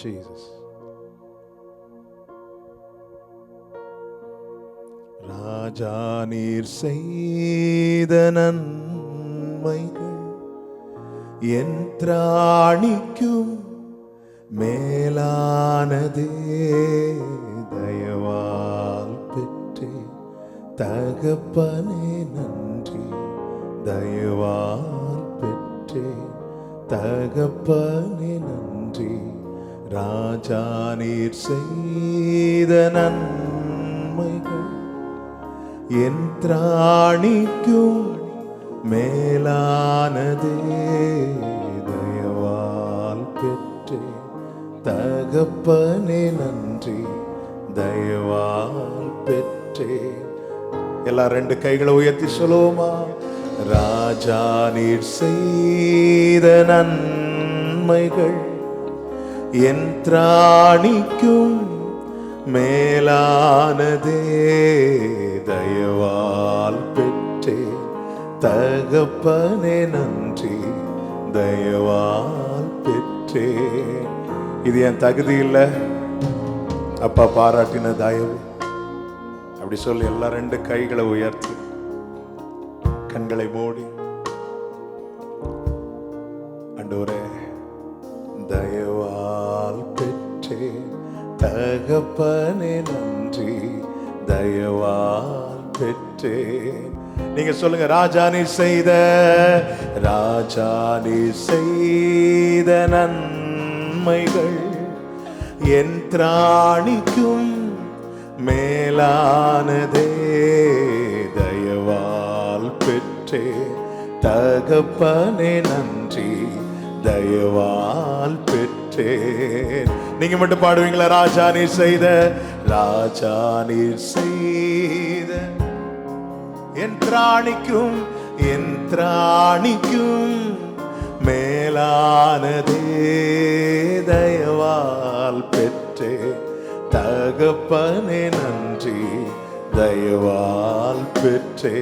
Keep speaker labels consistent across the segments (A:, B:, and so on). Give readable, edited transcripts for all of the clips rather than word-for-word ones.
A: Jesus. ராஜா நீர் செய்த நன்மைகள் என் திராணிக்கும் மேலானதே. தயவால் பெற்றே தகப்பனே நன்றி. தயவால் பெற்றே தகப்பனே நன்றி. ராஜா நீர் செய்த நன்மைகள் என் திராணிக்கும் மேலானதே. தயவால் பெற்றே தகப்பனே நன்றி. தயவால் பெற்றே. எல்லா ரெண்டு கைகளை உயர்த்தி சொல்லுவோமா? ராஜா நீர் செய்த நன்மைகள் என் திராணிக்கும் மேலானதே. தயவால் பெற்றே தகப்பனே நன்றி. தயவால் பெற்றே. இது என் தகுதி இல்லை, அப்பா பாராட்டின தயவு. அப்படி சொல்லி எல்லா ரெண்டு கைகளை உயர்த்தி கண்களை மூடி, ஆண்டவரே தயவால் பெற்றே தகப்பனே நன்றி. தயவால் பெற்றே. நீங்க சொல்லுங்க, ராஜா நீ செய்த, ராஜா நீ செய்த நன்மைகள் என் திராணிக்கும் மேலானதே. தயவால் பெற்றே தகப்பனே நன்றி. தயவால் பெற்றேன். நீங்க மட்டும் பாடுவீங்களா? ராஜா நீ செய்த, ராஜா நீ செய்த என் திராணிக்கும், என் திராணிக்கும் மேலானதே. தயவால் பெற்றே தகப்பனே நன்றி. தயவால் பெற்றே.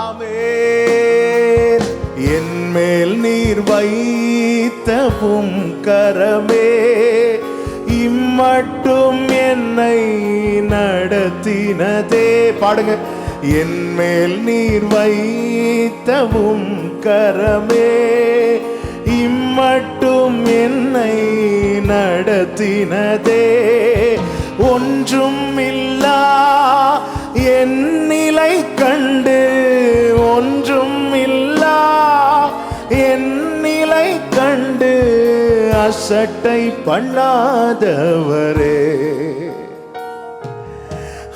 A: ஆமென். என் மேல் நீர் வைத்தவும் கரமே இம்மட்டும் என்னை நடத்தினதே. பாடுங்க. என் மேல் நீர் வைத்தவும் கரமே இம்மட்டும் என்னை நடத்தினதே. ஒன்றும் இல்லா என் நிலை கண்டு, ஒன்றும் இல்லா என் நிலை கண்டு அசட்டை பண்ணாதவரே.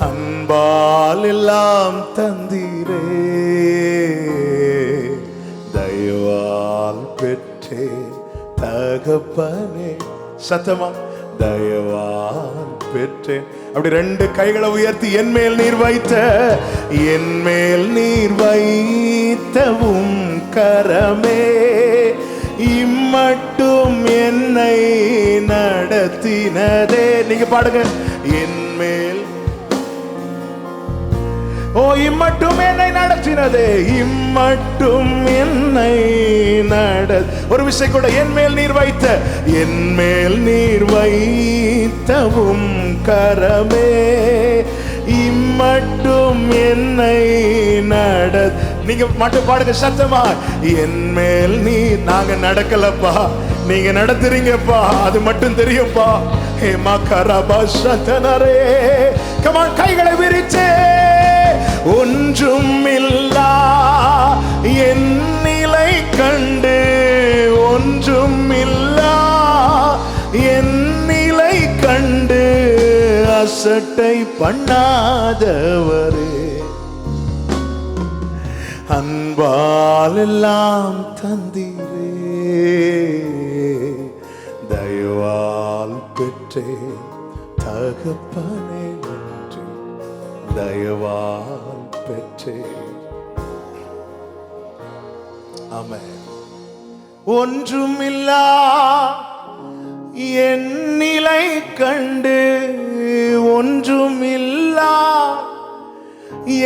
A: அன்பால் எல்லாம் தந்தீரே. தயவால் பெற்றே தகப்பனே. சத்தமா? தயவால் பெற்றேன். அப்படி ரெண்டு கைகளை உயர்த்தி, என் மேல் நீர் வைத்த, என் மேல் நீர் வைத்தவும் கரமே இம்மட்டும் என்னை நடத்தினதே. நீங்க பாடுங்க. என் மேல், ஓ இம்மட்டும் என்னை நடத்தினதே. இம்மட்டும் என்னை ஒரு விஷயம் கூட, என் மேல் நீர் வைத்த, என் மேல் நீர் வைத்தவும் கரமே இம்மட்டும் என்னை நீங்க மட்டும் பாடுங்க சத்தமா. என் மேல் நீர். நாங்க நடக்கலப்பா, நீங்க நடத்துறீங்கப்பா, அது மட்டும் தெரியும்ப்பா. ஹே மக்கரபா சத்தனரே. கமான், கைகளை விரிச்சே. ஒன்றும் இல்லா என் நிலை கண்டு, ஒன்றும் இல்லா என் நிலை கண்டு அசட்டை பண்ணாதவரே. அன்பால் எல்லாம் தந்தீரே. தயவால் பெற்றே தகப்பனே நன்றி. தயவால் பெற்றே. ஆமென். ஒன்றுமில்லா என் நிலை கண்டு, ஒன்றுமில்லா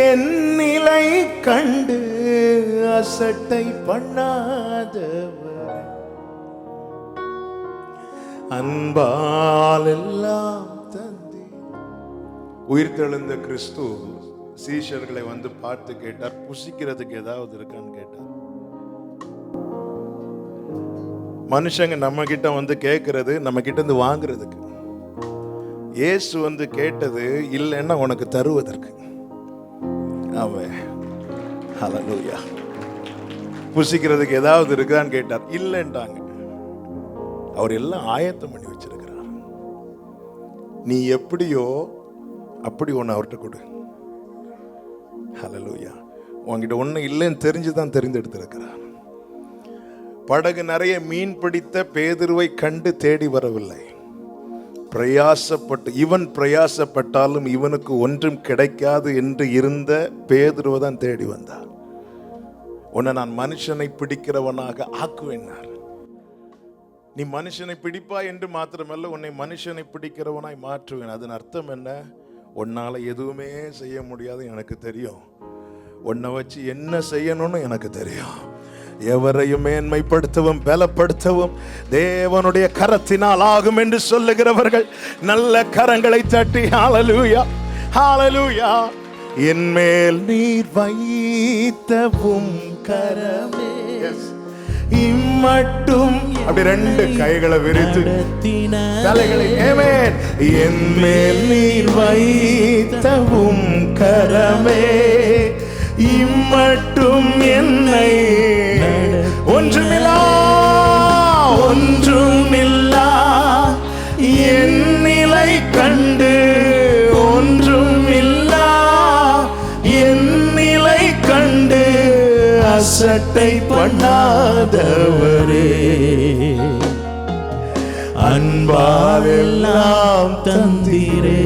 A: என் நிலை கண்டு அசட்டை பண்ணாதவர். அன்பால் எல்லாம் தந்தி. உயிர்த்தெழுந்த கிறிஸ்து சீஷர்களை வந்து பார்த்து கேட்டார், புசிக்கிறதுக்கு ஏதாவது இருக்கான்னு கேட்டார். மனுஷங்க நம்ம கிட்ட வந்து கேட்கறது, நம்ம கிட்ட இருந்து வாங்குறதுக்கு. இயேசு வந்து கேட்டது இல்லைன்னா உனக்கு தருவதற்கு. ஆமென், ஹல்லேலூயா. புசிக்கிறதுக்கு ஏதாவது இருக்கான்னு கேட்டார், இல்லைன்றாங்க. அவர் எல்லாம் ஆயத்தம் பண்ணி வச்சிருக்கிறார். நீ எப்படியோ அப்படி ஒன்று அவர்கிட்ட கொடு. ஹல்லேலூயா. உங்ககிட்ட ஒன்றும் இல்லைன்னு தெரிஞ்சுதான் தெரிந்தெடுத்திருக்கிறார். படகு நிறைய மீன் பிடித்த பேதுருவை கண்டு தேடி வரவில்லை. பிரயாசப்பட்டு, இவன் பிரயாசப்பட்டாலும் இவனுக்கு ஒன்றும் கிடைக்காது என்று இருந்த பேதுருவை தான் தேடி வந்தார். உன்னை நான் மனுஷனை பிடிக்கிறவனாக ஆக்குவேனார். நீ மனுஷனை பிடிப்பாய் என்று மாத்திரமல்ல, உன்னை மனுஷனை பிடிக்கிறவனாய் மாற்றுவேன். அதன் அர்த்தம் என்ன? உன்னால எதுவுமே செய்ய முடியாது எனக்கு தெரியும். உன்னை வச்சு என்ன செய்யணும்னு எனக்கு தெரியும். எவரையும் மேன்மைப்படுத்தவும் பலப்படுத்தவும் தேவனுடைய கரத்தினால் ஆகும் என்று சொல்லுகிறவர்கள் நல்ல கரங்களை தட்டி ஹல்லேலூயா, ஹல்லேலூயா. என் மேல் நீர் வைத்தவும் கரமே இம்மட்டும். அப்படி ரெண்டு கைகளை விரித்து தலைகளை, ஆமென். என் மேல் நீர் வைத்தவும் கரமே இம்மட்டும் என்னை ஒன்றுமில்லா என் நிலை கண்டு, ஒன்றுமில்லா என் நிலை கண்டு அசட்டை பண்ணாதவரே, அன்பாவெல்லாம் தந்தீரே.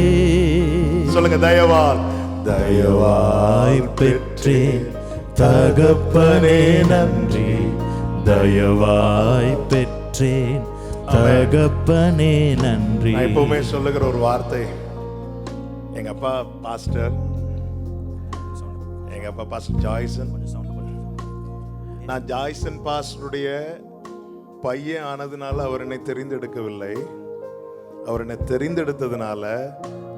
A: சொல்லுங்க, தயவால் தயவாய் பெற்றேன் தகப்பனே நன்றி, தயவாய் பெற்றேன் தகப்பனே நன்றி. நான் எப்பவுமே சொல்லுகிற ஒரு வார்த்தை, எங்க அப்பா பாஸ்டர், எங்க அப்பா பாஸ்டர் ஜாய்சன். நான் ஜாய்சன் பாஸ்டருடைய பையன் ஆனதுனால அவர் என்னை தெரிந்தெடுக்கவில்லை. அவர் என்னை தெரிந்தெடுத்ததுனால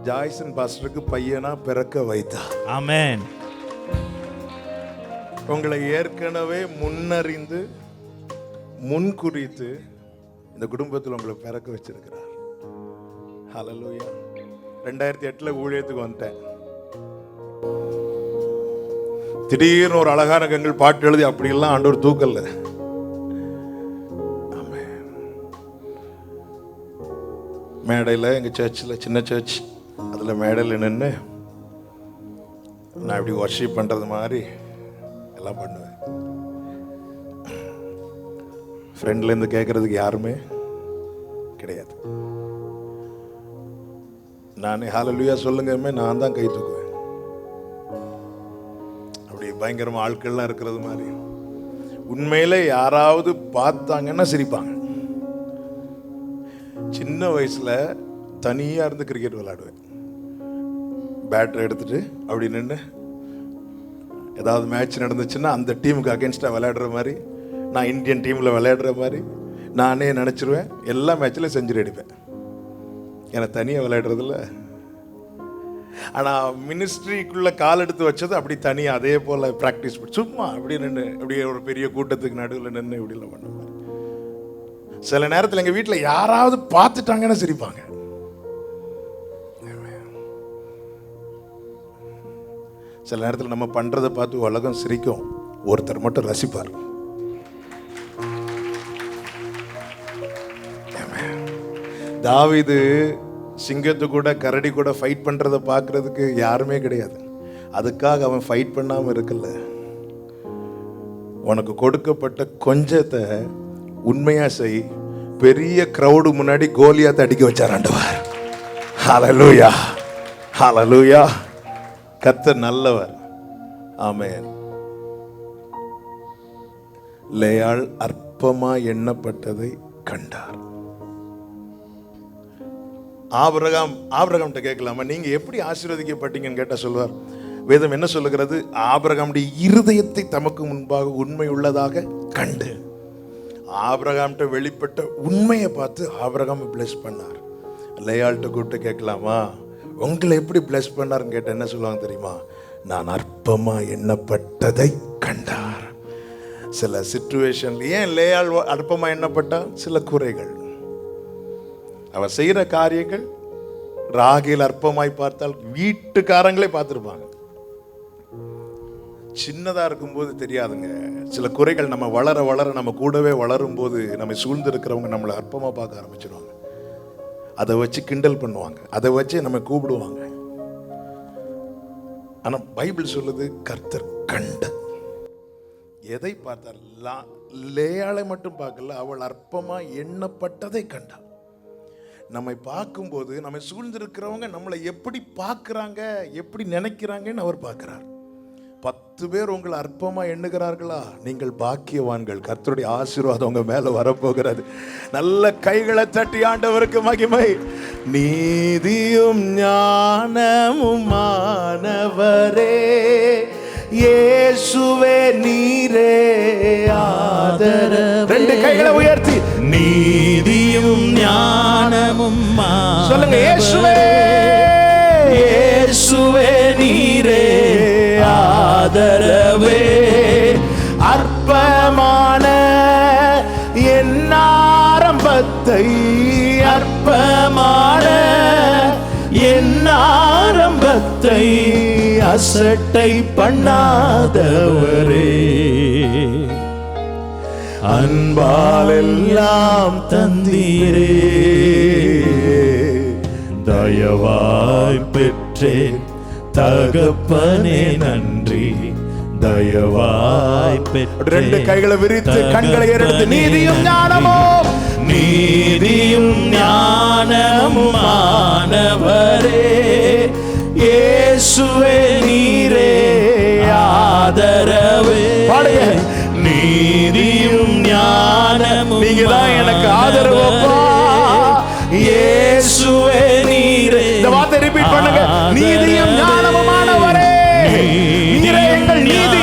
A: ஜாய்சன் பாஸ்டருக்கு பையனா பிறக்க வைத்தார். ஆமென். உங்களை ஏற்கனவே முன்னறிந்து முன்குறித்து இந்த குடும்பத்தில் உங்களை பிறக்க வச்சிருக்கிறார். ஹல்லேலூயா. 2008 ஊழியத்துக்கு வந்துட்டேன். திடீர்னு ஒரு அழகான கண்கள் பாட்டு எழுதி அப்படியெல்லாம் ஆண்டவர் தூக்கல. மேடையில் எங்கள் சர்ச்சில், சின்ன சர்ச், அதில் மேடையில் நின்று நான் இப்படி வர்ஷிப் பண்ணுறது மாதிரி எல்லாம் பண்ணுவேன். ஃப்ரெண்ட்லேருந்து கேட்குறதுக்கு யாருமே கிடையாது. நான் ஹல்லேலூயா சொல்லுங்கமே நான் தான் கை தூக்குவேன். அப்படி பயங்கரமாக ஆட்கள்லாம் இருக்கிறது மாதிரி. உண்மையிலே யாராவது பார்த்தாங்கன்னா சிரிப்பாங்க. சின்ன வயசில் தனியாக இருந்து கிரிக்கெட் விளையாடுவேன். பேட்டரை எடுத்துட்டு அப்படி நின்று ஏதாவது மேட்ச் நடந்துச்சுன்னா அந்த டீமுக்கு அகேன்ஸ்டாக விளையாடுற மாதிரி, நான் இந்தியன் டீமில் விளையாடுற மாதிரி நானே நினச்சிருவேன். எல்லா மேட்ச்லையும் செஞ்சுரி அடிப்பேன். எனக்கு தனியாக விளையாடுறதில்ல. ஆனால் மினிஸ்ட்ரிக்குள்ளே கால் எடுத்து வச்சது அப்படி தனியாக அதே போல் ப்ராக்டிஸ் சும்மா அப்படி நின்று, அப்படியே ஒரு பெரிய கூட்டத்துக்கு நடுவில் நின்று இப்படிலாம் பண்ண மாதிரி. சில நேரத்தில் எங்கள் வீட்டில் யாராவது பார்த்துட்டாங்கன்னா சிரிப்பாங்க. சில நேரத்தில் நம்ம பண்ணுறதை பார்த்து உலகம் சிரிக்கும், ஒருத்தர் மட்டும் ரசிப்பார். தாவீது சிங்கத்து கூட கரடி கூட ஃபைட் பண்ணுறதை பார்க்குறதுக்கு யாருமே கிடையாது. அதுக்காக அவன் ஃபைட் பண்ணாமல் இருக்கல. உனக்கு கொடுக்கப்பட்ட கொஞ்சத்தை உண்மையா செய். பெரிய கிரவுடு முன்னாடி கோலியாத்தை அடிக்க வச்சார் ஆண்டவர். ஹல்லேலூயா, ஹல்லேலூயா. கர்த்தர் நல்லவர். ஆமென். லேயாள் அற்பமா எண்ணப்பட்டதை கண்டார். ஆபிரகாம்கிட்ட கேட்கலாமா, நீங்க எப்படி ஆசீர்வதிக்கப்பட்டீங்கன்னு கேட்டா சொல்வார். வேதம் என்ன சொல்லுகிறது? ஆபிரகாமுடைய இருதயத்தை தமக்கு முன்பாக உண்மை உள்ளதாக கண்டு ஆபிரகாம்கிட்ட வெளிப்பட்ட உண்மையை பார்த்து ஆபிரகாம் பிளஸ் பண்ணார். லேயாள்கிட்ட கூப்பிட்டு கேட்கலாமா, உங்களை எப்படி பிளஸ் பண்ணாருன்னு கேட்ட என்ன சொல்லுவாங்க தெரியுமா? நான் அற்பமா எண்ணப்பட்டதை கண்டார். சில சிச்சுவேஷன்ல ஏன் லேயாள் அற்பமா எண்ணப்பட்டா? சில குறைகள், அவர் செய்யற காரியங்கள் ராகேல் அற்பமாய் பார்த்தால் வீட்டுக்காரங்களே பார்த்துருப்பாங்க. சின்னதா இருக்கும்போது தெரியாதுங்க. சில குறைகள் நம்ம வளர வளர நம்ம கூடவே வளரும் போது நம்ம சூழ்ந்து இருக்கிறவங்க நம்மளை அற்பமா பார்க்க ஆரம்பிச்சிருவாங்க. அதை வச்சு கிண்டல் பண்ணுவாங்க, அதை வச்சு நம்ம கூப்பிடுவாங்க. ஆனா பைபிள் சொல்லுது கர்த்தர் கண்ட. எதை பார்த்தார்? லேயாளை மட்டும் பார்க்கல, அவள் அற்பமா எண்ணப்பட்டதை கண்டார். நம்மை பார்க்கும்போது நம்மை சூழ்ந்திருக்கிறவங்க நம்மளை எப்படி பார்க்குறாங்க, எப்படி நினைக்கிறாங்கன்னு அவர் பார்க்கிறார். 10 பேர் உங்களை அற்பமா எண்ணுகிறார்களா? நீங்கள் பாக்கியவான்கள். கர்த்தருடைய ஆசீர்வாதம் உங்க மேல வரப்போகிறது. நல்ல கைகளை தட்டி ஆண்டவருக்கு மகிமை. நீதியும் ஞானமும் மானவரே, இயேசுவே நீரே ஆதரவு. 2 கைகளை உயர்த்தி
B: நீதியும் ஞானமும்
A: சொல்லுங்க. இயேசுவே,
B: இயேசுவே நீரே ஆதரவே.
A: அற்பமான என் ஆரம்பத்தை,
B: அற்பமான என் ஆரம்பத்தை அசட்டை பண்ணாதவரே, அன்பால் எல்லாம் தந்தீரே. தயவாய் பெற்றேன் தகப்பனே நன்றி, தயவாய் பெற்றேன்.
A: 2 கைகளை விரித்து கண்களை எடுத்து நீதியும் ஞானமும்,
B: நீதியும் ஞானமும் ஆனவரே, இயேசுவே நீரே ஆதரவே.
A: பாடுங்க.
B: நீதியும் ஞானமும்
A: நீங்க தான் எனக்கு ஆதரவு.
B: இயேசுவே நீரே.
A: இந்த வார்த்தை ரிப்பீட் பண்ணுங்க. நீதியும் ஞானமுமானவரே, நீரே எங்கள் நீதி,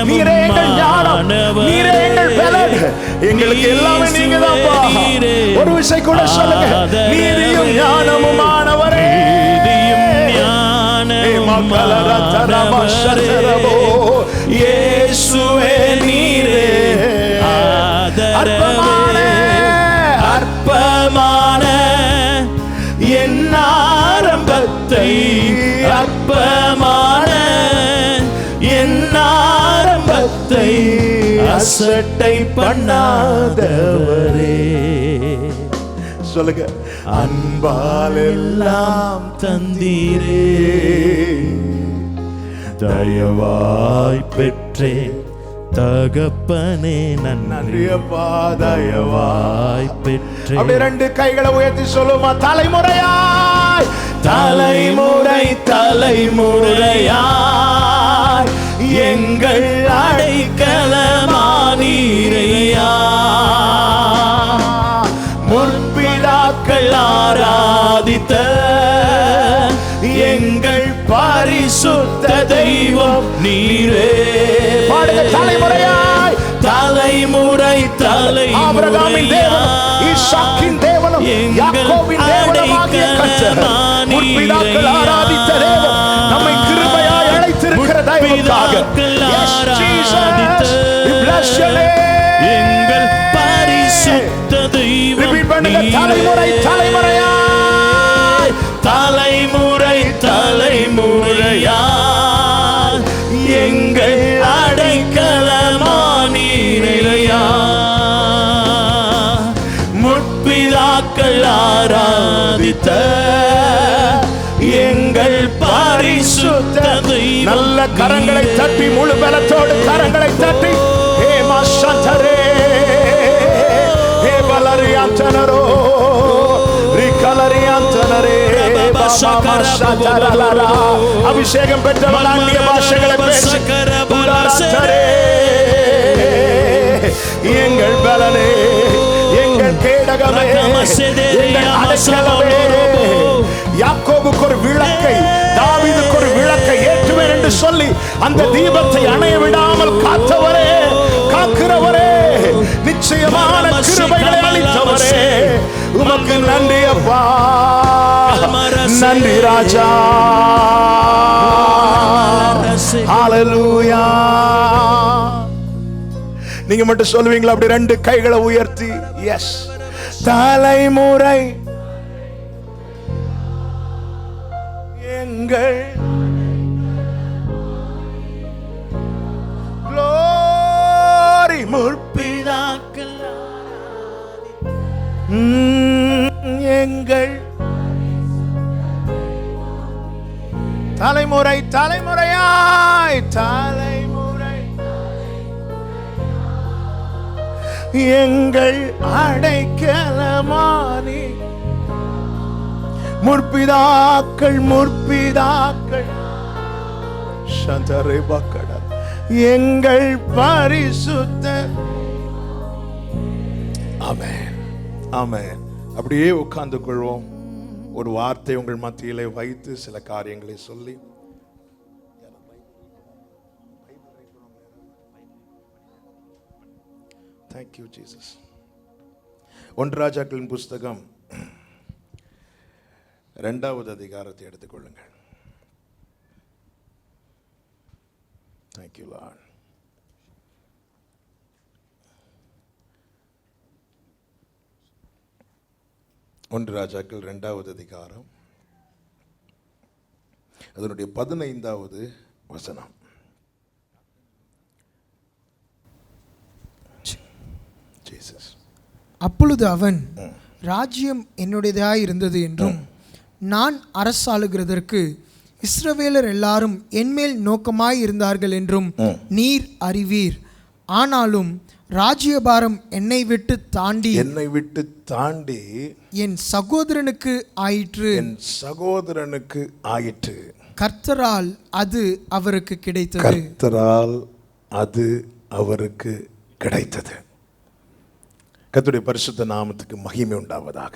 A: நீரே எங்கள் ஞானம், நீரே எங்கள் பலன், எங்களுக்கு எல்லாமே நீங்க தான்ப்பா. ஒரு விஷயம் கூட சொல்லுங்க. நீதியும் ஞானமுமானவரே,
B: இயேசுவே நீரே ஆதரவே. அற்பமான என் ஆரம்பத்தை, அற்பமான என் ஆரம்பத்தை அசட்டை பண்ணாதவரே.
A: சொல்லுங்க. அன்பால் எல்லாம்
B: தந்தீரே, தயவாய் பெற்றேன் தகப்பனே நன்றி. தயவாய் பெற்றேன்.
A: அப்படி 2 கைகளை உயர்த்தி சொல்லுமா. தலைமுறையாய்,
B: தலைமுறை தலைமுறையாய் எங்கள் அடைக்கலமானீரையா. முற்பிதாக்கள் ஆராதித்த எங்கள் பரிசுத்த தெய்வம் நீரே.
A: தலைமுறையாய்,
B: தலைமுறை
A: ஆபிரகாமின் தேவனும் ஈசாக்கின் தேவனும் யாக்கோபின் தேவனுமாகிய கர்த்தர், முற்பிதாக்கள் ஆராதித்த தேவன், நம்மை கிருபையாய் அழைத்திருக்கிற தெய்வமாக. Yes, Jesus, we bless your name.
B: எங்கள் பரிசுத்த தெய்வம்.
A: ரிப்பீட் பண்ணுங்க. தலைமுறை தலைமுறையாய்,
B: தலைமுறை தலைமுறையாய் எங்கள் அடைக்கலமானீரையா. முற்பிதாக்கள் ஆராதித்த எங்கள் பரிசுத்த தெய்வம்.
A: நல்ல கரங்களை தட்டி, முழு பலத்தோடு கரங்களை தட்டி, ஹே மாஷந்தரே, ஹே பலரியாந்தனரோ, ரிகலரியாந்தனரே, அபிஷேகம் பெற்றவன் அந்நிய பாஷைகளை பேசி, எங்கள் பலனே, எங்கள் கேடகமே, எங்கள் அடைக்கலமே. யாக்கோபுக்கு ஒரு விளக்கை, தாவீதுக்கு ஒரு விளக்கை ஏற்றுவேன் என்று சொல்லி அந்த தீபத்தை அணைய விடாமல் காத்தவரே, காக்கிறவரே, அதிசயமான கிருபைகளை அளித்தவரே, உமக்கு நன்றி அப்பா, நன்றி ராஜா. ஹல்லேலூயா. நீங்க மட்டும் சொல்லுவீங்களா அப்படி 2 கைகளை உயர்த்தி? எஸ். தலைமுறை எங்கள் glory முற்பிதாக்கள் எங்கள் தலைமுறை தலைமுறையாய் தலைமுறை எங்கள் அடைக்கலமானி முற்பிதாக்கள் முற்பிதாக்கள் சந்தரே பக்கட எங்கள் பரிசுத்த. ஆமென் ஆமென். அப்படியே உட்கார்ந்து கொள்வோம். ஒரு வார்த்தை உங்கள் மத்தியிலே வைத்து சில காரியங்களை சொல்லி Thank you Jesus. 1 ராஜாக்களின் புஸ்தகம் 2வது அதிகாரத்தை எடுத்துக்கொள்ளுங்கள். Thank you Lord. ஒன்று ராஜாக்கள் 2வது அதிகாரம் அதனுடைய 15வது வசனம்.
C: அப்பொழுது அவன், ராஜ்யம் என்னுடையதாய் இருந்தது என்றும் நான் அரசாளுகிறதற்கு இஸ்ரவேலர் எல்லாரும் என்மேல் நோக்கமாய் இருந்தார்கள் என்றும் நீர் அறிவீர். ஆனாலும் ராஜ்யபாரம் என்னை விட்டு தாண்டி என் சகோதரனுக்கு ஆயிற்று.
A: என் சகோதரனுக்கு ஆயிற்று.
C: கர்த்தரால் அது அவருக்கு கிடைத்தது.
A: கர்த்தரால் அது அவருக்கு கிடைத்தது. கர்த்தருடைய பரிசுத்த நாமத்துக்கு மகிமை உண்டாவதாக.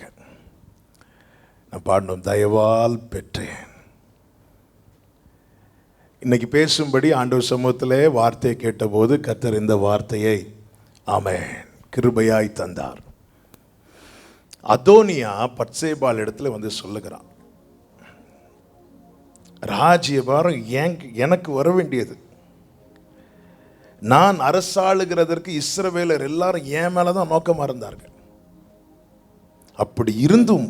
A: நான் பாடணும், தயவால் பெற்றேன். இன்னைக்கு பேசும்படி ஆண்டவர் சமூகத்திலே வார்த்தையை கேட்டபோது கர்த்தர் இந்த வார்த்தையை ஆமென் கிருபையாய் தந்தார். அதோனியா பத்சேபாள் இடத்துல வந்து சொல்லுகிறான், ராஜ்யபாரம் எனக்கு வர வேண்டியது. நான் அரசாளுகிறதற்கு இஸ்ரவேலர் எல்லாரும் என் மேலதான் நோக்கமா இருந்தார்கள். அப்படி இருந்தும்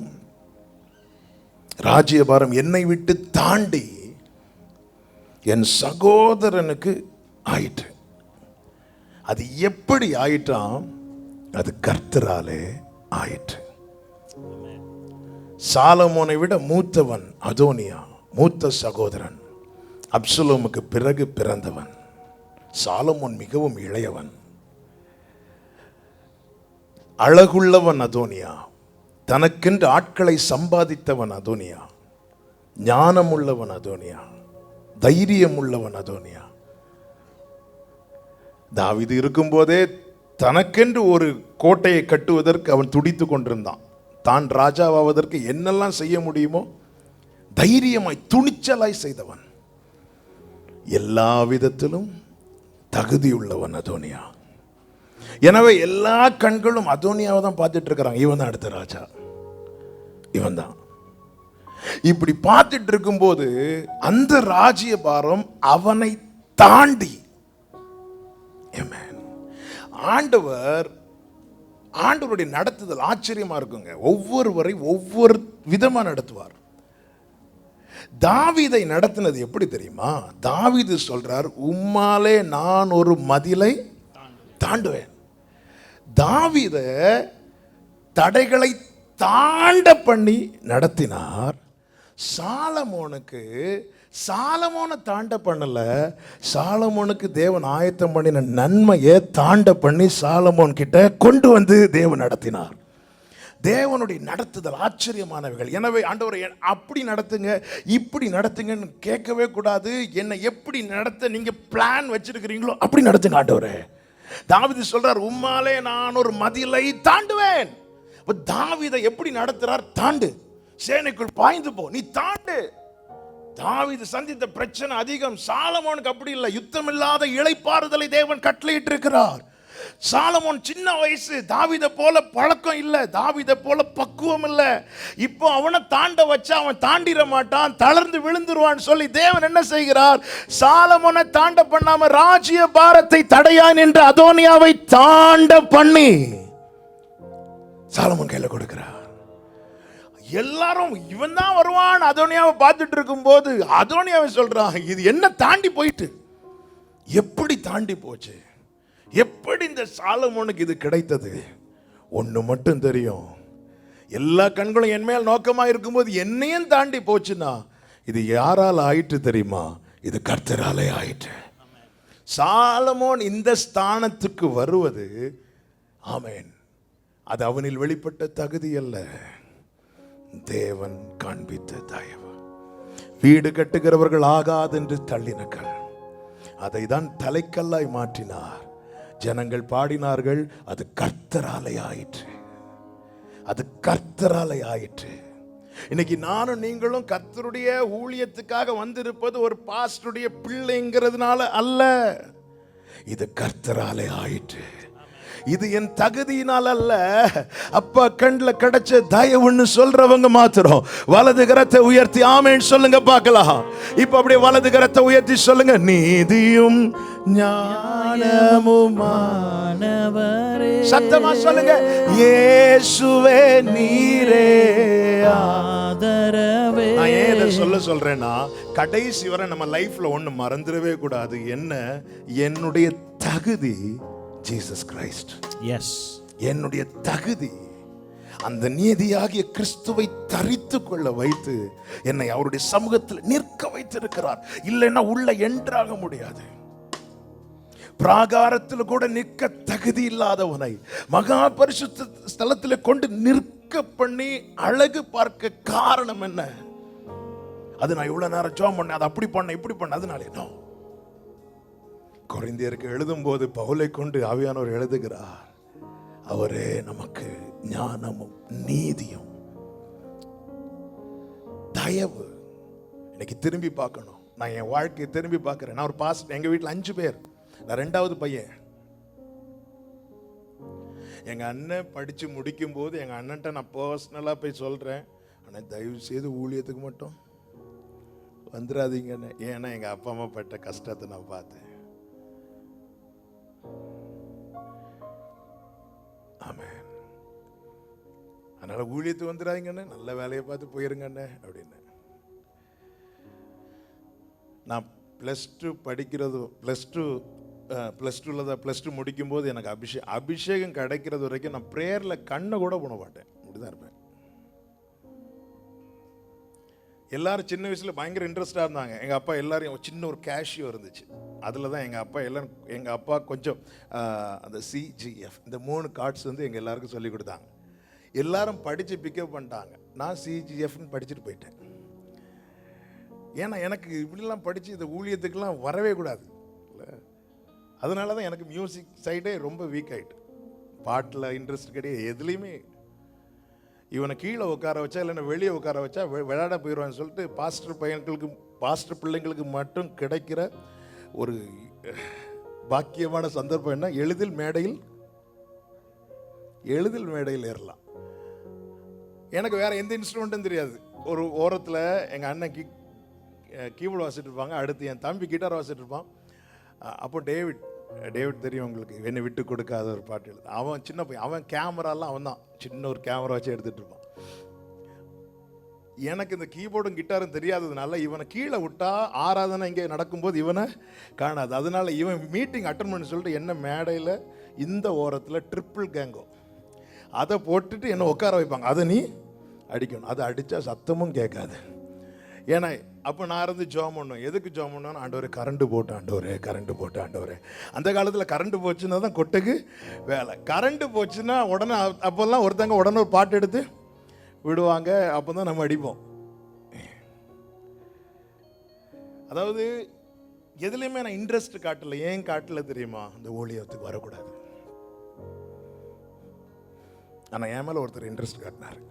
A: ராஜ்யபாரம் என்னை விட்டு தாண்டி என் சகோதரனுக்கு ஆயிற்று. அது எப்படி ஆயிட்டாம்? அது கர்த்தராலே ஆயிற்று. சாலமோனை விட மூத்தவன் அதோனியா, மூத்த சகோதரன். அப்சலோமுக்கு பிறகு பிறந்தவன். சாலமோன் மிகவும் இளையவன். அழகுள்ளவன் அதோனியா, தனக்கென்று ஆட்களை சம்பாதித்தவன் அதோனியா, ஞானம் உள்ளவன் அதோனியா, தைரியம் உள்ளவன் அதோனியா. தாவீது இருக்கும்போதே தனக்கென்று ஒரு கோட்டையை கட்டுவதற்கு அவன் துடித்து கொண்டிருந்தான். தான் ராஜாவாவதற்கு என்னெல்லாம் செய்ய முடியுமோ தைரியமாய் துணிச்சலாய் செய்தவன். எல்லா விதத்திலும் தகுதியுள்ளவன் அதோனியா. எனவே எல்லா கண்களும் அதோனியாவை தான் பார்த்துட்டு இருக்கிறாங்க. இவன் தான் அடுத்த ராஜா, இவன் தான். இப்படி பார்த்துட்டு இருக்கும்போது அந்த ராஜ்யபாரம் அவனை தாண்டி ஆண்டவருடைய நடத்துதல் ஆச்சரியமா இருக்குங்க. ஒவ்வொருவரை ஒவ்வொரு விதமா நடத்துவார். தாவீதை நடத்தினது எப்படி தெரியுமா? தாவீது சொல்றார், உம்மாலே நான் ஒரு மதிலை தாண்டுவேன். தாவீத தடைகளை தாண்ட பண்ணி நடத்தினார். சாலமோனை தாண்ட பண்ணல, சாலமோனுக்கு தேவன் ஆயத்தம் பண்ணின நன்மையை தாண்ட பண்ணி சாலமோன் கிட்ட கொண்டு வந்து தேவன் நடத்தினார். தேவனுடைய நடத்துதல் ஆச்சரியமானவைகள். எனவே ஆண்டவரை அப்படி நடத்துங்க, இப்படி நடத்துங்கன்னு கேட்கவே கூடாது. என்னை எப்படி நடத்த நீங்க பிளான் வச்சிருக்கிறீங்களோ அப்படி நடத்துங்க ஆண்டவரே. தாவீது சொல்றார், உம்மாலே நான் ஒரு மதிலை தாண்டுவேன். தாவீதை எப்படி நடத்துறார்? தாண்டு, சேனைக்குள் பாய்ந்து போ, நீ தாண்டு. தாவீது சந்தித்த பிரச்சனை அதிகம். சாலமோனுக்கு அப்படி இல்லை. யுத்தம் இல்லாத இளைப்பாறுதலை தேவன் கட்டளையிட்டு இருக்கிறார். சாலமோன் சின்ன வயசு, தாவீதை போல பழக்கம் இல்லை, தாவீதை போல பக்குவம் இல்லை. இப்போ அவனை தாண்ட வச்சா அவன் தாண்டிட மாட்டான், தளர்ந்து விழுந்துருவான்னு சொல்லி தேவன் என்ன செய்கிறார்? சாலமோனை தாண்ட பண்ணாம ராஜ்ய பாரத்தை தடையான் என்று அதோனியாவை தாண்ட பண்ணி சாலமோன் கையில கொடுக்கிறார். எல்லாரும் இவன் தான் வருவான் அதோனியாவை பார்த்துட்டு இருக்கும் போது அதோனியாவை சொல்றான், இது என்ன தாண்டி போயிட்டு, எப்படி தாண்டி போச்சு, எப்படி இந்த சாலமோனுக்கு இது கிடைத்தது? ஒண்ணு மட்டும் தெரியும், எல்லா கண்களும் என் மேல் நோக்கமா இருக்கும்போது என்னையும் தாண்டி போச்சுன்னா இது யாரால் ஆயிற்று தெரியுமா? இது கர்த்தராலே ஆயிற்று. சாலமோன் இந்த ஸ்தானத்துக்கு வருவது, ஆமென், அது அவனில் வெளிப்பட்ட தகுதி அல்ல, தேவன் காண்பித்த தயவு. வீடு கட்டுகிறவர்கள் ஆகாதென்று தள்ளினர்கள், அதை தான் தலைக்கல்லாய் மாற்றினார். ஜனங்கள் பாடினார்கள், அது கர்த்தராலே ஆயிற்று, அது கர்த்தராலே ஆயிற்று. இன்னைக்கு நானும் நீங்களும் கர்த்தருடைய ஊழியத்துக்காக வந்திருப்பது ஒரு பாஸ்டருடைய பிள்ளைங்கிறதுனால அல்ல, இது கர்த்தராலே ஆயிற்று. இது என் தகுதியினால் அல்ல, அப்பா கண்ணில் கிடைச்ச தயவுன்னு சொல்றவங்க மாத்திரம் வலது கரத்தை உயர்த்தி ஆமென் சொல்லுங்க பார்க்கலாம். இப்ப அப்படியே வலது கரத்தை உயர்த்தி சொல்லுங்க, நீதியும் ஞானமுமானவரே. சத்தமா சொல்லுங்க, இயேசுவே நீரே ஆதரவே. நான் ஏன் இதை சொல்றேன்னா, கடைசி வரை நம்ம லைஃப்ல ஒண்ணு மறந்துடவே கூடாது. என்ன? என்னுடைய தகுதி ஜீசஸ் கிரைஸ்ட்.
B: எஸ்,
A: என்னுடைய தகுதி அந்த நீதியாகிய கிறிஸ்துவை தரித்து கொள்ள வைத்து என்னை அவருடைய சமூகத்தில் நிற்க வைத்திருக்கிறார். இல்லைன்னா உள்ள என்றாக முடியாது. பிராகாரத்தில் கூட நிற்க தகுதி இல்லாதவனை மகா பரிசுத்த ஸ்தலத்தில் கொண்டு நிற்க பண்ணி அழகு பார்க்க காரணம் என்ன? அது நான் இவ்வளவு நேரம் ஜெபம் பண்ணேன், அது அப்படி பண்ண இப்படி பண்ண, அதனால என்ன? கொரிந்தியருக்கு எழுதும் போது பவுலை கொண்டு ஆவியானவர் எழுதுகிறார், அவரே நமக்கு ஞானமும் நீதியும் தயவு. இன்னைக்கு திரும்பி பார்க்கணும். நான் என் வாழ்க்கையை திரும்பி பார்க்கிறேன். நான் ஒரு பாஸ்டர், எங்க வீட்டில் 5 பேர், நான் 2வது பையன். எங்க அண்ணன் படிச்சு முடிக்கும் போது எங்க அண்ணன்ட்ட நான் பர்சனலா போய் சொல்றேன், ஆனால் தயவு செய்து ஊழியத்துக்கு மட்டும் வந்துடாதீங்கன்னு. ஏன்னா எங்க அப்பா அம்மா பட்ட கஷ்டத்தை நான் பார்த்தேன். ஆமென். அதனால ஊழியத்துக்கு வந்துடாதீங்கன்னு, நல்ல வேலையை பார்த்து போயிருங்கண்ணே அப்படின்னு. நான் +2 படிக்கிறது, +2 முடிக்கும் போது எனக்கு அபிஷேகம் கிடைக்கிறது வரைக்கும் நான் ப்ரேயர்ல கண்ணை கூட போட மாட்டேன், அப்படிதான் இருப்பேன். எல்லாரும் சின்ன வயசுல பயங்கர இன்ட்ரெஸ்டாக இருந்தாங்க. எங்கள் அப்பா எல்லாரும் சின்ன ஒரு கேஷியோ இருந்துச்சு, அதில் தான் எங்கள் அப்பா கொஞ்சம் அந்த CGF இந்த 3 கார்ட்ஸ் வந்து எங்கள் எல்லாருக்கும் சொல்லி கொடுத்தாங்க. எல்லாரும் படித்து பிக்கப் பண்ணிட்டாங்க. நான் CGFன்னு படிச்சுட்டு போயிட்டேன். ஏன்னா எனக்கு இப்படிலாம் படித்து இந்த ஊழியத்துக்கெல்லாம் வரவே கூடாது இல்லை. அதனால தான் எனக்கு மியூசிக் சைடே ரொம்ப வீக் ஆகிட்டு, பாட்டில் இன்ட்ரெஸ்ட் கிடையாது, எதுலேயுமே. இவனை கீழே உட்கார வச்சா இல்லைன்னா வெளியே உட்கார வச்சா விளையாட போயிடுவான்னு சொல்லிட்டு பாஸ்டர் பிள்ளைங்களுக்கு மட்டும் கிடைக்கிற ஒரு பாக்கியமான சந்தர்ப்பம் என்ன? எளிதில் மேடையில் ஏறலாம். எனக்கு வேற எந்த இன்ஸ்ட்ருமெண்ட்டும் தெரியாது. ஒரு ஓரத்தில் எங்கள் அண்ணன் கீபோர்டு வாசிட்டு இருப்பாங்க, அடுத்து என் தம்பி கிட்டார் வாசிட்டு இருப்பான். அப்போ டேவிட் தெரியும் உங்களுக்கு, என்னை விட்டு கொடுக்காத ஒரு பாட்டு எழுது. அவன் சின்ன பையன், அவன் கேமராலாம் அவன் தான் சின்ன ஒரு கேமரா வச்சு எடுத்துட்டு இருப்பான். எனக்கு இந்த கீபோர்டும் கிட்டாரும் தெரியாததுனால இவனை கீழே விட்டா ஆராதனை இங்கே நடக்கும்போது இவனை காணாது. அதனால இவன் மீட்டிங் அட்டன் பண்ணி சொல்லிட்டு என்ன மேடையில் இந்த ஓரத்தில் ட்ரிப்பிள் கேங்கோ அதை போட்டுட்டு என்னை உட்கார வைப்பாங்க. அதை நீ அடிக்கணும், அதை அடித்தா சத்தமும் கேட்காது. ஏன்னா அப்போ நான் இருந்து ஜோம் பண்ணும். எதுக்கு ஜோம் பண்ணோன்னு, ஆண்டவரே கரண்ட் போட்டு ஆண்டவரே. அந்த காலத்தில் கரண்ட் போச்சுன்னா தான் கொட்டைக்கு வேலை. கரண்ட் போச்சுன்னா உடனே அப்போல்லாம் ஒருத்தங்க உடனே ஒரு பாட்டு எடுத்து விடுவாங்க, அப்போ தான் நம்ம அடிப்போம். அதாவது எதுலையுமே நான் இன்ட்ரெஸ்ட் காட்டல. ஏன் காட்டல தெரியுமா? அந்த ஊழியத்துக்கு வரக்கூடாது. ஆனால் என் மேலே ஒருத்தர் இன்ட்ரெஸ்ட் காட்டினார்.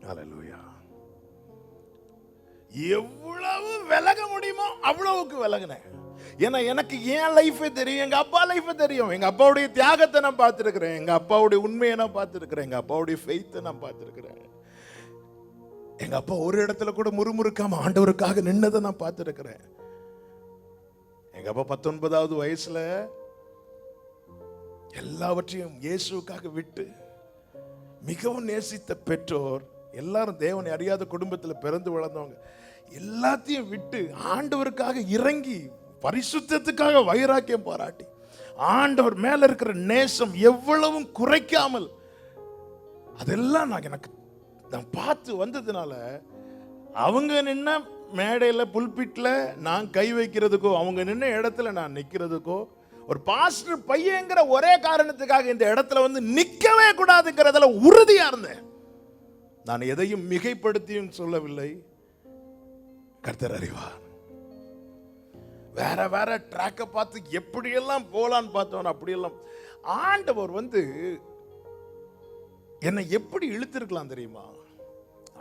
A: ஹல்லேலூயா. எவ்வளவு விலக முடியுமோ அவ்வளவுக்கு விலகினேன். ஏன்னா எனக்கு என் லைஃபே தெரியும், எங்க அப்பா லைஃபே தெரியும். எங்க அப்பாவுடைய தியாகத்தை நான் பார்த்துருக்கிறேன், எங்க அப்பாவுடைய உண்மையை நான் பார்த்துருக்கிறேன், எங்க அப்பாவுடைய ஃபெய்த்தை நான் பார்த்துருக்கிறேன். எங்க அப்பா ஒரு இடத்துல கூட முறுமுறுக்காம ஆண்டவருக்காக நின்னதை நான் பார்த்துருக்கிறேன். எங்க அப்பா 19வது வயசுல எல்லாவற்றையும் இயேசுக்காக விட்டு மிகவும் நேசித்த பெற்றோர் எல்லாரும், தேவனை அறியாத குடும்பத்தில் பிறந்து வளர்ந்தவங்க, எல்லாத்தையும் விட்டு ஆண்டவருக்காக இறங்கி பரிசுத்தத்துக்காக வைராக்கியம் பாராட்டி ஆண்டவர் மேல இருக்கிற நேசம் எவ்வளவும் குறைக்காமல் அதெல்லாம் நான் பார்த்து வந்ததுனால, அவங்க நின்ன மேடையில் புல்பிட்டில் நான் கை வைக்கிறதுக்கோ, அவங்க நின்ன இடத்துல நான் நிற்கிறதுக்கோ, ஒரு பாஸ்டர் பையங்கிற ஒரே காரணத்துக்காக இந்த இடத்துல வந்து நிற்கவே கூடாதுங்கிறதுல உறுதியா இருந்தேன். நான் எதையும் மிகைப்படுத்தியும் சொல்லவில்லை, கர்த்தர் அறிவார். வேற வேற ட்ராக்கை பார்த்து எப்படியெல்லாம் போலான்னு பார்த்தோம். அப்படியெல்லாம் ஆண்டவர் வந்து என்னை எப்படி இழுத்திருக்கலாம் தெரியுமா?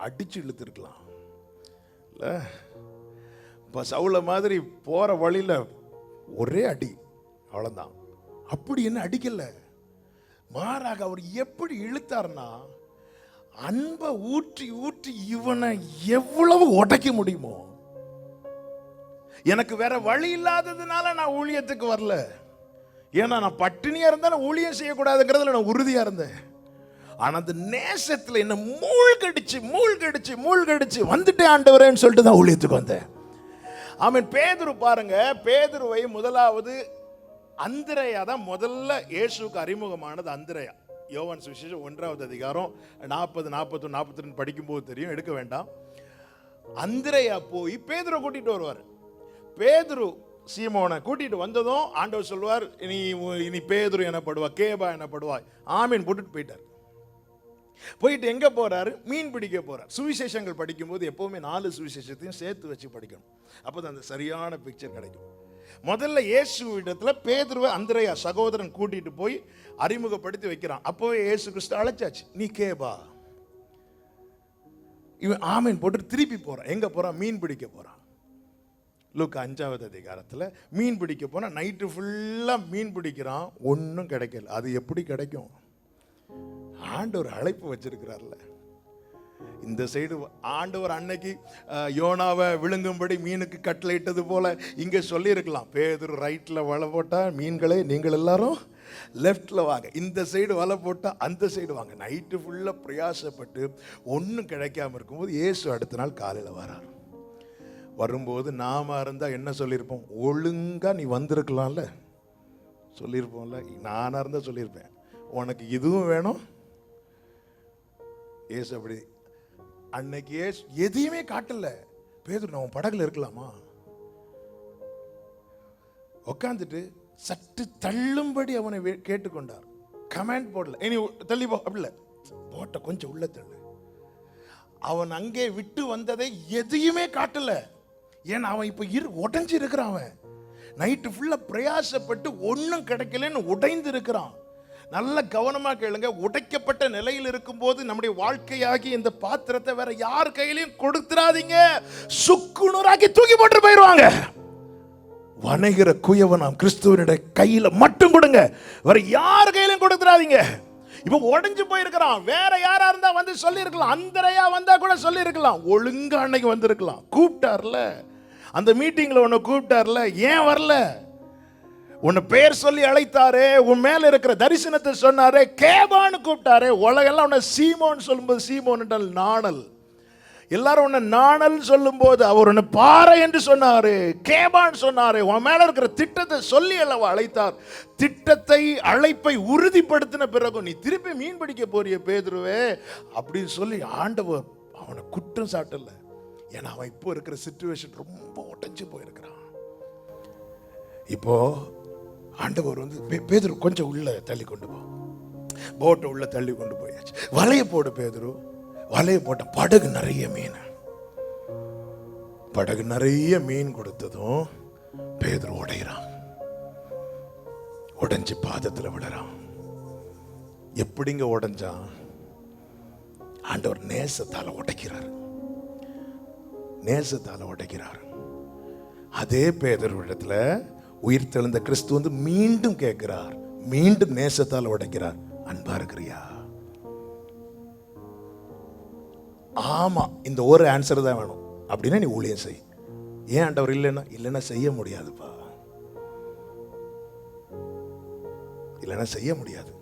A: அடிச்சு இழுத்திருக்கலாம் இல்ல. இப்போ சவுல மாதிரி போற வழியில ஒரே அடி, அவ்வளவுதான். அப்படி என்ன அடிக்கல, மாறாக அவர் எப்படி இழுத்தார்னா, அன்பை ஊற்றி ஊற்றி இவனை எவ்வளவு உடைக்க முடியுமோ. எனக்கு வேற வழி இல்லாததுனால நான் ஊழியத்துக்கு வரல. ஏன்னா நான் பட்டினியா இருந்தா நான் ஊழியம் செய்யக்கூடாதுங்கிறதுல நான் உறுதியா இருந்தேன். ஆனா அந்த நேசத்துல என்ன மூழ்கடிச்சு வந்துட்டேன் ஆண்டவரேன்னு சொல்லிட்டு தான் ஊழியத்துக்கு வந்தேன். ஆமென். பேதுரு பாருங்க, பேதுருவை முதலாவது அந்திரேயா தான் முதல்ல இயேசுவுக்கு அறிமுகமானது. அந்திரேயா யோவான் சுவிசேஷம் 1வது அதிகாரம் 40, 41, 42 படிக்கும்போது தெரியும், எடுக்க வேண்டாம். அந்திரேயா போய் பேதுருவை கூட்டிட்டு வருவார். பேதுரு சீமோனை கூட்டிட்டு வந்ததும் ஆண்டவர் சொல்வார், இனி பேதுரு எனப்படுவா, கேபா எனப்படுவாய். ஆமீன் போட்டுட்டு போயிட்டார். போயிட்டு எங்க போறாரு? மீன் பிடிக்க போறார். சுவிசேஷங்கள் படிக்கும்போது எப்பவுமே 4 சுவிசேஷத்தையும் சேர்த்து வச்சு படிக்கணும், அப்போதான் அந்த சரியான பிக்சர் கிடைக்கும். முதல்ல இயேசு இடத்துல பேதுருவை அந்திரேயா சகோதரன் கூட்டிட்டு போய் அறிமுகப்படுத்தி வைக்கிறான். அப்போவே இயேசு கிறிஸ்து அழைச்சாச்சு, நீ கேபா. இவன் ஆமீன் போட்டு திருப்பி போறான். எங்க போறான்? மீன் பிடிக்க போறான். லூக்கா 5வது அதிகாரத்தில் மீன் பிடிக்க போனால் நைட்டு ஃபுல்லாக மீன் பிடிக்கிறான், ஒன்றும் கிடைக்கல. அது எப்படி கிடைக்கும்? ஆண்டவர் அழைப்பு வச்சிருக்கிறார்ல. இந்த சைடு ஆண்டவர் அன்னைக்கு யோனாவை விழுங்கும்படி மீனுக்கு கட்டளையிட்டது போல இங்கே சொல்லியிருக்கலாம், பேதுரு ரைட்டில் வலை போட்டால் மீன்களே நீங்கள் எல்லாரும் லெஃப்டில் வாங்க, இந்த சைடு வலை போட்டால் அந்த சைடு வாங்க. நைட்டு ஃபுல்லாக பிரயாசப்பட்டு ஒன்றும் கிடைக்காம இருக்கும்போது இயேசு அடுத்த நாள் காலையில் வரார். வரும்போது நாம இருந்தால் என்ன சொல்லியிருப்போம்? ஒழுங்காக நீ வந்திருக்கலாம்ல சொல்லியிருப்போம்ல. நானாக இருந்தால் சொல்லியிருப்பேன், உனக்கு இதுவும் வேணும். ஏசு அப்படி அன்னைக்கு ஏசு எதையுமே காட்டல. பேதுரு நான் படகுல இருக்கலாமா? உட்காந்துட்டு சற்று தள்ளும்படி அவனை கேட்டுக்கொண்டார். கமெண்ட் போடல, இனி தள்ளி போ, அப்படி இல்லை, போட்ட கொஞ்சம் உள்ள தள்ளு. அவன் அங்கே விட்டு வந்ததை எதையுமே காட்டல. ஏன்னா அவன் இப்ப உடைஞ்சு இருக்கிறான். அவன் நைட்டு ஃபுல்லா பிரயாசப்பட்டு ஒன்றும் கிடைக்கலன்னு உடைந்து இருக்கிறான். நல்ல கவனமா கேளுங்க, உடைக்கப்பட்ட நிலையில் இருக்கும் போது நம்முடைய வாழ்க்கையாகி இந்த பாத்திரத்தை வேற யார் கையிலையும் கொடுத்துறாதீங்க, சுக்குநூறாக்கி தூக்கி போட்டு போயிடுவாங்க. வணைகிற குயவனாம் கிறிஸ்துவனுடைய கையில மட்டும் கொடுங்க, வேற யார் கையிலும் கொடுத்துறாதீங்க. இப்ப உடைஞ்சு போயிருக்கிறான். வேற யாரா இருந்தா வந்து சொல்லி இருக்கலாம், அந்திரேயா வந்தா கூட சொல்லி இருக்கலாம், ஒழுங்கா அன்னைக்கு வந்திருக்கலாம். கூப்பிட்டார்ல, அந்த மீட்டிங்ல உன்னை கூப்பிட்டார்ல, ஏன் வரல? உன்னை பேர் சொல்லி அழைத்தாரே, உன் மேல இருக்கிற தரிசனத்தை சொன்னாரே, கேபான்னு கூப்பிட்டாரே. உலகெல்லாம் உன்னை சீமோன்னு சொல்லும்போது சீமோன் என்றால் நாணல். எல்லாரும் உன்னை நாணல் சொல்லும் போது அவர் உன்னை பாறை என்று சொன்னாரு, கேபான்னு சொன்னாரு. உன் மேல இருக்கிற திட்டத்தை சொல்லி அல்லவா அழைத்தார். திட்டத்தை அழைப்பை உறுதிப்படுத்தின பிறகு நீ திருப்பி மீன் பிடிக்க போறிய பேதுருவே அப்படின்னு சொல்லி ஆண்டவர் அவனை குற்றம் சாட்டல. ஏன்னா அவன் இப்போ இருக்கிற சிச்சுவேஷன் ரொம்ப உடைஞ்சு போயிருக்கிறான். இப்போ ஆண்டவர் வந்து பேதுரு கொஞ்சம் உள்ள தள்ளி கொண்டு போ, போட்டை உள்ள தள்ளி கொண்டு போயாச்சு. வலைய போடு பேதுரு. வலைய போட்ட படகு நிறைய மீன், படகு நிறைய மீன் கொடுத்ததும் பேதுரு உடையிறான். உடைஞ்சு பாதத்தில் விடுறான். எப்படிங்க உடைஞ்சான்? ஆண்டவர் நேசத்தால உடைக்கிறார், நேசத்தால உடைக்கிறார். அதே பேதுருவிடத்துல உயிர் தெழுந்த கிறிஸ்து வந்து மீண்டும் கேட்கிறார், மீண்டும் நேசத்தால் உடைக்கிறார், அன்பா இருக்கிறியா? ஆமா, இந்த ஒரு ஆன்சர் தான் வேணும் அப்படின்னா நீ ஊழியம் செய். ஏன் ஆண்டவர் இல்லைன்னா செய்ய முடியாதுப்பா, இல்லைன்னா செய்ய முடியாது.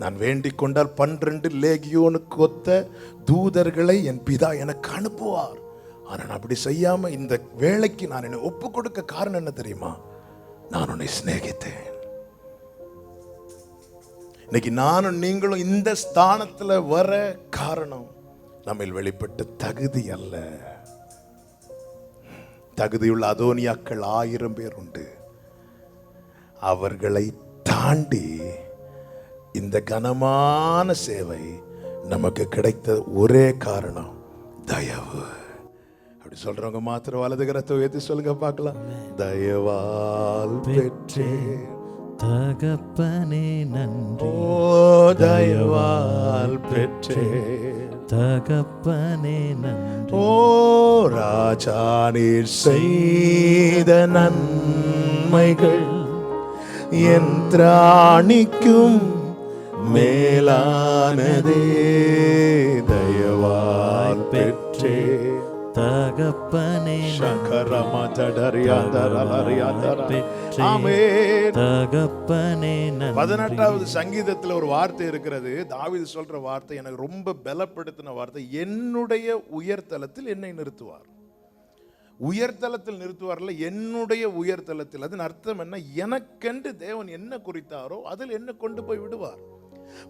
A: நான் வேண்டிக் கொண்டால் 12 லேகியோனுக்கு ஒத்த தூதர்களை என் பிதா எனக்கு அனுப்புவார். ஆனா நான் அப்படி செய்யாம இந்த வேலைக்கு நான் என்னை ஒப்பு கொடுக்க காரணம் என்ன தெரியுமா? நான் உன்னை சிநேகித்தேன். இன்னைக்கு நானும் நீங்களும் இந்த ஸ்தானத்துல வர காரணம் நம்மில் வெளிப்பட்ட தகுதி அல்ல. தகுதியுள்ள அதோனியாக்கள் 1000 பேர் உண்டு. அவர்களை தாண்டி இந்த கனமான சேவை நமக்கு கிடைத்த ஒரே காரணம் தயவு. அப்படி சொல்றவங்க மாத்திரம் வலது கரத்தை உயர்த்தி சொல்லுங்க பார்க்கலாம். தயவால் பெற்றேன்
B: தகப்பனே நன்றி,
A: தயவால் பெற்றேன்
B: தகப்பனே நன்றி.
A: ஓ ராஜா, நீர் செய்த நன்மைகள் என் திராணிக்கும் மேலானதே. தயவால் பெற்றே
B: தகப்பனே தகப்பனே.
A: 18வது சங்கீதத்தில் ஒரு வார்த்தை இருக்கிறது. தாவீது சொல்ற வார்த்தை எனக்கு ரொம்ப பலப்படுத்தின வார்த்தை. என்னுடைய உயர்தலத்தில் என்னை நிறுத்துவார். உயர்தலத்தில் நிறுத்துவார்ல, என்னுடைய உயர்தலத்தில். அதன் அர்த்தம் என்ன? எனக்கென்று தேவன் என்ன குறித்தாரோ அதில் என்ன கொண்டு போய் விடுவார்.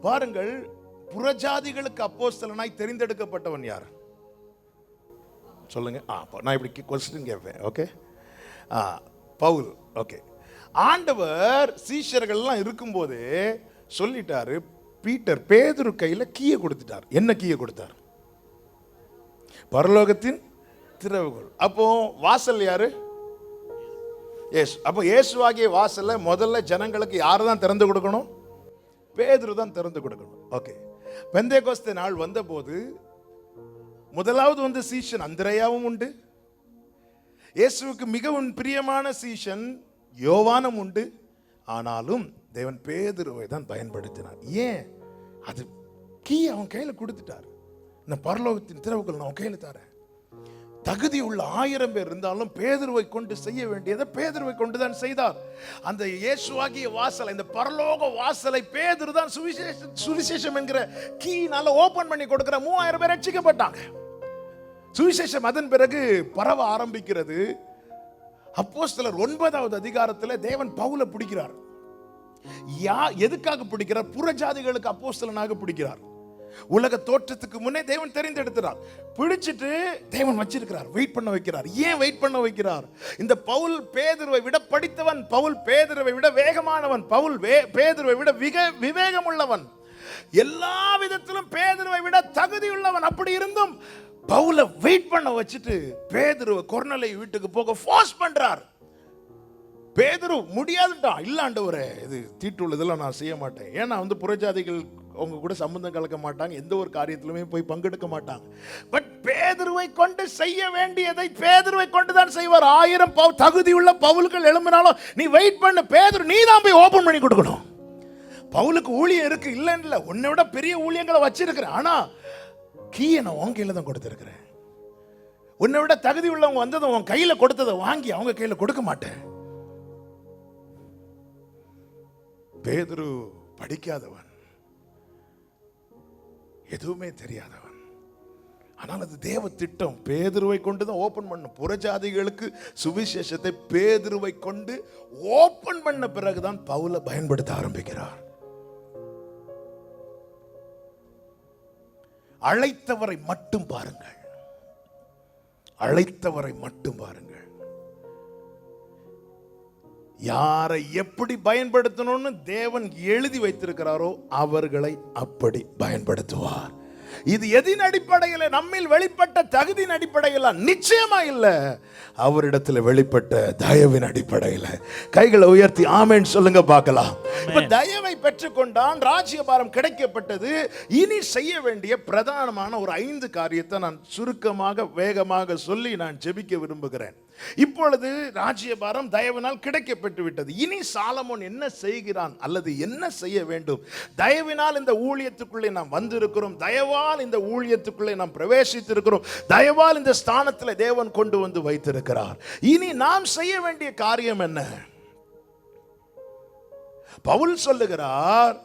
A: பாருங்கள், புறஜாதிகளுக்கு அப்போஸ்தலனாய் தெரிந்தெடுக்கப்பட்டவன் யார் சொல்லுங்க. நான் இப்படி கொஸ்டின் கேட்பேன். ஓகே, பவுல். ஓகே, ஆண்டவர் சீஷர்கள்லாம் இருக்கும்போது சொல்லிட்டாரு, பீட்டர் பேதுரு கையில கீயை கொடுத்துட்டார். என்ன கீயை கொடுத்தார்? பரலோகத்தின் திறவுகோல். அப்போ வாசல் யாரு? இயேசு. அப்போ இயேசுவாகிய வாசல்ல முதல்ல ஜனங்களுக்கு யாரு தான் திறந்து கொடுக்கணும்? பேதுரு தான் திறந்து கொடுக்கணும். ஓகே, பெந்தேகோஸ்தே நாள் வந்தபோது முதலாவது வந்த சீஷன் அந்திரேயாவும் உண்டு. இயேசுவுக்கு மிகவும் பிரியமான சீஷன் யோவானும் உண்டு. ஆனாலும் தேவன் பேதுருவை தான் பயன்படுத்தினார். ஏன்? அது கீ அவன் கையில கொடுத்துட்டார். நான் பரலோகத்தின் திறவுகள் நான் கையில தரேன். தகுதி உள்ள 1000 பேர் இருந்தாலும் பேதுருவை கொண்டு செய்ய வேண்டியதை பேதுருவை கொண்டுதான் செய்தார். அந்த இயேசுவாகிய வாசல், இந்த பரலோக வாசலை பேதுரு தான் சுவிசேஷம் என்கிற கீனால ஓபன் பண்ணி கொடுக்கிற 3000 பேர் ரட்சிக்கப்பட்டாங்க. சுவிசேஷம் அதன் பிறகு பரவ ஆரம்பிக்கிறது. அப்போஸ்தலர் 9வது அதிகாரத்தில் தேவன் பவுலை பிடிக்கிறார். எதுக்காக பிடிக்கிறார்? புறஜாதிகளுக்கு அப்போஸ்தலனாக பிடிக்கிறார். உலக தோற்றத்துக்கு முன்னே தேவன் தெரிந்தெடுக்கிறார். பிடிச்சிட்டு தேவன் வச்சிருக்கிறார், வெயிட் பண்ண வைக்கிறார். ஏன் வெயிட் பண்ண வைக்கிறார்? இந்த பவுல் பேதுருவை விட படித்தவன், பவுல் பேதுருவை விட வேகமானவன், பவுல் பேதுருவை விட விவேகம் உள்ளவன், எல்லா விதத்திலும் பேதுருவை விட தகுதி உள்ளவன். அப்படி இருந்தும் பவுலை வெயிட் பண்ண வச்சுட்டு பேதுருவை கொர்நேலியு வீட்டுக்கு போக ஃபோர்ஸ் பண்றார். பேதுரு முடியாதுட்டான். இல்ல ஆண்டவரே, இது தீட்டுள்ள இதெல்லாம் நான் செய்ய மாட்டேன். ஏன்னா புறஜாதிகள் அவங்க கூட சம்பந்தம் கலக்க மாட்டாங்க, எந்த ஒரு காரியத்திலுமே போய் பங்கெடுக்க மாட்டாங்க. பட் பேதுருவை கொண்டு செய்ய வேண்டியதை பேதுருவை கொண்டு தான் செய்வார். 1000 தகுதியுள்ள பவுல்கள் எழும்பினாலும் நீ வெயிட் பண்ணு, பேதுரு நீ தான் போய் ஓபன் பண்ணி கொடுக்கணும். பவுலுக்கு ஊழியம் இருக்கு, இல்லைன்னு, உன்னை விட பெரிய ஊழியங்களை வச்சிருக்கிறேன். ஆனா கீயை நான் உன் கையில தான் கொடுத்திருக்கிறேன். உன்னை விட தகுதி உள்ளவங்க வந்ததை உன் கையில கொடுத்ததை வாங்கி அவங்க கையில கொடுக்க மாட்டேன். பேதுரு படிக்காதவன், எதுவுமே தெரியாதவன். ஆனால் அது தேவ திட்டம். பேதுருவை கொண்டு தான் ஓபன் பண்ண. புறஜாதிகளுக்கு சுவிசேஷத்தை பேதுருவை கொண்டு ஓபன் பண்ண பிறகுதான் பவுலை பயன்படுத்த ஆரம்பிக்கிறார். அழைத்தவரை மட்டும் பாருங்கள், அழைத்தவரை மட்டும் பாருங்கள். யாரை எப்படி பயன்படுத்தணும்னு தேவன் எழுதி வைத்திருக்கிறாரோ அவர்களை அப்படி பயன்படுத்துவார். இது எதின் அடிப்படையில், நம்மில் வெளிப்பட்ட தகுதியின் அடிப்படையில் நிச்சயமா இல்ல, அவரிடத்தில் வெளிப்பட்ட தயவின் அடிப்படையில். கைகளை உயர்த்தி ஆமென் சொல்லுங்க பார்க்கலாம். இப்ப தயவை பெற்றுக்கொண்டான், ராஜ்யபாரம் கிடைக்கப்பட்டது. இனி செய்ய வேண்டிய பிரதானமான ஒரு 5 காரியத்தை நான் சுருக்கமாக வேகமாக சொல்லி நான் ஜெபிக்க விரும்புகிறேன். இப்பொழுது ராஜ்யபாரம் தயவினால் கிடைக்கப்பட்டு விட்டது. இனி சாலமோன் என்ன செய்கிறான் அல்லது என்ன செய்ய வேண்டும்? தயவினால் இந்த ஊழியத்துக்குள்ளே நாம் வந்திருக்கிறோம், தயவால் இந்த ஊழியத்துக்குள்ளே நாம் பிரவேசித்திருக்கிறோம், தயவால் இந்த ஸ்தானத்தில் தேவன் கொண்டு வந்து வைத்திருக்கிறார். இனி நாம் செய்ய வேண்டிய காரியம் என்ன? பவுல் சொல்லுகிறார்,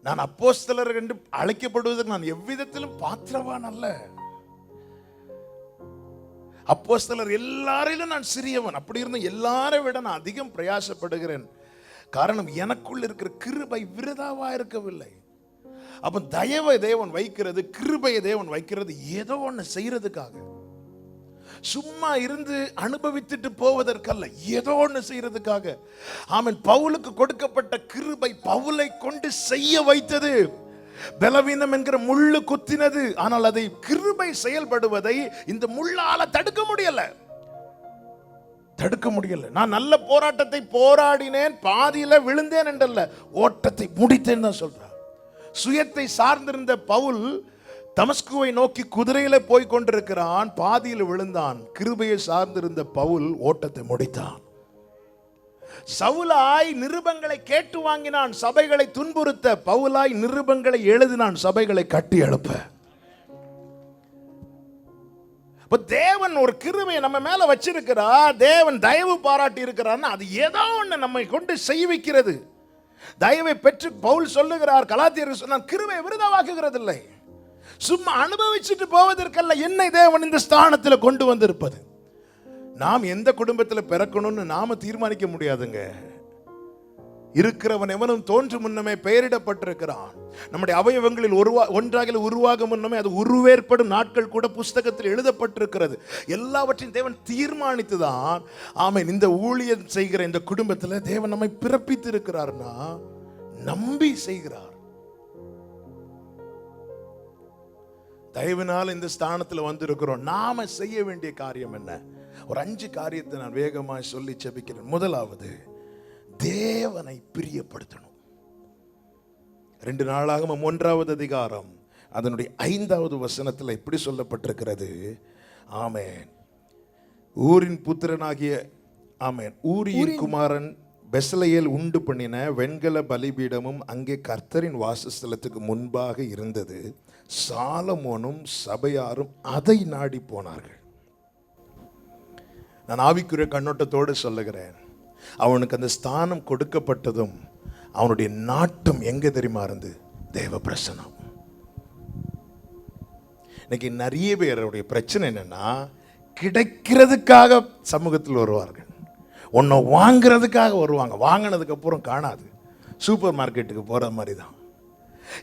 A: நான் அப்போஸ்தலர் என்று அழைக்கப்படுவதற்கு நான் எவ்விதத்திலும் பாத்திரவான் அல்ல. அப்போஸ்தலர் எல்லாரிலும் நான் சிறியவன். அப்படி இருந்தும் எல்லாரை விட நான் அதிகம் பிரயாசப்படுகிறேன். காரணம், எனக்குள் இருக்கிற கிருபை விருதாவா இருக்கவில்லை. அப்ப தயவை தேவன் வைக்கிறது, கிருபையை தேவன் வைக்கிறது ஏதோ ஒன்று செய்யறதுக்காக, சும்மா இருந்து அனுபவித்துட்டு போவதற்கல்ல, ஏதோ ஒன்று செய்யறதுக்காக. ஆமென். பவுலுக்கு கொடுக்கப்பட்ட கிருபை பவுலை கொண்டு செய்ய வைத்தது. பலவீனம் என்கிற முள்ளு குத்தினது, ஆனால் அதை கிருபை செயல்படுவதை இந்த முள்ளால தடுக்க முடியல. நான் நல்ல போராட்டத்தை போராடினேன், பாதியில விழுந்தேன் என்றல்ல, ஓட்டத்தை முடித்தேன் தான் சொல்றார். சுயத்தை சார்ந்திருந்த பவுல் தமஸ்குவை நோக்கி குதிரையில போய் கொண்டிருக்கிறான், பாதியில் விழுந்தான். கிருபையை சார்ந்திருந்த பவுல் ஓட்டத்தை முடித்தான். சவுலாய் நிருபங்களை கேட்டு வாங்கினான், சபைகளை துன்புறுத்த. பவுலாய் நிருபங்களை எழுதினான், சபைகளை கட்டி எழுப்ப. தேவன் ஒரு கிருபையை நம்ம மேல வச்சிருக்கிறார், தேவன் தயவு பாராட்டி இருக்கிறார். அது ஏதோ ஒன்று நம்மை கொண்டு செய்விக்கிறது. தயவை பெற்று பவுல் சொல்லுகிறார், கலாத்தியருக்கு சொன்னார், கிருபை விருதாவாக்குகிறது இல்லை, சும்மா அனுபவிச்சுட்டு போவதற்கல்ல என்னை தேவன் இந்த ஸ்தானத்தில் கொண்டு வந்திருப்பது. நாம் எந்த குடும்பத்தில் பிறக்கணும்னு நாம தீர்மானிக்க முடியாதுங்க. இருக்கிறவன் எவனும் தோன்று முன்னமே பெயரிடப்பட்டிருக்கிறான். நம்முடைய அவயவங்களில் ஒன்றாக உருவாக முன்னமே அது உருவேற்படும் நாட்கள் கூட புஸ்தகத்தில் எழுதப்பட்டிருக்கிறது. எல்லாவற்றையும் தேவன் தீர்மானித்துதான் ஆமென் இந்த ஊழியம் செய்கிற இந்த குடும்பத்தில் தேவன் நம்மை பிறப்பித்து இருக்கிறார்னா நம்பி செய்கிறார். தயவினால் இந்த ஸ்தானத்தில் வந்திருக்கிறோம். நாம செய்ய வேண்டிய காரியம் என்ன? ஒரு 5 காரியத்தை நான் வேகமாய் சொல்லி ஜெபிக்கிறேன். முதலாவது, தேவனை பிரியப்படுத்தணும். 2 நாளாகமம் 1வது அதிகாரம் அதனுடைய 5வது வசனத்தில் இப்படி சொல்லப்பட்டிருக்கிறது. ஆமென். ஊரின் புத்திரனாகிய ஆமென் ஊரியின் குமாரன் பெஸ்லெயேல் உண்டு பண்ணின வெண்கல பலிபீடமும் அங்கே கர்த்தரின் வாசஸ்தலத்துக்கு முன்பாக இருந்தது. சாலமோனும் சபையாரும் அதை நாடி போனார்கள். நான் ஆவிக்குரிய கண்ணோட்டத்தோடு சொல்லுகிறேன், அவனுக்கு அந்த ஸ்தானம் கொடுக்கப்பட்டதும் அவனுடைய நாட்டம் எங்க தெரியுமா இருந்து? தேவ பிரசனம். இன்னைக்கு நிறைய பேருடைய பிரச்சனை என்னன்னா, கிடைக்கிறதுக்காக சமூகத்தில் வருவார்கள், ஒன்றை வாங்கிறதுக்காக வருவாங்க, வாங்கினதுக்கு அப்புறம் காணாது. சூப்பர் மார்க்கெட்டுக்கு போற மாதிரி தான்.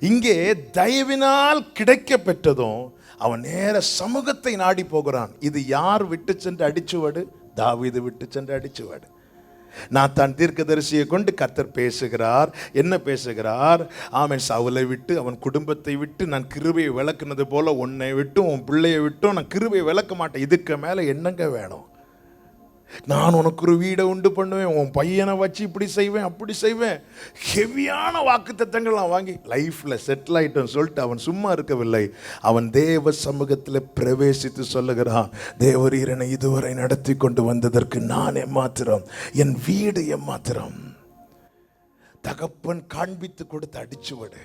A: இங்கே தயவினால் கிடைக்க பெற்றதும் அவன் நேர சமூகத்தை நாடி போகிறான். இது யார் விட்டு சென்று அடிச்சுவாடு? தாவீது விட்டு சென்று அடிச்சுவாடு. நாத்தான் தீர்க்கதரிசியை கொண்டு கர்த்தர் பேசுகிறார். என்ன பேசுகிறார்? ஆமென். சவுலை விட்டு அவன் குடும்பத்தை விட்டு நான் கிருபையை விளக்குனது போல உன்னை விட்டும் உன் பிள்ளையை விட்டும் நான் கிருபையை விளக்க மாட்டேன். இதுக்கு மேல என்னங்க வேணும்? நான் உனக்கு ஒரு வீடை உண்டு பண்ணுவேன், உன் பையனை வச்சு இப்படி செய்வேன் அப்படி செய்வேன். ஹெவியான வாக்குத்தத்தங்கள் நான் வாங்கி லைஃப்ல செட்டில் ஆயிட்டோன்னு சொல்லிட்டு அவன் சும்மா இருக்கவில்லை. அவன் தேவ சமூகத்தில் பிரவேசித்து சொல்லுகிறான், தேவரீர் என்னை இதுவரை நடத்தி கொண்டு வந்ததற்கு நான் எம்மாத்திரம், என் வீடு எம்மாத்திரம். தகப்பன் காண்பித்து கொடுத்து அடிச்சுவிடு.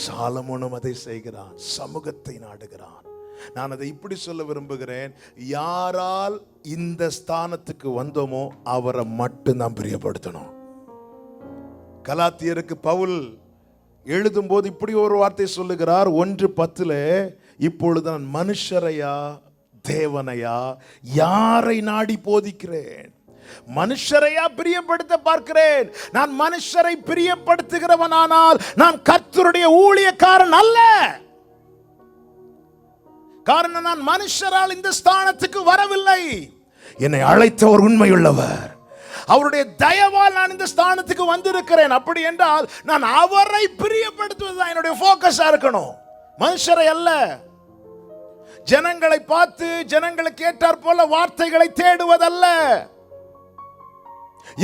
A: சாலமோனும் அதை செய்கிறான், சமூகத்தை நாடுகிறான். நான் அதை இப்படி சொல்ல விரும்புகிறேன், யாரால் இந்த ஸ்தானத்துக்கு வந்தோமோ அவரை மட்டும் நாம் பிரியப்படுத்தணும். கலாத்தியருக்கு பவுல் எழுதும் போது இப்படி ஒரு வார்த்தை சொல்லுகிறார், 1:10, இப்பொழுது நான் மனுஷரையா தேவனையா யாரை நாடி போதிக்கிறேன்? மனுஷரையா பிரியப்படுத்த பார்க்கிறேன்? நான் மனுஷரை பிரியப்படுத்துகிறவனானால் நான் கர்த்தருடைய ஊழியக்காரன் அல்ல. காரணம், நான் மனுஷரால் இந்த ஸ்தானத்துக்கு வரவில்லை. என்னை அழைத்தவர் உண்மையுள்ளவர், அவருடைய தயவால் நான் இந்த ஸ்தானத்துக்கு வந்திருக்கிறேன். அப்படி என்றால் நான் அவரை பிரியப்படுத்துவதுதான் என்னுடைய போக்கஸா இருக்கணும். மனுஷரை அல்ல. ஜனங்களை பார்த்து ஜனங்களுக்கு ஏற்றாற் போல வார்த்தைகளை தேடுவதல்ல.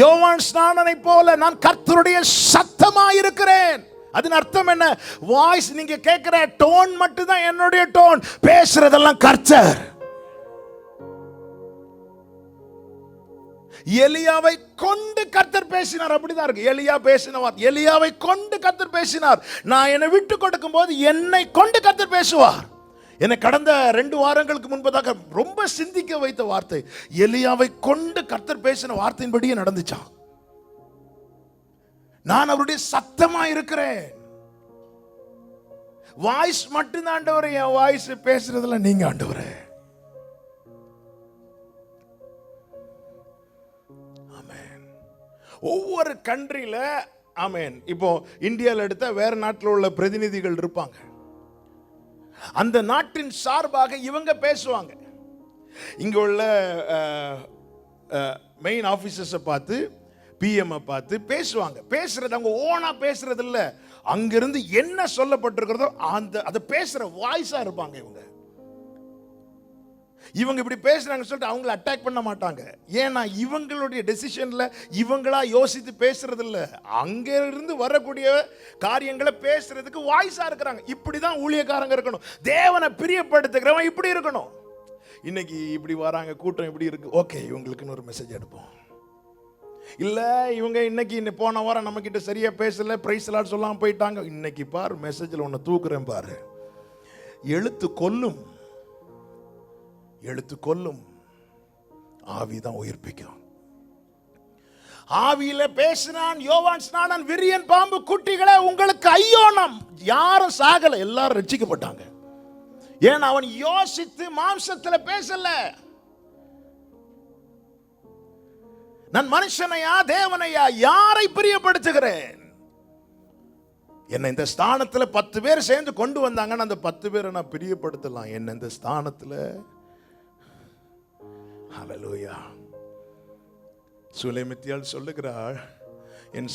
A: யோவான் ஸ்நானனை போல நான் கர்த்தருடைய சத்தமாயிருக்கிறேன். அதன் அர்த்தம் என்ன? வாய்ஸ் நீங்க கேட்கிற டோன் மட்டும் தான் என்னுடைய டோன், பேசுறதெல்லாம் கர்த்தர். எலியாவை கொண்டு கர்த்தர் பேசினார். அப்படிதான் இருக்கு. எலியா பேசினவார், எலியாவை கொண்டு கர்த்தர் பேசினார். நான் என்னை விட்டு கொடுக்கும் போது என்னை கொண்டு கர்த்தர் பேசுவார். என்னை கடந்த 2 வாரங்களுக்கு முன்பதாக ரொம்ப சிந்திக்க வைத்த வார்த்தை, எலியாவை கொண்டு கர்த்தர் பேசின வார்த்தையின்படியே நடந்துச்சான். நான் அவருடைய சத்தமா இருக்கிறேன். வாய்ஸ் மட்டும் ஆண்டவரே, என் வாய்ஸ் பேசுறதுல நீங்க ஆண்டவரே. ஆமென். ஒவ்வொரு கண்ட்ரியில ஆமென். இப்போ இந்தியாவில் எடுத்த வேற நாட்டில் உள்ள பிரதிநிதிகள் இருப்பாங்க. அந்த நாட்டின் சார்பாக இவங்க பேசுவாங்க. இங்க உள்ள மெயின் ஆபீசர்ஸை பார்த்து, பிஎம் பார்த்து பேசுவாங்க. பேசுறது அவங்க ஓனா பேசுறது இல்ல, அங்கிருந்து என்ன சொல்லப்பட்டிருக்கிறதோ அதை பேசுற வாய்ஸா இருப்பாங்க. இவங்க இப்படி பேசுறாங்க சொல்லிட்டு அவங்களை அட்டாக் பண்ண மாட்டாங்க. ஏன்னா இவங்களுடைய டெசிஷன்ல இவங்களா யோசித்து பேசுறது இல்ல, அங்க இருந்து வரக்கூடிய காரியங்களை பேசுறதுக்கு வாய்ஸா இருக்கிறாங்க. இப்படிதான் ஊழியக்காரங்க இருக்கணும். தேவனை பிரியப்படுத்துகிறவன் இப்படி இருக்கணும். இன்னைக்கு இப்படி வராங்க, கூட்டம் இப்படி இருக்கு, ஓகே இவங்களுக்குன்னு ஒரு மெசேஜ் எடுப்போம். இல்ல இவங்க இன்னைக்கு போன வாரம் நம்ம கிட்ட சரியா பேசல, பிரைஸ் எல்லாம் சொல்லாம போயிட்டாங்க. இன்னைக்கு பாரு மெசேஜ்ல ஒன்னு தூக்குறேன் பாரு. எழுத்து கொல்லும், எழுத்து கொல்லும், ஆவிதான் உயிர்ப்பிக்கும். ஆவியில பேசினான் யோவான் ஸ்நானன், விரியன் பாம்பு குட்டிகளே உங்களுக்கு ஐயோனம். யாரும் சாகல, எல்லாரும் ரட்சிக்கப்பட்டாங்க. ஏன்? அவன் யோசித்து மாம்சத்துல பேசல. நான் மனுஷனையா தேவனையா யாரை பிரியப்படுத்துகிறேன்? என்ன இந்த ஸ்தானத்துல 10 பேர் சேர்ந்து கொண்டு வந்தாங்கன்னு அந்த 10 பேரை நான் பிரியப்படுத்தலாம். என்ன இந்த ஸ்தானத்துல ஹல்லேலூயா. சுலைமித்தியால் சொல்லுகிறாள், என்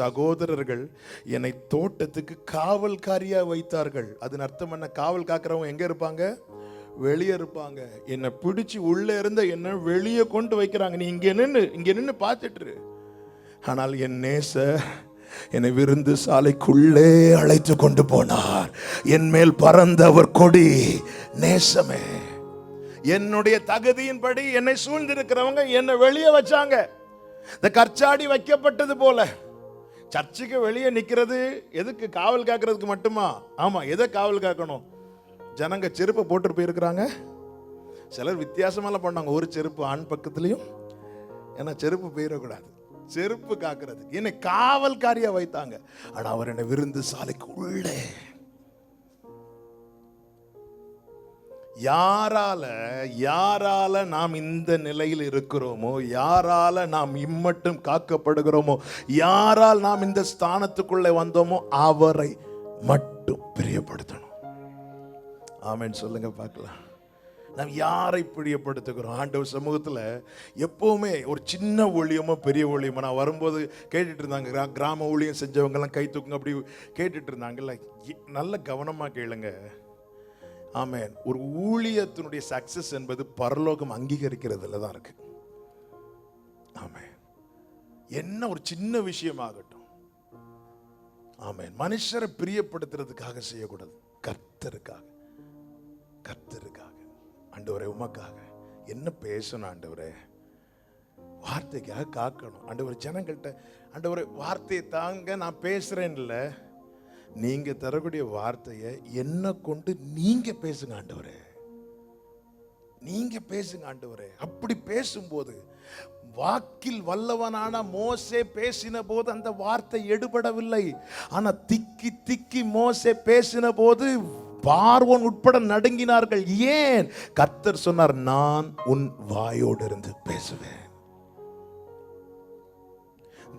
A: சகோதரர்கள் என்னை தோட்டத்துக்கு காவல்காரியா வைத்தார்கள். அதன் அர்த்தம் என்ன? காவல் காக்கிறவங்க எங்க இருப்பாங்க? வெளியே இருப்பாங்க. என்னை பிடிச்சி உள்ள இருந்த என்ன வெளியே கொண்டு வைக்கிறாங்க. நீ இங்க நின்று பார்த்துட்டு. ஆனால் என் நேசர் என்னை விருந்து சாலைக்குள்ளே அழைத்து கொண்டு போனார். என் மேல் பறந்தவர் கொடி நேசமே. என்னுடைய தகுதியின்படி என்னை சூழ்ந்திருக்கிறவங்க என்னை வெளியே வச்சாங்க. இந்த கற்சாடி வைக்கப்பட்டது போல சர்ச்சுக்கு வெளியே நிக்கிறது எதுக்கு? காவல் காக்கிறதுக்கு மட்டுமா? ஆமா, எதை காவல் காக்கணும்? ஜனங்க செருப்பை போட்டு போயிருக்கிறாங்க. சிலர் வித்தியாசமெல்லாம் பண்ணாங்க. ஒரு செருப்பு ஆண் பக்கத்துலயும், ஏன்னா செருப்பு போயிடக்கூடாது, செருப்பு காக்கிறதுக்கு என்னை காவல்காரியா வைத்தாங்க. ஆனா அவர் என்னை விருந்து சாலைக்கு உள்ளே. யாரால நாம் இந்த நிலையில் இருக்கிறோமோ, யாரால நாம் இம்மட்டும் காக்கப்படுகிறோமோ, யாரால் நாம் இந்த ஸ்தானத்துக்குள்ளே வந்தோமோ அவரை மட்டும் பிரியப்படுத்தணும். ஆமென் சொல்லுங்க பார்க்கலாம். நாம் யாரை பிரியப்படுத்துகிறோம்? ஆண்டவர் சமூகத்தில் எப்பவுமே ஒரு சின்ன ஊழியமோ பெரிய ஊழியமோ, நான் வரும்போது கேட்டுட்டு இருந்தாங்க, கிராம ஊழியம் செஞ்சவங்கெல்லாம் கை தூக்குங்க அப்படி கேட்டுட்டு இருந்தாங்கல்ல. நல்ல கவனமாக கேளுங்க. ஆமென். ஒரு ஊழியத்தினுடைய சக்சஸ் என்பது பரலோகம் அங்கீகரிக்கிறதுல தான் இருக்கு. ஆமென். என்ன ஒரு சின்ன விஷயமாகட்டும், ஆமென், மனுஷரை பிரியப்படுத்துறதுக்காக செய்யக்கூடாது, கர்த்தருக்காக. ஆண்டவரே உமக்காக என்ன பேசணும் ஆண்டவரே, வார்த்தைக்காக காக்கணும் ஆண்டவரே. ஜனங்கள்கிட்ட ஆண்டவரே வார்த்தையை தாங்க, நான் பேசுறேன் இல்ல, நீங்க தரக்கூடிய வார்த்தையை என்ன கொண்டு நீங்க பேசுங்க ஆண்டவரே, நீங்க பேசுங்க ஆண்டவரே. அப்படி பேசும்போது வாக்கில் வல்லவனான மோசே பேசின போது அந்த வார்த்தை எடுபடவில்லை. ஆனா திக்கி திக்கி மோசே பேசின போது பார்வோன் உட்பட நடுங்கினார்கள். ஏன்? கர்த்தர் சொன்னார், நான் உன் வாயோடு இருந்து பேசுவேன்.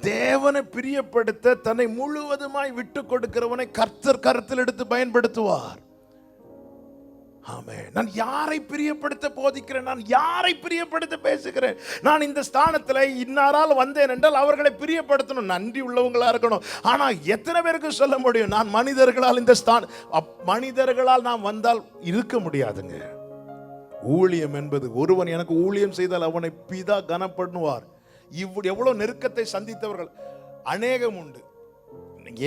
A: தேவனை பிரியப்படுத்த தன்னை முழுவதுமாய் விட்டு கொடுக்கிறவனை கர்த்தர் கருத்தில் எடுத்து பயன்படுத்துவார். ஆமென். நான் யாரை பிரியப்படுத்த போதிக்கிறேன், நான் யாரை பிரியப்படுத்த பேசுகிறேன். நான் இந்த ஸ்தானத்தில் இன்னாரால் வந்தேன் என்றால் அவர்களை பிரியப்படுத்தணும், நன்றி உள்ளவங்களா இருக்கணும். ஆனா எத்தனை பேருக்கு சொல்ல முடியும், நான் மனிதர்களால் இந்த மனிதர்களால் நான் வந்தால் இருக்க முடியாதுங்க. ஊழியம் என்பது, ஒருவன் எனக்கு ஊழியம் செய்தால் அவனை பிதா கனப்படுவார். எவ்வளவு நெருக்கத்தை சந்தித்தவர்கள் அநேகம் உண்டு.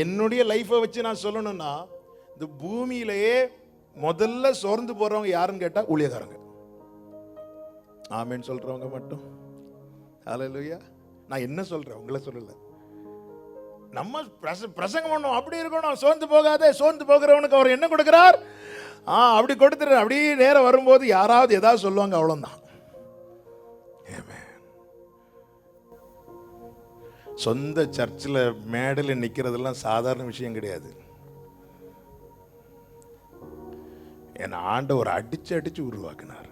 A: என்னுடைய லைஃபை வச்சு நான் சொல்லணும்னா, இந்த பூமியிலேயே முதல்ல சோர்ந்து போறவங்க யாருன்னு கேட்டா ஊழியக்காரங்க. ஆமென் சொல்றவங்க மட்டும். ஹல்லேலூயா. நான் என்ன சொல்றேன், உங்களை சொல்லல. நம்ம பிரசங்கம் பண்ணோம், அப்படி இருக்கணும், சோர்ந்து போகாதே. சோர்ந்து போகிறவனுக்கு அவர் என்ன கொடுக்கிறார்? அப்படி கொடுத்துரு. அப்படியே நேரம் வரும்போது யாராவது ஏதாவது சொல்லுவாங்க, அவ்வளவுதான். சொந்த சர்ச்சில் மேடையில் நிற்கிறதெல்லாம் சாதாரண விஷயம் கிடையாது. என் ஆண்டவர் அடிச்சு உருவாக்கினார்.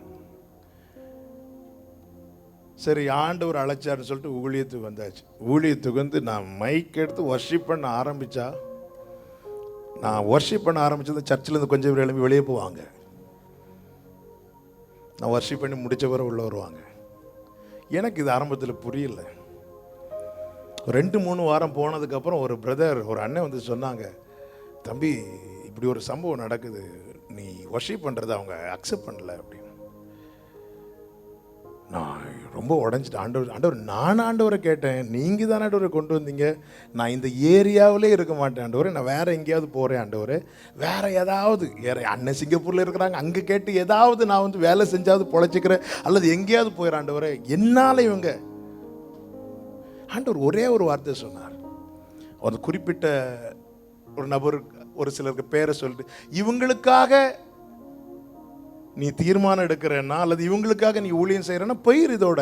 A: சரி, ஆண்டவர் அழைச்சாருன்னு சொல்லிட்டு ஊழியத்துக்கு வந்தாச்சு. ஊழியத்துக்கு வந்து நான் மைக் எடுத்து வர்ஷிப் பண்ண ஆரம்பித்தா, நான் வர்ஷிப் பண்ண ஆரம்பித்தது சர்ச்சிலேருந்து கொஞ்சம் பேர் எழுப்பி வெளியே போவாங்க. நான் வர்ஷிப் பண்ணி முடித்த பிறகு உள்ள வருவாங்க. எனக்கு இது ஆரம்பத்தில் புரியல. 2-3 வாரம் போனதுக்கப்புறம் ஒரு பிரதர், ஒரு அண்ணன் வந்து சொன்னாங்க, தம்பி இப்படி ஒரு சம்பவம் நடக்குது, நீ வர்ஷிப் பண்ணுறதை அவங்க அக்செப்ட் பண்ணல அப்படின்னு. நான் ரொம்ப உடஞ்சிட்டேன். ஆண்டவர் நான் ஆண்டவரை கேட்டேன், நீங்கள் தான் ஆண்டவரை கொண்டு வந்தீங்க, நான் இந்த ஏரியாவிலே இருக்க மாட்டேன் ஆண்டவரே, நான் வேறு எங்கேயாவது போகிறேன் ஆண்டவரே, வேறு ஏதாவது அண்ணன் சிங்கப்பூரில் இருக்கிறாங்க, அங்கே கேட்டு ஏதாவது நான் வந்து வேலை செஞ்சாவது பொழைச்சிக்கிறேன், அல்லது எங்கேயாவது போயிடுறேன் ஆண்டவரே. என்னால் இவங்க ஆண்டவர் ஒரே ஒரு வார்த்தை சொன்னார். ஒரு குறிப்பிட்ட ஒரு நபர், ஒரு சிலருக்கு பேரை சொல்லிட்டு, இவங்களுக்காக நீ தீர்மானம் எடுக்கிறேன்னா அல்லது இவங்களுக்காக நீ ஊழியம் செய்யறன்னா போயிரு, இதோட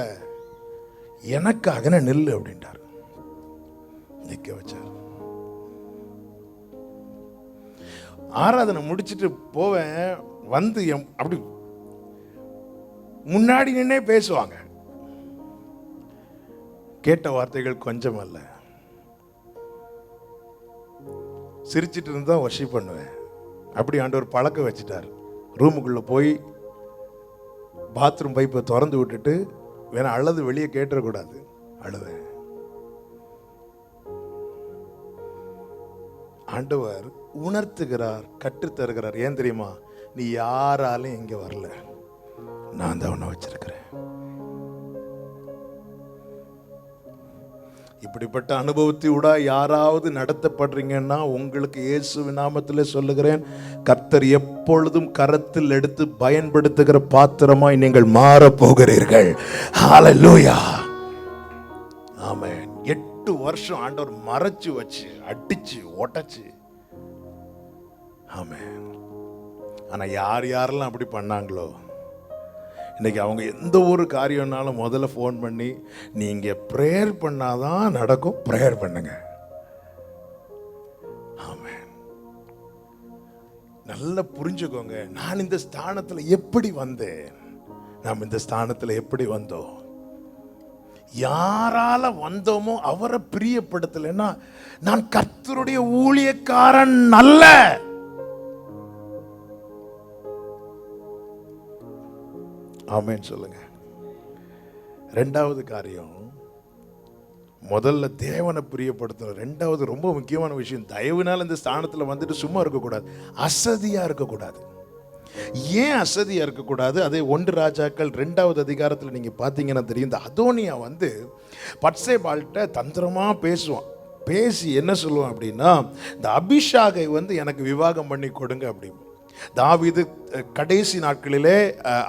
A: எனக்காக நான் நெல்லு அப்படின்ட்டார். நிக்க வச்சார். ஆராதனை முடிச்சுட்டு போவேன், வந்து அப்படி முன்னாடி நின்னே பேசுவாங்க. கேட்ட வார்த்தைகள் கொஞ்சம் அல்ல. சிரிச்சிட்டு இருந்தா வர்ஷிப் பண்ணுவேன். அப்படி ஆண்டவர் பழக்க வச்சுட்டார். ரூமுக்குள்ள போய் பாத்ரூம் பைப்பை திறந்து விட்டுட்டு வேணா அழுது வெளியே கேட்டுறக்கூடாது, அழுவேன். ஆண்டவர் உணர்த்துகிறார், கற்றுத்தருகிறார். ஏன் தெரியுமா? நீ யாராலும் இங்க வரல, நான் தான் உன்னை வச்சிருக்கிறேன். இப்படிப்பட்ட அனுபவத்தோட யாராவது நடத்தப்படுறீங்கன்னா உங்களுக்கு இயேசுவின் நாமத்தில் சொல்லுகிறேன், கர்த்தர் எப்பொழுதும் கரத்தில் எடுத்து பயன்படுத்துகிற பாத்திரமாய் நீங்கள் மாறப் போகிறீர்கள். ஹல்லேலூயா. ஆமென். 8 வருஷம் ஆண்டவர் மறைச்சு வச்சு அடிச்சு ஓட்டச்சு. ஆமென். ஆனா யாரெல்லாம் அப்படி பண்ணாங்களோ, இன்னைக்கு அவங்க எந்த ஒரு காரியம்னாலும் முதல்ல ஃபோன் பண்ணி, நீங்கள் ப்ரேயர் பண்ணாதான் நடக்கும், ப்ரேயர் பண்ணுங்க. ஆமென். நல்லா புரிஞ்சுக்கோங்க, நான் இந்த ஸ்தானத்தில் எப்படி வந்தேன், நாம் இந்த ஸ்தானத்தில் எப்படி வந்தோம், யாரால வந்தோமோ அவரை பிரியப்படுத்தலைன்னா நான் கர்த்தருடைய ஊழியக்காரன் அல்ல. ஆமென் சொல்லுங்க. 2வது காரியம், முதல்ல தேவனை பிரியப்படுத்தணும். 2வது ரொம்ப முக்கியமான விஷயம், தயவுனால இந்த ஸ்தானத்தில் வந்துட்டு சும்மா இருக்கக்கூடாது, அசதியா இருக்கக்கூடாது. ஏன் அசதியா இருக்கக்கூடாது? அதே 1 ராஜாக்கள் 2வது அதிகாரத்தில் நீங்க பார்த்தீங்கன்னா தெரியும். இந்த அதோனியா வந்து பத்சேபாள்கிட்ட தந்திரமா பேசுவான். பேசி என்ன சொல்லுவான் அப்படின்னா, இந்த அபிஷாகை வந்து எனக்கு விவாகம் பண்ணி கொடுங்க அப்படின்னு. தாவீது கடைசி நாட்களிலே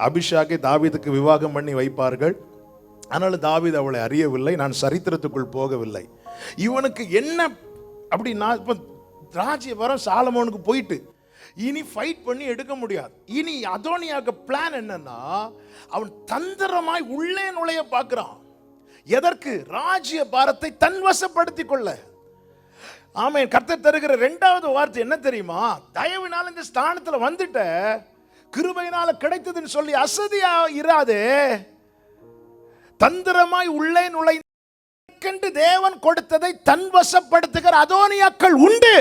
A: அபிஷாகை தாவீதுக்கு விவாகம் பண்ணி வைப்பார்கள். ஆனால் தாவீது அவளை அறியவில்லை, நான் சரித்திரத்துக்குள் போகவில்லை. இவனுக்கு என்ன அப்படின்னா, இப்போ ராஜ்யபாரம் சாலமோனுக்கு போயிட்டு இனி ஃபைட் பண்ணி எடுக்க முடியாது. இனி அதோனியாக்கு பிளான் என்னன்னா, அவன் தந்திரமாய் உள்ளே நுழைய பார்க்கிறான். எதற்கு? ராஜ்ய பாரத்தை தன்வசப்படுத்தி கொள்ள. ஆமென். கர்த்தர் தருகிற 2வது வார்த்தை என்ன தெரியுமா? தயவினால் இந்த ஸ்தானத்தில் வந்துட்ட, கிருபையினால கிடைத்ததுன்னு சொல்லி அசதியா இராதே, தந்திரமாய் உள்ளே நுழைந்து தேவன் கொடுத்ததை தன்வசப்படுத்துகிற அதோனியாக்கள் உண்டு.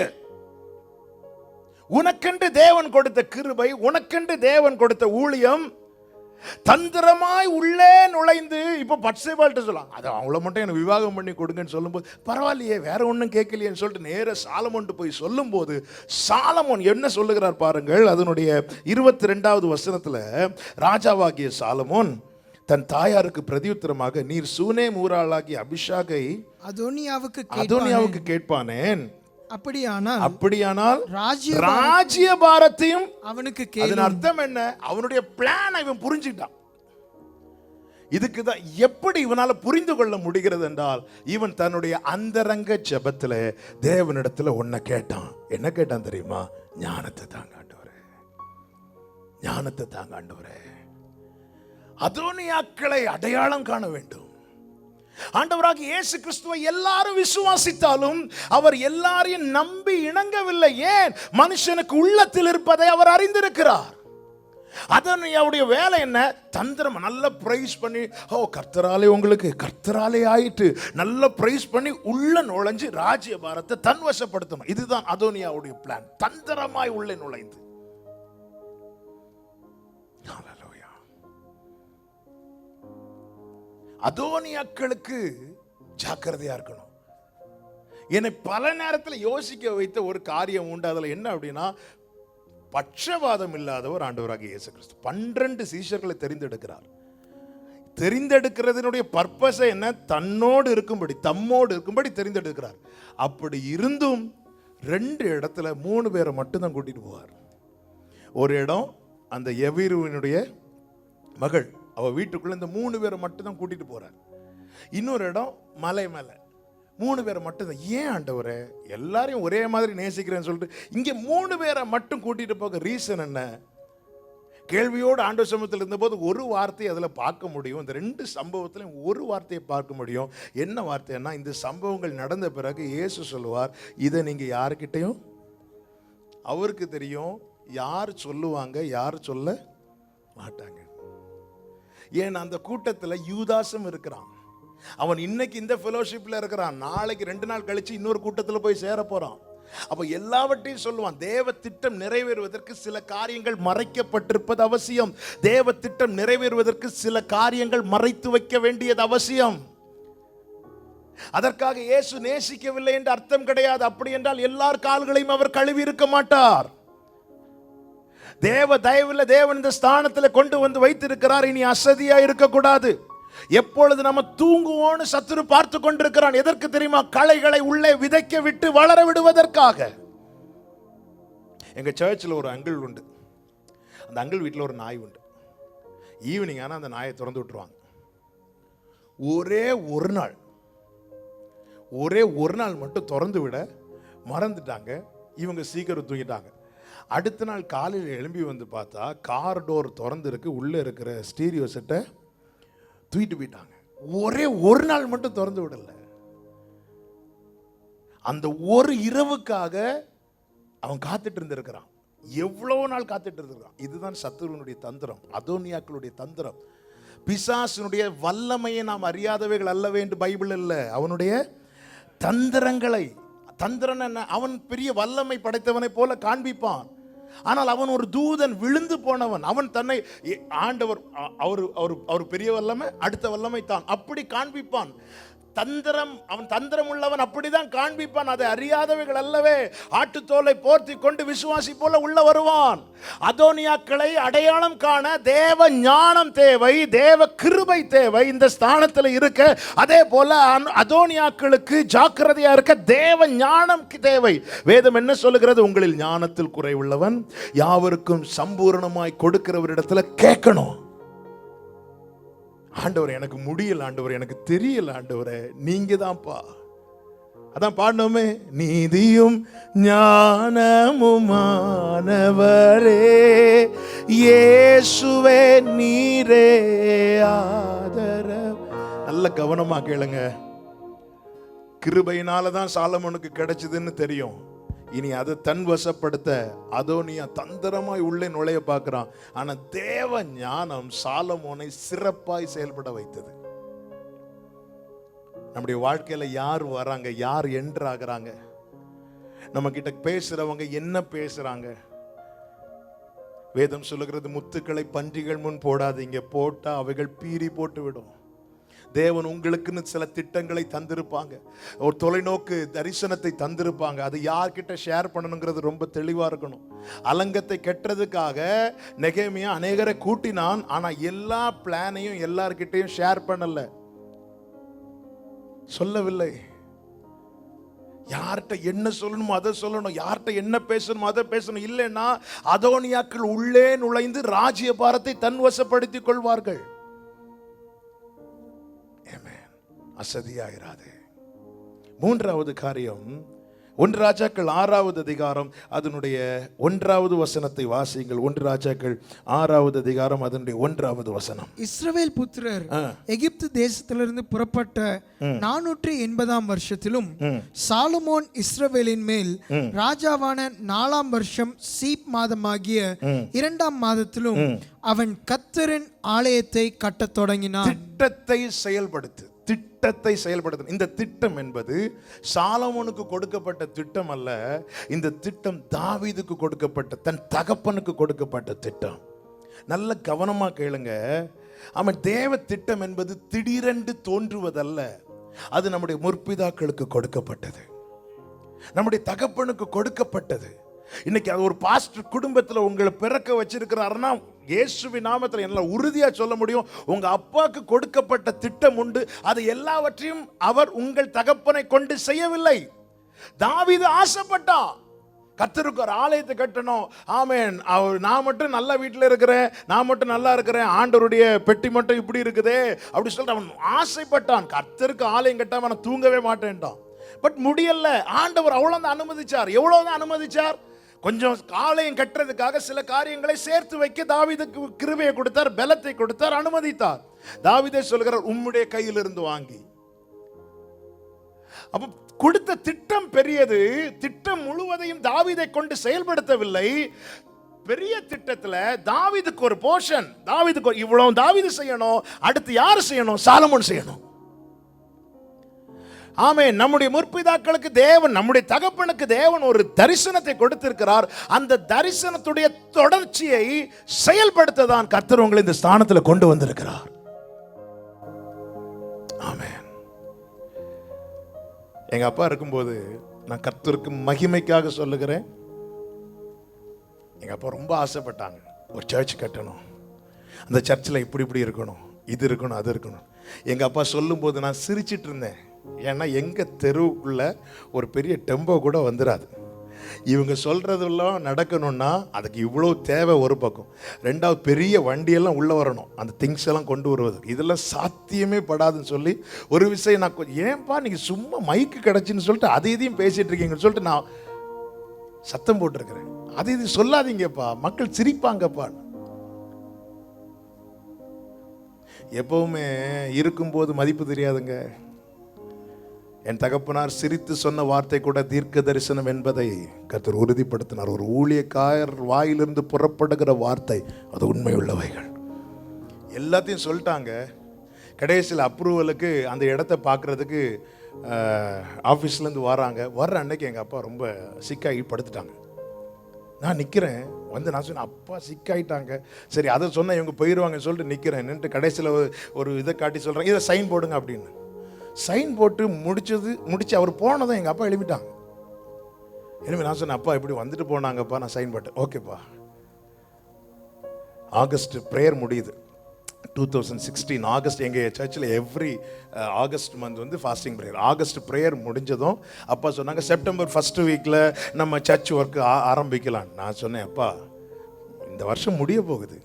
A: உனக்கென்று தேவன் கொடுத்த கிருபை, உனக்கென்று தேவன் கொடுத்த ஊழியம், தந்திரமாய் உள்ளே நுழைந்து இப்போ பட்சேபால்ட்ட சொல்லலாம், அது அவங்கள மட்டும் எனக்கு விவாகம் பண்ணி கொடுங்கன்னு சொல்லும்போது, பரவாயில்லையே வேற ஒன்றும் கேட்கலையேன்னு சொல்லிட்டு நேர சாலமோன்ட்டு போய் சொல்லும்போது, சாலமோன் என்ன சொல்லுகிறார் பாருங்கள். அதனுடைய 22வது வசனத்தில் ராஜாவாகிய சாலமோன் தன் தாயாருக்கு பிரதியுத்தரமாக, நீர் சூனேம் ஊராளாகிய அபிஷாகை அதோனியாவுக்கு கேட்பானேன், அப்படியானால் ராஜ்யபாரத்தையும் அவனுக்கு. அதன் அர்த்தம் என்ன? அவனுடைய பிளான் இவன் புரிஞ்சுட்டான். இதுக்கு தான் எப்படி இவனால புரிந்து கொள்ள முடிகிறது என்றால், இவன் தன்னுடைய அந்தரங்க ஜெபத்துல தேவனிடத்துல ஒன்ன கேட்டான். என்ன கேட்டான் தெரியுமா? ஞானத்தை தாங்க ஆண்டவரே, ஞானத்தை தாங்க ஆண்டவரே. அதோனியாக்களை அடையாளம் காண வேண்டும். ஆண்டவராக இயேசு கிறிஸ்துவை எல்லாரும் விசுவாசித்தாலும் அவர் எல்லாரையும் நம்பி இணங்கவில்லை. ஏன்? மனுஷனுக்கு உள்ளத்தில் இருப்பதை அவர் அறிந்திருக்கிறார். அதனுடைய வேலை என்ன? தந்திரம் நல்ல பிரைஸ் பண்ணி, கர்த்தராலே உங்களுக்கு கர்த்தராலே ஆயிட்டு நல்ல பிரைஸ் பண்ணி உள்ள நுழைஞ்சு ராஜ்யபாரத்தை தன்வசப்படுத்தணும். இதுதான் அதோனியாவுடைய பிளான். தந்திரமாய் உள்ளே நுழைந்து. அதோனியாக்களுக்கு ஜாக்கிரதையா இருக்கணும். என்னை பல நேரத்தில் யோசிக்க வைத்த ஒரு காரியம் உண்டு. அதில் என்ன அப்படின்னா, பட்சவாதம் இல்லாதவர் ஆண்டவராக இயேசு கிறிஸ்து 12 சீஷர்களை தெரிந்தெடுக்கிறார். தெரிந்தெடுக்கிறதுனுடைய பர்பஸ் என்ன? தம்மோடு இருக்கும்படி தெரிந்தெடுக்கிறார். அப்படி இருந்தும் 2 இடத்துல 3 பேரை மட்டும்தான் கூட்டிட்டு போவார். ஒரு இடம் அந்த எவீருவினுடைய மகள், அவ வீட்டுக்குள்ள இந்த 3 பேரை மட்டும் தான் கூட்டிட்டு போறார். இன்னொரு இடம் மலை மேல 3 பேரை மட்டும் தான். ஏன் ஆண்டவரே எல்லாரையும் ஒரே மாதிரி நேசிக்கிறேன்னு சொல்லிட்டு இங்க 3 பேரை மட்டும் கூட்டிட்டு போக ரீசன் என்ன? கேள்வியோடு ஆண்டவர் சமூகத்தில் இருந்தபோது ஒரு வார்த்தையை அதில் பார்க்க முடியும். இந்த 2 சம்பவத்திலையும் ஒரு வார்த்தையை பார்க்க முடியும். என்ன வார்த்தைன்னா, இந்த சம்பவங்கள் நடந்த பிறகு இயேசு சொல்லுவார், இதை நீங்க யாருக்கிட்டையும், அவருக்கு தெரியும் யார் சொல்லுவாங்க யார் சொல்ல மாட்டாங்க. ஏன்? அந்த கூட்டத்தில் யூதாசும் இருக்கிறான். அவன் இன்னைக்கு இந்த ஃபெலோஷிப்ல இருக்கிறான், நாளைக்கு 2 நாள் கழிச்சு இன்னொரு கூட்டத்தில் போய் சேர போறான். அப்ப எல்லாவற்றையும் சொல்லுவான். தேவ திட்டம் நிறைவேறுவதற்கு சில காரியங்கள் மறைக்கப்பட்டிருப்பது அவசியம். தேவ திட்டம் நிறைவேறுவதற்கு சில காரியங்கள் மறைத்து வைக்க வேண்டியது அவசியம். அதற்காக இயேசு நேசிக்கவில்லை என்று அர்த்தம் கிடையாது. அப்படி என்றால் எல்லார் கால்களையும் அவர் கழுவி இருக்க மாட்டார். தேவ தயவுல தேவன் இந்த ஸ்தானத்தில் கொண்டு வந்து வைத்திருக்கிறார். இனி அசதியா இருக்கக்கூடாது. எப்பொழுது நம்ம தூங்குவோன்னு சத்துரு பார்த்து கொண்டிருக்கிறான். எதற்கு தெரியுமா? களைகளை உள்ளே விதைக்க விட்டு வளர விடுவதற்காக. எங்க சர்ச்சில் ஒரு அங்கிள் உண்டு. அந்த அங்கிள் வீட்டில் ஒரு நாய் உண்டு. ஈவினிங் ஆனால் அந்த நாயை திறந்து விட்டுருவாங்க. ஒரே ஒரு நாள் மட்டும் திறந்து விட மறந்துட்டாங்க. இவங்க சீக்கிரம் தூங்கிட்டாங்க. அடுத்த நாள் காலையில் எழும்பி வந்து பார்த்தா கார் டோர் திறந்து இருக்கு. உள்ளே இருக்கிற ஸ்டீரியோ செட்டை தூக்கிட்டு போயிட்டாங்க. ஒரே ஒரு நாள் மட்டும் திறந்து விடல. அந்த ஒரு இரவுக்காக அவன் காத்துட்டு இருந்திருக்கிறான். எவ்வளவு நாள் காத்துட்டு இருந்திருக்கான். இதுதான் சத்துருவனுடைய தந்திரம், அதோனியாக்களுடைய தந்திரம். பிசாசினுடைய வல்லமையை நாம் அறியாதவைகள் அல்லவே என்று பைபிள் இல்ல. அவனுடைய தந்திரங்களை, தந்திரன் என்ன? அவன் பெரிய வல்லமை படைத்தவனை போல காண்பிப்பான். ஆனால் அவன் ஒரு தூதன், விழுந்து போனவன். அவன் தன்னை ஆண்டவர், அவர் பெரிய வல்லமை, அடுத்த வல்லமை தான், அப்படி காண்பிப்பான். தந்திரம், அவன் தந்திரம் உள்ளவன், அப்படிதான் காண்பிப்பான். அதை அறியாதவைகள் அல்லவே. ஆட்டுத்தோலை போர்த்தி கொண்டு விசுவாசி போல உள்ள வருவான். அதோனியாக்களை அடையாளம் காண தேவ ஞானம் தேவை, தேவ கிருபை தேவை இந்த ஸ்தானத்தில் இருக்க. அதே போல அதோனியாக்களுக்கு ஜாக்கிரதையா இருக்க தேவ ஞானம் தேவை. வேதம் என்ன சொல்லுகிறது? உங்களில் ஞானத்தில் குறைவுள்ளவன் யாவருக்கும் சம்பூரணமாய் கொடுக்கிறவரிடத்துல கேட்கணும். ஆண்டவர் எனக்கு முடியல, ஆண்டவர் எனக்கு தெரியல, ஆண்டவரே நீங்க தான்ப்பா. அதான் பாடணுமே, நீதியும் ஞானமுமானவரே இயேசுவே நீரே ஆதரவு. நல்ல கவனமா கேளுங்க. கிருபையினால தான் சாலமோனுக்கு கிடைச்சதுன்னு தெரியும். இனி அதை தன் வசப்படுத்த அதோனியா தந்திரமாய் உள்ளே நுழைய பார்க்கிறான். ஆனா தேவ ஞானம் சாலமோனை சிறப்பாய் செயல்பட வைத்தது. நம்முடைய வாழ்க்கையில யார் வராங்க, யார் என்ட்ராகிறாங்க, நம்ம கிட்ட பேசுறவங்க என்ன பேசுறாங்க? வேதம் சொல்லுகிறது, முத்துக்களை பன்றிகள் முன் போடாதீங்க, போட்டா அவைகள் பீறி போட்டு விடும். தேவன் உங்களுக்குன்னு சில திட்டங்களை தந்திருப்பாங்க, ஒரு தொலைநோக்கு தரிசனத்தை தந்திருப்பாங்க. அது யார்கிட்ட ஷேர் பண்ணணுங்கிறது ரொம்ப தெளிவா இருக்கணும். அலங்கத்தை கெட்டதுக்காக நெகேமியா அநேகரை கூட்டினான், ஆனா எல்லா பிளானையும் எல்லார்கிட்டையும் ஷேர் பண்ணல, சொல்லவில்லை. யார்கிட்ட என்ன சொல்லணுமோ அதை சொல்லணும், யார்கிட்ட என்ன பேசணுமோ அதை பேசணும். இல்லைன்னா அதோனியாக்கள் உள்ளே நுழைந்து ராஜ்ய பாரத்தை தன்வசப்படுத்திக் கொள்வார்கள். அசதியாயிராதே. மூன்றாவது காரியம், 1 ராஜாக்கள் 6வது அதிகாரம் அதனுடைய 1வது வசனத்தை வாசியுங்கள். 1 ராஜாக்கள் 6வது அதிகாரம் அதனுடைய 1வது வசனம்.
C: இஸ்ரவேல் புத்திரர் எகிப்து தேசத்திலிருந்து புறப்பட்ட 480ஆம் வருஷத்திலும் சாலமோன் இஸ்ரவேலின் மேல் ராஜாவான 4ஆம் வருஷம் சீப் மாதமாகிய 2ஆம் மாதத்திலும் அவன் கர்த்தரின் ஆலயத்தை கட்டத் தொடங்கினான்.
A: திட்டத்தை செயல்படுத்த. இந்த திட்டம் என்பது சாலமோனுக்கு கொடுக்கப்பட்ட திட்டம் அல்ல. இந்த திட்டம் தாவீதுக்கு கொடுக்கப்பட்ட, தன் தகப்பனுக்கு கொடுக்கப்பட்ட திட்டம். நல்ல கவனமா கேளுங்க. அவன் தேவ திட்டம் என்பது திடீரென்று தோன்றுவதல்ல. அது நம்முடைய முற்பிதாக்களுக்கு கொடுக்கப்பட்டது, நம்முடைய தகப்பனுக்கு கொடுக்கப்பட்டது. இன்னைக்கு அது ஒரு பாஸ்டர் குடும்பத்தில் உங்களை பிறக்க வச்சிருக்கிறாருன்னா இயேசுவின் நாமத்தில் என்னால் உறுதியா சொல்ல முடியும், உங்க அப்பாவுக்கு கொடுக்கப்பட்ட திட்டம் உண்டு. அது எல்லாவற்றையும் அவர் உங்கள் தகப்பனை கொண்டு செய்யவில்லை. தாவீது ஆசைப்பட்டான், கர்த்தருக்கு ஒரு ஆலயத்தை கட்டணும். ஆமென், அவர் நான் மட்டும் நல்ல வீட்டில் இருக்கிறேன், நான் மட்டும் நல்லா இருக்கிறேன், ஆண்டவருடைய பெட்டி மட்டும் இப்படி இருக்குதே அப்படி சொல்லிட்டு அவன் ஆசைப்பட்டான். கர்த்தருக்கு ஆலயம் கட்டாம நான் தூங்கவே மாட்டேன்ட்டான். பட் முடியல. ஆண்டவர் அவ்வளவுதான் அனுமதிச்சார். எவ்வளவுதான் அனுமதிச்சார்? கொஞ்சம் ஆலயம் கட்டுறதுக்காக சில காரியங்களை சேர்த்து வைக்க தாவீதுக்கு கிருபையை கொடுத்தார், பலத்தை கொடுத்தார், அனுமதித்தார். தாவீதே சொல்கிறார், உம்முடைய கையிலிருந்து வாங்கி. அப்ப கொடுத்த திட்டம் பெரியது. திட்டம் முழுவதையும் தாவீதை கொண்டு செயல்படுத்தவில்லை. பெரிய திட்டத்துல தாவீதுக்கு ஒரு போர்ஷன், தாவீதுக்கு இவ்வளவு தாவீது செய்யணும், அடுத்து யார் செய்யணும்? சாலமோன் செய்யணும். ஆமென். நம்முடைய முற்பிதாக்களுக்கு தேவன், நம்முடைய தகப்பனுக்கு தேவன் ஒரு தரிசனத்தை கொடுத்திருக்கிறார். அந்த தரிசனத்துடைய தொடர்ச்சியை செயல்படுத்த தான் கர்த்தர் உங்களை இந்த ஸ்தானத்தில் கொண்டு வந்திருக்கிறார். ஆமென். எங்க அப்பா இருக்கும்போது, நான் கர்த்தருக்கு மகிமைக்காக சொல்லுகிறேன், எங்க அப்பா ரொம்ப ஆசைப்பட்டாங்க, ஒரு சர்ச் கட்டணும், அந்த சர்ச்சில் இப்படி இப்படி இருக்கணும், இது இருக்கணும், அது இருக்கணும். எங்க அப்பா சொல்லும்போது நான் சிரிச்சிட்டு இருந்தேன். ஏன்னா எங்க தெருவுக்குள்ள ஒரு பெரிய டெம்போ கூட வந்துடாது. இவங்க சொல்றதெல்லாம் நடக்கணும்னா அதுக்கு இவ்வளோ தேவை ஒரு பக்கம், ரெண்டாவது பெரிய வண்டியெல்லாம் உள்ள வரணும், அந்த திங்ஸ் எல்லாம் கொண்டு வருவதுக்கு. இதெல்லாம் சாத்தியமே படாதுன்னு சொல்லி ஒரு விஷயம் நான், ஏன்பா நீங்க சும்மா மைக்கு கிடைச்சுன்னு சொல்லிட்டு அதை இதையும் பேசிட்டு இருக்கீங்கன்னு சொல்லிட்டு நான் சத்தம் போட்டிருக்கிறேன். அது இது சொல்லாதீங்கப்பா, மக்கள் சிரிப்பாங்கப்பா. எப்பவுமே இருக்கும்போது மதிப்பு தெரியாதுங்க. என் தகப்பனார் சிரித்து சொன்ன வார்த்தை கூட தீர்க்க தரிசனம் என்பதை கர்த்தர் உறுதிப்படுத்தினார். ஒரு ஊழியக்காரர் வாயிலிருந்து புறப்படுகிற வார்த்தை அது உண்மை உள்ளவைகள். எல்லாத்தையும் சொல்லிட்டாங்க. கடைசியில் அப்ரூவலுக்கு அந்த இடத்த பார்க்குறதுக்கு ஆஃபீஸ்லேருந்து வர்ற அன்னைக்கு எங்கள் அப்பா ரொம்ப சிக்காகி படுத்துட்டாங்க. நான் நிற்கிறேன், நான் சொன்னேன், அப்பா சிக்காயிட்டாங்க, சரி அதை சொன்னால் இவங்க போயிடுவாங்கன்னு சொல்லிட்டு நிற்கிறேன். நின்று கடைசியில் ஒரு இதை காட்டி சொல்கிறேன், இதை சைன் போடுங்க அப்படின்னு. சைன் போட்டு முடிச்சு அவர் போனதும் எங்கள் அப்பா எழுப்பிட்டாங்க. எனவே நான் சொன்னேன், அப்பா இப்படி வந்துட்டு போனாங்கப்பா, நான் சைன் போட்டேன். ஓகேப்பா. ஆகஸ்ட் ப்ரேயர் முடியுது. 2016 ஆகஸ்ட் எங்கள் சர்ச்சில் every August month fasting prayer. August prayer முடிஞ்சதும் அப்பா சொன்னாங்க, செப்டம்பர் ஃபர்ஸ்ட் வீக்கில் நம்ம சர்ச் ஒர்க்கு ஆரம்பிக்கலாம். நான் சொன்னேன், அப்பா இந்த வருஷம் முடிய போகுது,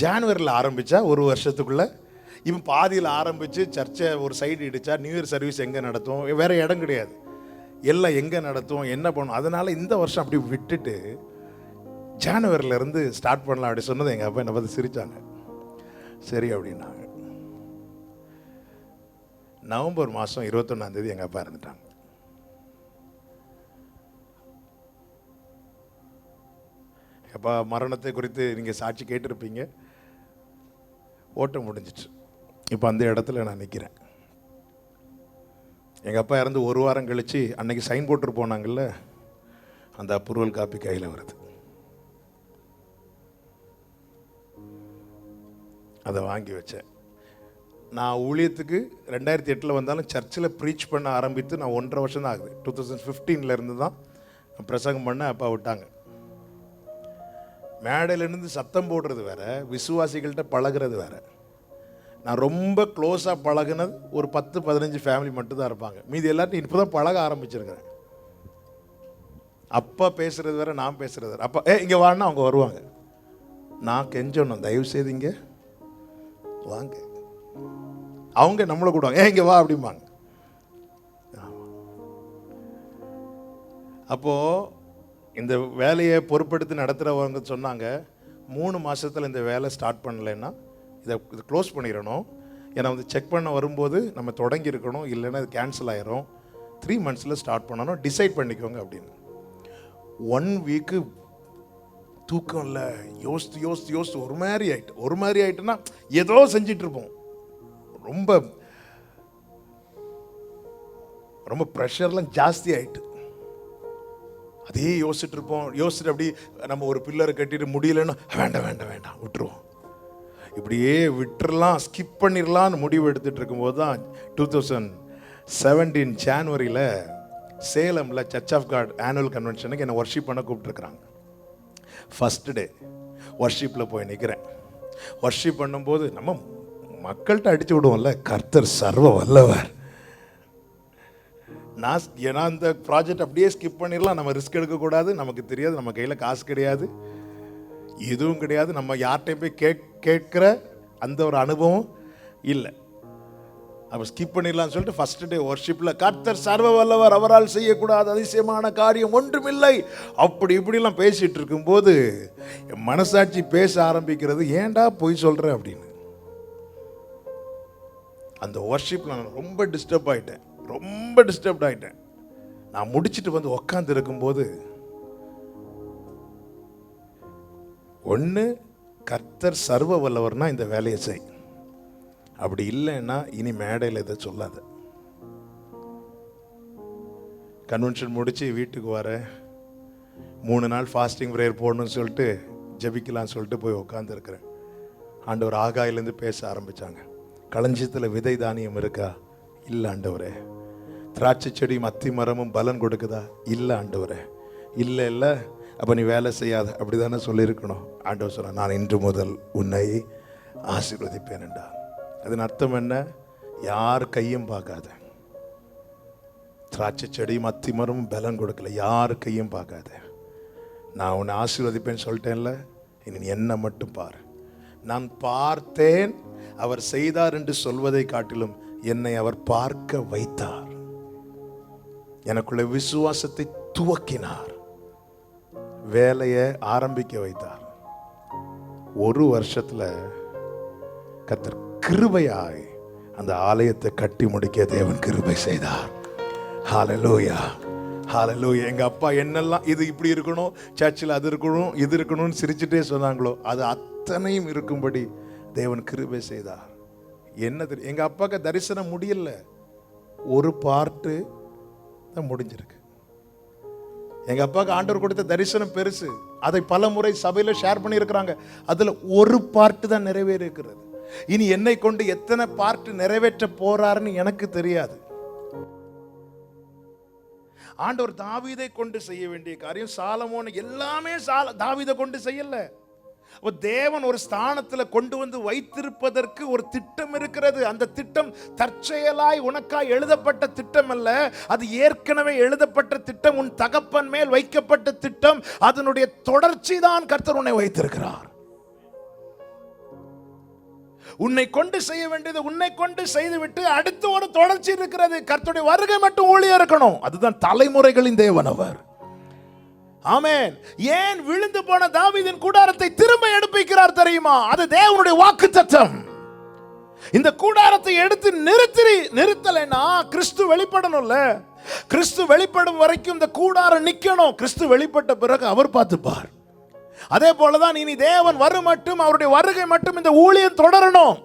A: ஜான்வரியில் ஆரம்பித்தா ஒரு வருஷத்துக்குள்ளே, இவன் பாதியில் ஆரம்பித்து சர்ச்சை ஒரு சைடு இடித்தா நியூ இயர் சர்வீஸ் எங்கே நடத்தும், வேறு இடம் கிடையாது, எல்லாம் எங்கே நடத்தும், என்ன பண்ணும், அதனால் இந்த வருஷம் அப்படி விட்டுட்டு ஜான்வரியிலேருந்து ஸ்டார்ட் பண்ணலாம் அப்படி சொன்னது எங்கள் அப்பா என்னை பார்த்து சிரித்தாங்க. சரி அப்படின்னாங்க. நவம்பர் மாதம் 21 எங்கள் அப்பா இறந்துட்டாங்க. அப்பா மரணத்தை குறித்து நீங்கள் சாட்சி கேட்டிருப்பீங்க. ஓட்டம் முடிஞ்சிச்சு. இப்போ அந்த இடத்துல நான் நிற்கிறேன். எங்கள் அப்பா இறந்து ஒரு வாரம் கழித்து அன்னைக்கு சைன் போட்டு போனாங்கல்ல, அந்த அப்ரூவல் காப்பி கையில் வருது. அதை வாங்கி வச்சேன். நான் ஊழியத்துக்கு 2008 வந்தாலும் சர்ச்சில் ப்ரீச் பண்ண ஆரம்பித்து நான் 1.5 வருஷம் தான் ஆகுது. 2015 தான் பிரசங்கம் பண்ண அப்பா விட்டாங்க. மேடையிலேருந்து சத்தம் போடுறது வேற, விசுவாசிகள்கிட்ட பழகிறது வேற. நான் ரொம்ப க்ளோஸாக பழகுனது ஒரு 10-15 ஃபேமிலி மட்டும் தான் இருப்பாங்க. மீதி எல்லாத்தையும் இப்போ தான் பழக ஆரம்பிச்சிருக்கிறேன். அப்பா பேசுகிறது வேற, நான் பேசுகிறது வேற. அப்பா இங்கே வான்னா அவங்க வருவாங்க. நான் கெஞ்சணும், தயவு செய்து இங்கே வாங்க. அவங்க நம்மளை கூடுவாங்க, இங்கே வா அப்படிம்பாங்க. அப்போது இந்த வேலையை பொறுப்பெடுத்து நடத்துகிறவங்க சொன்னாங்க, 3 மாதத்தில் இந்த வேலை ஸ்டார்ட் பண்ணலைன்னா இதை க்ளோஸ் பண்ணிடணும். ஏன்னா செக் பண்ண வரும்போது நம்ம தொடங்கி இருக்கணும், இல்லைன்னா இது கேன்சல் ஆயிரும். 3 months ஸ்டார்ட் பண்ணணும், டிசைட் பண்ணிக்கோங்க அப்படின்னு. 1 week தூக்கம் இல்லை, யோசித்து ஒரு மாதிரி ஆயிட்டுன்னா ஏதோ செஞ்சிட்ருப்போம். ரொம்ப ரொம்ப ப்ரெஷர்லாம் ஜாஸ்தி ஆயிட்டு அதே யோசிச்சுட்டு இருப்போம். யோசிச்சுட்டு அப்படி நம்ம ஒரு பில்லரை கட்டிட்டு முடியலன்னா வேண்டாம் விட்டுருவோம். இப்படியே விட்டுறலாம், ஸ்கிப் பண்ணிடலான்னு முடிவு எடுத்துகிட்டு இருக்கும்போது தான் 2017 ஜான்வரியில் சேலமில் சர்ச் ஆஃப் காட் ஆனுவல் கன்வென்ஷனுக்கு என்னை ஒர்ஷிப் பண்ண கூப்பிட்டுருக்குறாங்க. ஃபஸ்ட் டே ஒர்ஷிப்பில் போய் நிற்கிறேன். ஒர்ஷிப் பண்ணும்போது நம்ம மக்கள்கிட்ட அடித்து விடுவோம்ல, கர்த்தர் சர்வ வல்லவர். ஏன்னா அந்த ப்ராஜெக்ட் அப்படியே ஸ்கிப் பண்ணிடலாம், நம்ம ரிஸ்க் எடுக்கக்கூடாது, நமக்கு தெரியாது, நம்ம கையில் காசு கிடையாது, எதுவும் கிடையாது, நம்ம யார்கிட்டையும் போய் கேட்குற அந்த ஒரு அனுபவம் இல்லை. அப்போ ஸ்கிப் பண்ணிடலாம்னு சொல்லிட்டு ஃபர்ஸ்ட் டே ஒர்ஷிப்பில் கர்த்தர் சர்வ வல்லவர், அவரால் செய்யக்கூடாது அதிசயமான காரியம் ஒன்றுமில்லை, அப்படி இப்படிலாம் பேசிகிட்டு இருக்கும்போது என் மனசாட்சி பேச ஆரம்பிக்கிறது, ஏன்டா பொய் சொல்கிற அப்படின்னு. அந்த ஒர்ஷிப்பில் நான் ரொம்ப டிஸ்டர்ப் ஆகிட்டேன். நான் முடிச்சுட்டு வந்து உக்காந்து இருக்கும்போது, ஒன்று கர்த்தர் சர்வ வல்லவர்னா இந்த வேலையை செய், அப்படி இல்லைன்னா இனி மேடையில் இதை சொல்லாத. கன்வென்ஷன் முடித்து வீட்டுக்கு வர 3 நாள் ஃபாஸ்டிங் ப்ரேயர் போடணும்னு சொல்லிட்டு ஜெபிக்கலான்னு சொல்லிட்டு போய் உட்காந்துருக்கிறேன். ஆண்டவர் ஆகாயிலேருந்து பேச ஆரம்பித்தாங்க. களஞ்சியத்தில் விதை தானியம் இருக்கா? இல்லை ஆண்டவரே. திராட்சை செடியும் அத்தி மரமும் பலன் கொடுக்குதா? இல்லை ஆண்டவரே. இல்லை அப்போ நீ வேலை செய்யாத, அப்படி தானே சொல்லியிருக்கணும். ஆண்டவர் சொன்ன, நான் இன்று முதல் உன்னை ஆசீர்வதிப்பேன் என்றார். அதன் அர்த்தம் என்ன? யார் கையும் பார்க்காத, திராட்சை செடியும் அத்தி மரமும் பலன் கொடுக்கல, யார் கையும் பார்க்காத, நான் உன்னை ஆசீர்வதிப்பேன்னு சொல்லிட்டேன்ல, இனி நீ என்ன மட்டும் பாரு. நான் பார்த்தேன், அவர் செய்தார் என்று சொல்வதை காட்டிலும் என்னை அவர் பார்க்க வைத்தார், எனக்குள்ள விசுவாசத்தை துவக்கினார், வேலையை ஆரம்பிக்க வைத்தார். 1 வருஷத்துல கர்த்தர் கிருபையாய் அந்த ஆலயத்தை கட்டி முடிக்க தேவன் கிருபை செய்தார். ஹல்லேலூயா, ஹல்லேலூயா. எங்க அப்பா என்னெல்லாம் இது இப்படி இருக்கணும், சர்ச்சில் அது இருக்கணும், இது இருக்கணும்னு சிரிச்சுட்டே சொன்னாங்களோ, அது அத்தனையும் இருக்கும்படி தேவன் கிருபை செய்தார். என்ன தெரியும், எங்க அப்பாவுக்கு தரிசனம் முடியல, ஒரு பார்ட்டு தான் முடிஞ்சிருக்கு. எங்க அப்பாவுக்கு ஆண்டவர் கொடுத்த தரிசனம் பெருசு, அதை பல முறை சபையில ஷேர் பண்ணி இருக்கிறாங்க. அதுல ஒரு பார்ட்டு தான் நிறைவேறி இருக்கிறது. இனி என்னை கொண்டு எத்தனை பார்ட் நிறைவேற்ற போறாருன்னு எனக்கு தெரியாது. ஆண்டவர் தாவீதை கொண்டு செய்ய வேண்டிய காரியம், சாலமோன் எல்லாமே தாவீதை கொண்டு செய்யல. தேவன் ஒரு ஸ்தானத்தில் கொண்டு வந்து வைத்திருப்பதற்கு ஒரு திட்டம் இருக்கிறது. அந்த திட்டம் தற்செயலாய் உனக்காய் எழுதப்பட்ட திட்டம் அல்ல, அது ஏற்கனவே எழுதப்பட்ட திட்டம், உன் தகப்பன் மேல் வைக்கப்பட்ட திட்டம். அதனுடைய தொடர்ச்சி தான் கர்த்தர் உன்னை வைத்திருக்கிறார். உன்னை கொண்டு செய்ய வேண்டியது உன்னை கொண்டு செய்துவிட்டு அடுத்து ஒரு தொடர்ச்சி இருக்கிறது. கர்த்தருடைய வருகை மட்டும் ஊழியம் இருக்கணும். அதுதான் தலைமுறைகளின் தேவன் அவர். ஆமென். ஏன் விழுந்து போன தாவீதின் கூடாரத்தை திரும்ப எடுப்பிக்கிறார் தெரியுமா? அது தேவனுடைய வாக்குத்தத்தம். இந்த கூடாரத்தை எடுத்து நிறுத்தலைன்னா கிறிஸ்து வெளிப்படணும்ல. கிறிஸ்து வெளிப்படும் வரைக்கும் இந்த கூடாரம் நிக்கணும். கிறிஸ்து வெளிப்பட்ட பிறகு அவர் பார்த்துப்பார். அதே போலதான் இனி தேவன் வரும் மட்டும், அவருடைய வருகை மட்டும் இந்த ஊழியம் தொடரணும்.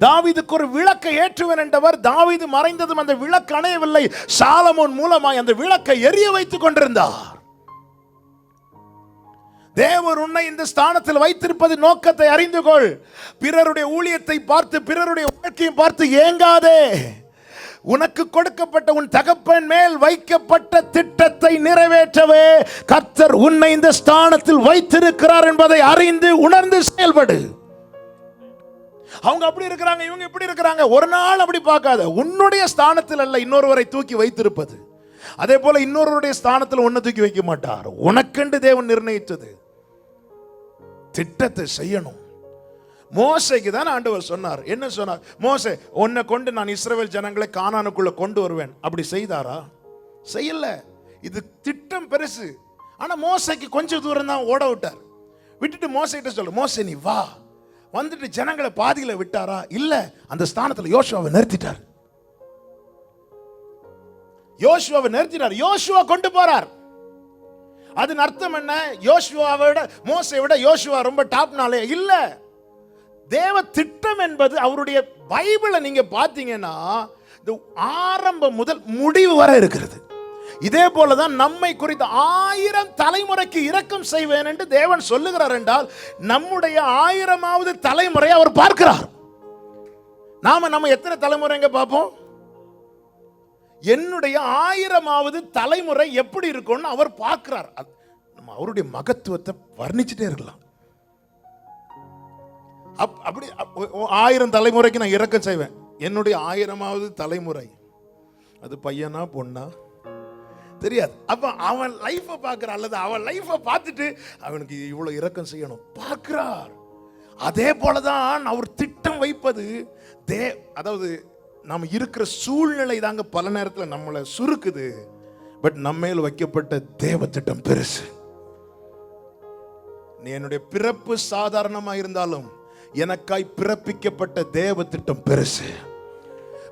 A: தாவீதுக்கு ஒரு விளக்கை ஏற்றுவேன் என்றவர், தாவீது மறைந்ததும் அந்த விளக்கு அணையவில்லை. சாலமோன் மூலமாய் அந்த விளக்கை எரிய வைத்துக் கொண்டிருந்தார். தேவர் உன்னை இந்த ஸ்தானத்தில் வைத்திருப்பது நோக்கத்தை அறிந்து கொள். பிறருடைய ஊழியத்தை பார்த்து, பிறருடைய வாழ்க்கையை பார்த்து ஏங்காதே. உனக்கு கொடுக்கப்பட்ட உன் தகப்பன் மேல் வைக்கப்பட்ட திட்டத்தை நிறைவேற்றவே கர்த்தர் உன்னை இந்த ஸ்தானத்தில் வைத்திருக்கிறார் என்பதை அறிந்து உணர்ந்து செயல்படு. அவங்க அப்படி இருக்கிறாங்க, இவங்க இப்படி இருக்கிறாங்க, ஒரு நாள் அப்படி பார்க்காத. உன்னுடைய ஸ்தானத்தில் அல்ல இன்னொருவரை தூக்கி வைத்திருப்பது. அதே போல இன்னொருவருடைய ஸ்தானத்தில் உன்னை தூக்கி வைக்க மாட்டார். உனக்கென்று தேவன் நிர்ணயித்தது திட்டத்தை செய்யணும். மோசைக்கு தான் ஆண்டவர் சொன்னார். என்ன சொன்னார்? மோசே, உன்னை கொண்டு நான் இஸ்ரவேல் ஜனங்களை கானானுக்குள்ள கொண்டு வருவேன். அப்படி செய்தாரா? செய்யல. இது திட்டம் பெருசு. ஆனா மோசைக்கு கொஞ்சம் தூரம் தான் ஓட விட்டார். விட்டுட்டு மோசைகிட்ட சொல்ற, மோசே நீ வா. வந்துட்டு ஜனங்களை பாதியில விட்டாரா? இல்ல, அந்த ஸ்தானத்துல யோசுவாவை நிறுத்திட்டார். யோசுவாவை நிறுத்தினார். யோசுவா கொண்டு போறார். அதன் அர்த்தம் என்ன? யோசுவாவை விட, மோசையை விட யோசுவா ரொம்ப டாப்னாலே இல்ல. தேவ திட்டம் என்பது அவருடைய பைபிளை நீங்க பார்த்தீங்கன்னா ஆரம்பம் முதல் முடிவு வரை இருக்கிறது. இதே போலதான் நம்மை குறித்து 1000 தலைமுறைக்கு இரக்கம் செய்வேன் என்று தேவன் சொல்லுகிறார் என்றால் நம்முடைய 1000வது தலைமுறை அவர் பார்க்கிறார். நம்ம எத்தனை தலைமுறைங்க பார்ப்போம்? என்னுடைய 1000வது தலைமுறை எப்படி இருக்கும்னு அவர் பார்க்கிறார். நம்ம அவருடைய மகத்துவத்தை வர்ணிச்சுட்டே இருக்கலாம். அப்படி 1000 தலைமுறைக்கு நான் இரக்கம் செய்வேன். என்னுடைய 1000வது தலைமுறை அது பையனா பொண்ணா தெரியாது. அப்ப அவன் லைஃபை பார்க்கிறார், அல்லது அவன் லைஃபை பார்த்துட்டு அவனுக்கு இவ்வளவு இரக்கம் செய்யணும் பார்க்கிறார். அதே போலதான் அவர் திட்டம் வைப்பது. அதாவது நம்ம இருக்கிற சூழ்நிலை தாங்க பல நேரத்தில் நம்மளை சுருக்குது. பட் நம்மையில் வைக்கப்பட்ட தேவ திட்டம் பெருசு. நீ என்னுடைய பிறப்பு சாதாரணமா இருந்தாலும் எனக்காய் பிறப்பிக்கப்பட்ட தேவ திட்டம் பெருசு.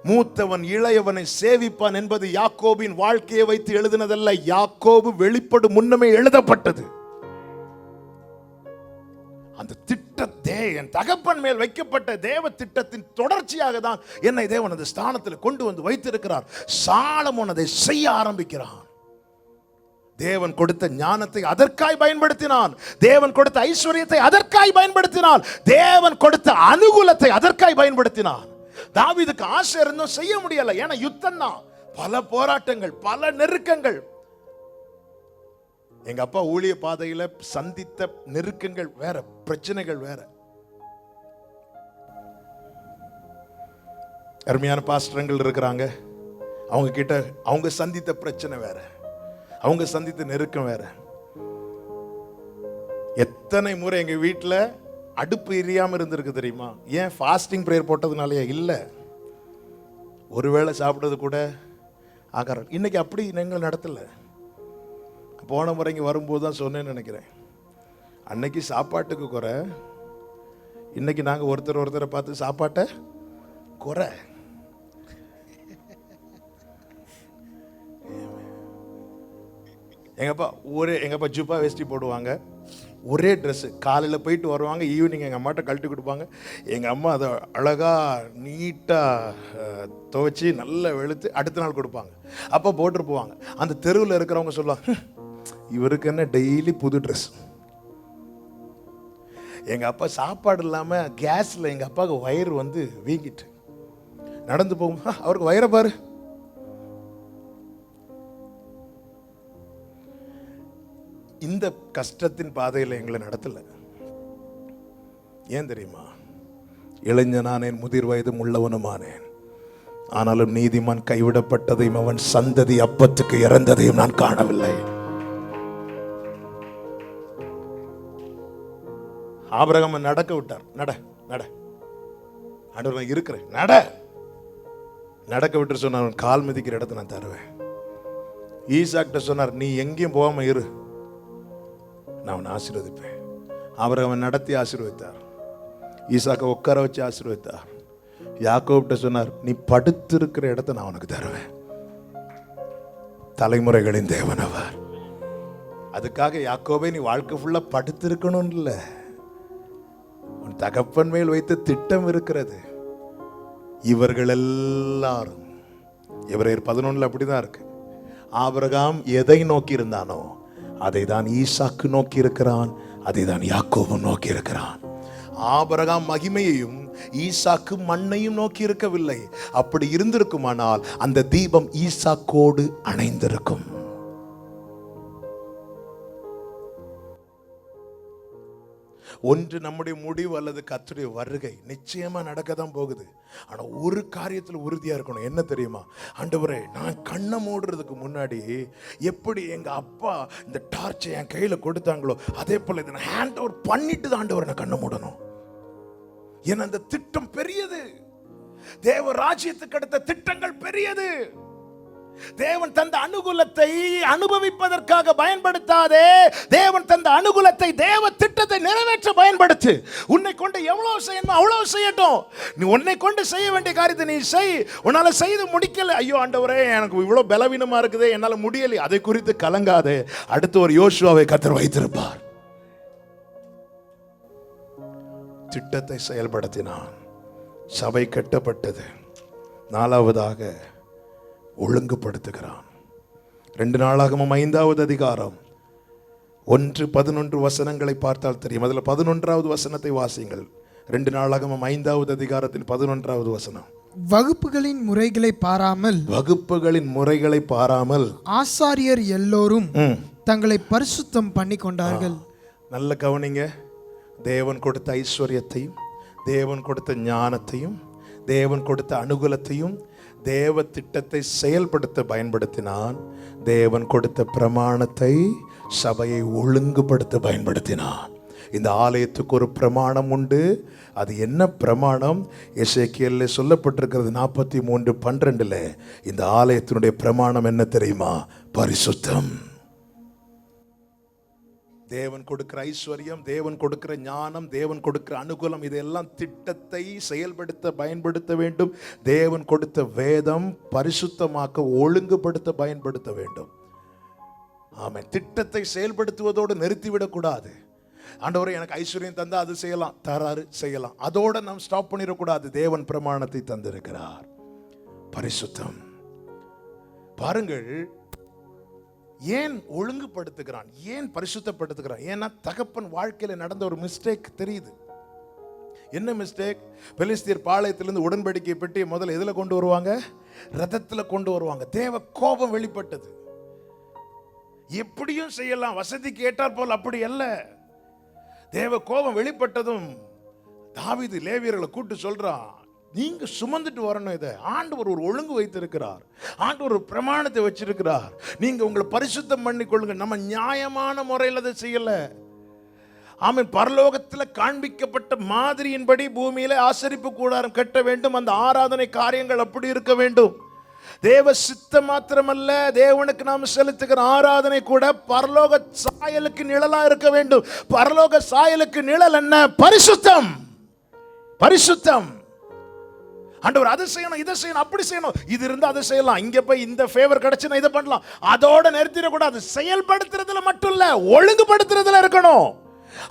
A: மூத்தவன் இளையவனை சேவிப்பான் என்பது யாக்கோபின் வாழ்க்கையை வைத்து எழுதினதல்ல. யாக்கோபு வெளிப்படும் முன்னமே எழுதப்பட்டது. அந்த திட்டத்தை என் தகப்பன் மேல் வைக்கப்பட்ட தேவ திட்டத்தின் தொடர்ச்சியாக தான் என்னை தேவன் அந்த ஸ்தானத்தில் கொண்டு வந்து வைத்திருக்கிறார். சாலமோன் அதை செய்ய ஆரம்பிக்கிறான். தேவன் கொடுத்த ஞானத்தை அதற்காய் பயன்படுத்தினான். தேவன் கொடுத்த ஐஸ்வர்யத்தை அதற்காய் பயன்படுத்தினான். தேவன் கொடுத்த அனுகூலத்தை அதற்காய் பயன்படுத்தினான். தாவீதுக்கு ஆசை இருந்தும் செய்ய முடியல. ஏன்னா யுத்தம் தான், பல போராட்டங்கள், பல நெருக்கங்கள். எங்க அப்பா ஊழிய பாதையில சந்தித்த நெருக்கங்கள் வேற, பிரச்சனைகள் வேற. அருமையான பாஸ்டர்கள் இருக்கிறாங்க. அவங்க கிட்ட அவங்க சந்தித்த பிரச்சனை வேற, அவங்க சந்தித்த நெருக்கம் வேற. எத்தனை முறை எங்க வீட்டுல அடுப்பு எரியாம இருந்திருக்கு தெரியுமா? ஏன்? ஃபாஸ்டிங் பிரேயர் போட்டதுனாலயா? இல்ல, ஒருவேளை சாப்பிட்டது கூட ஆகாரம். இன்னைக்கு அப்படி எங்களை நடத்தல. போன முறைங்க வரும்போது தான் சொன்னேன்னு நினைக்கிறேன். அன்னைக்கு சாப்பாட்டுக்கு குறை, இன்னைக்கு நாங்க ஒருத்தரை பார்த்து சாப்பாட்டை குறை. எங்கப்பா ஜுப்பா வேஷ்டி போடுவாங்க, ஒரே ட்ரெஸ்ஸு. காலையில் போயிட்டு வருவாங்க, ஈவினிங் எங்கள் அம்மாட்ட கழட்டி கொடுப்பாங்க. எங்கள் அம்மா அதை அழகாக நீட்டாக துவைச்சி நல்லா வெளுத்து அடுத்த நாள் கொடுப்பாங்க. அப்போ போட்டு போவாங்க. அந்த தெருவில் இருக்கிறவங்க சொல்லுவாங்க, இவருக்கு என்ன டெய்லி புது ட்ரெஸ். எங்கள் அப்பா சாப்பாடு இல்லாமல் கேஸில் எங்கள் அப்பாவுக்கு வயிறு வந்து வீங்கிட்டு நடந்து போகும். அவருக்கு வயிறை பாரு. இந்த கஷ்டத்தின் பாதையில் எங்களை நடத்தல. ஏன் தெரியுமா? இளைஞனானேன், முதிர் வயதும் உள்ளவனுமானேன். ஆனாலும் நீதிமான் கைவிடப்பட்டதையும் அவன் சந்ததி அப்பத்துக்கு இறந்ததையும் நான் காணவில்லை. ஆபிரகாம் நடக்க விட்டார். நட நட, ஆண்டவர் இருக்கிறேன், நட. நடக்க விட்டு சொன்னார், கால் மிதிக்கிற இடத்தை நான் தருவேன். ஈசாக்கிட்ட சொன்னார், நீ எங்கேயும் போகாம இரு, நான் அவனை ஆசீர்வதிப்பேன். அவர் அவன் நடத்தி ஆசீர்வதித்தார். ஈசாக்க உட்கார வச்சு ஆசீர்வதித்தார். யாக்கோபிட்ட சொன்னார், நீ படுத்திருக்கிற இடத்தை நான் உனக்கு தருவேன். தலைமுறைகளின் தேவன் அவர். அதுக்காக யாக்கோபே நீ வாழ்க்கை ஃபுல்லா படுத்திருக்கணும் இல்லை, உன் தகப்பன் மேல் வைத்த திட்டம் இருக்கிறது. இவர்கள் எல்லாரும், எபிரேயர் 11 அப்படிதான் இருக்கு. ஆபிரகாம் எதை நோக்கி இருந்தானோ அதை தான் ஈசாக்கு நோக்கி இருக்கிறான், அதை தான் யாக்கோபு நோக்கி இருக்கிறான். ஆபிரகாம் மகிமையையும் ஈசாக்கு மண்ணையும் நோக்கி இருக்கவில்லை. அப்படி இருந்திருக்குமானால் அந்த தீபம் ஈசாக்கோடு அணைந்திருக்கும். ஒன்று நம்முடைய முடிவு அல்லது கர்த்தருடைய வருகை நிச்சயமா நடக்க தான் போகுது. ஆனா ஒரு காரியத்தில் உறுதியா இருக்கணும். என்ன தெரியுமா? ஆண்டவரே, நான் கண்ணை மூடுறதுக்கு முன்னாடி எப்படி எங்க அப்பா இந்த டார்ச்சை என் கையில கொடுத்தாங்களோ அதே போல இதை நான் ஹேண்ட் ஓவர் பண்ணிட்டு தான் ஆண்டவரை நான் கண்ணை மூடணும். ஏன்னா அந்த திட்டம் பெரியது. தேவ ராஜ்யத்துக்கு அடுத்த திட்டங்கள் பெரியது. தேவன் தந்த அனுகூலத்தை அனுபவிப்பதற்காக பயன்படுத்தாதே. தேவன் தந்த அனுகூலத்தை தேவ திட்டத்தை நிறைவேற்ற பயன்படுத்து. உன்னை கொண்டு எவ்வளவு செய்யணுமோ அவ்வளவு செய்யட்டும். நீ உன்னை கொண்டு செய்ய வேண்டிய காரியத்தை நீ செய். உன்னால செய்து முடிக்கல, ஐயோ ஆண்டவரே எனக்கு இவ்வளவு பலவீனமா இருக்குது, என்னால முடியல, அதை குறித்து கலங்காதே. அடுத்து ஒரு யோசுவாவை கர்த்தர் வைத்திருப்பார். திட்டத்தை செயல்படுத்தினான், சபை கட்டப்பட்டது. நாலாவதாக ஒழுங்குபடுத்துகிறான். 2 நாளாகமம் 5வது அதிகாரம் 1-11 வசனங்களை பார்த்தால் தெரியும். அதில் 11வது வசனத்தை வாசியுங்கள். 2 நாளாகமம் 5வது அதிகாரத்தின் 11வது வசனம்.
C: வகுப்புகளின் முறைகளை பாராமல் ஆசாரியர் எல்லோரும் தங்களை பரிசுத்தம் பண்ணி கொண்டார்கள்.
A: நல்ல கவனிங்க. தேவன் கொடுத்த ஐஸ்வர்யத்தையும், தேவன் கொடுத்த ஞானத்தையும், தேவன் கொடுத்த அனுகூலத்தையும் தேவ திட்டத்தை செயல்படுத்த பயன்படுத்தினான். தேவன் கொடுத்த பிரமாணத்தை சபையை ஒழுங்குபடுத்த பயன்படுத்தினான். இந்த ஆலயத்துக்கு ஒரு பிரமாணம் உண்டு. அது என்ன பிரமாணம்? எசேக்கியேல்ல சொல்லப்பட்டிருக்கிறது 43:12. இந்த ஆலயத்தினுடைய பிரமாணம் என்ன தெரியுமா? பரிசுத்தம். தேவன் கொடுக்கிற ஐஸ்வர்யம், தேவன் கொடுக்கிற ஞானம், தேவன் கொடுக்கிற அனுகூலம், இதெல்லாம் திட்டத்தை செயல்படுத்த பயன்படுத்த வேண்டும். தேவன் கொடுத்த வேதம் பரிசுத்தமாக்க ஒழுங்குபடுத்த பயன்படுத்த வேண்டும். ஆமென். திட்டத்தை செயல்படுத்துவதோடு நிறுத்திவிடக்கூடாது. ஆண்டவரே எனக்கு ஐஸ்வர்யம் தந்தா அது செய்யலாம், தராரு செய்யலாம், அதோட நாம் ஸ்டாப் பண்ணிடக்கூடாது. தேவன் பிரமாணத்தை தந்திருக்கிறார். பரிசுத்தம். பாருங்கள், ஏன் ஒழுங்குபடுத்துகிறான், ஏன் பரிசுத்தப்படுத்துகிறான்? ஏன்னா தகப்பன் வாழ்க்கையில நடந்த ஒரு மிஸ்டேக் தெரியுது. என்ன மிஸ்டேக்? பெலிஸ்தியர் பாளையத்திலிருந்து உடன்படிக்கை பெட்டி முதல்ல எதுல கொண்டு வருவாங்க? ரதத்துல கொண்டு வருவாங்க. தேவ கோபம் வெளிப்பட்டது. எப்படியும் செய்யலாம், வசதிக்கு ஏற்றாற் போல் அப்படி அல்ல. தேவ கோபம் வெளிப்பட்டதும் தாவீது லேவியர்களை கூட்டு சொல்றான், நீங்க சுமந்துட்டு வரணும். இதை ஆண்டவர் ஒரு ஒழுங்கு வைத்திருக்கிறார், ஆண்டவர் ஒரு பிரமாணத்தை வச்சிருக்கிறார். நீங்க உங்களை பரிசுத்தம் பண்ணி கொள்ளுங்க. நம்ம நியாயமான முறையில் அதை செய்யல. ஆமென். பரலோகத்தில் காண்பிக்கப்பட்ட மாதிரியின்படி பூமியில ஆசரிப்பு கூடாரம் கட்ட வேண்டும். அந்த ஆராதனை காரியங்கள் அப்படி இருக்க வேண்டும். தேவ சித்தம் மாத்திரமல்ல, தேவனுக்கு நாம் செலுத்துகிற ஆராதனை கூட பரலோக சாயலுக்கு நிழலா இருக்க வேண்டும். பரலோக சாயலுக்கு நிழல் என்ன? பரிசுத்தம். பரிசுத்தம். ஆண்டவர் அதை செய்யணும், இதை செய்யணும், அப்படி செய்யணும், இது இருந்தா அதை செய்யலாம், இங்க போய் இந்த ஃபேவர் கிடைச்சுன்னா இதை பண்ணலாம், அதோட நிறுத்திடக்கூடாது. செயல்படுத்துறதுல மட்டும் இல்ல, ஒழுங்குபடுத்துறதுல இருக்கணும்.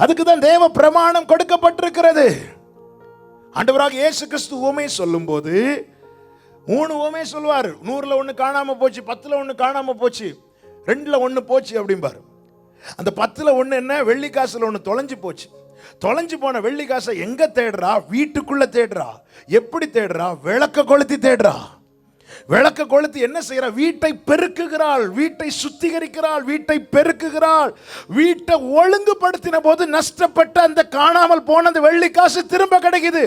A: அதுக்கு தான் தேவ பிரமாணம் கொடுக்கப்பட்டிருக்கிறது. ஆண்டவராக இயேசு கிறிஸ்து உவமை சொல்லும் போது 3 உவமை சொல்வார். 100ல் 1 காணாம போச்சு, 10ல் 1 காணாம போச்சு, 2ல் 1 போச்சு அப்படிம்பாரு. அந்த 10ல் 1 என்ன? வெள்ளி காசுல 1 தொலைஞ்சு போச்சு. தொலைஞ்சு போன வெள்ளி காசை எங்க தேடுறா? வீட்டுக்குள்ள தேடுறா. எப்படி தேடுறா? விளக்க கொளுத்தி தேடுறா. விளக்க கொளுத்தி என்ன செய்யறா? வீட்டை பெருக்குகிறாள், வீட்டை சுத்திகரிக்கிறாள், வீட்டை பெருக்குகிறாள். வீட்டை ஒழுங்குபடுத்தின போது நஷ்டப்பட்ட அந்த காணாமல் போன அந்த வெள்ளி காசு திரும்ப கிடைக்குது.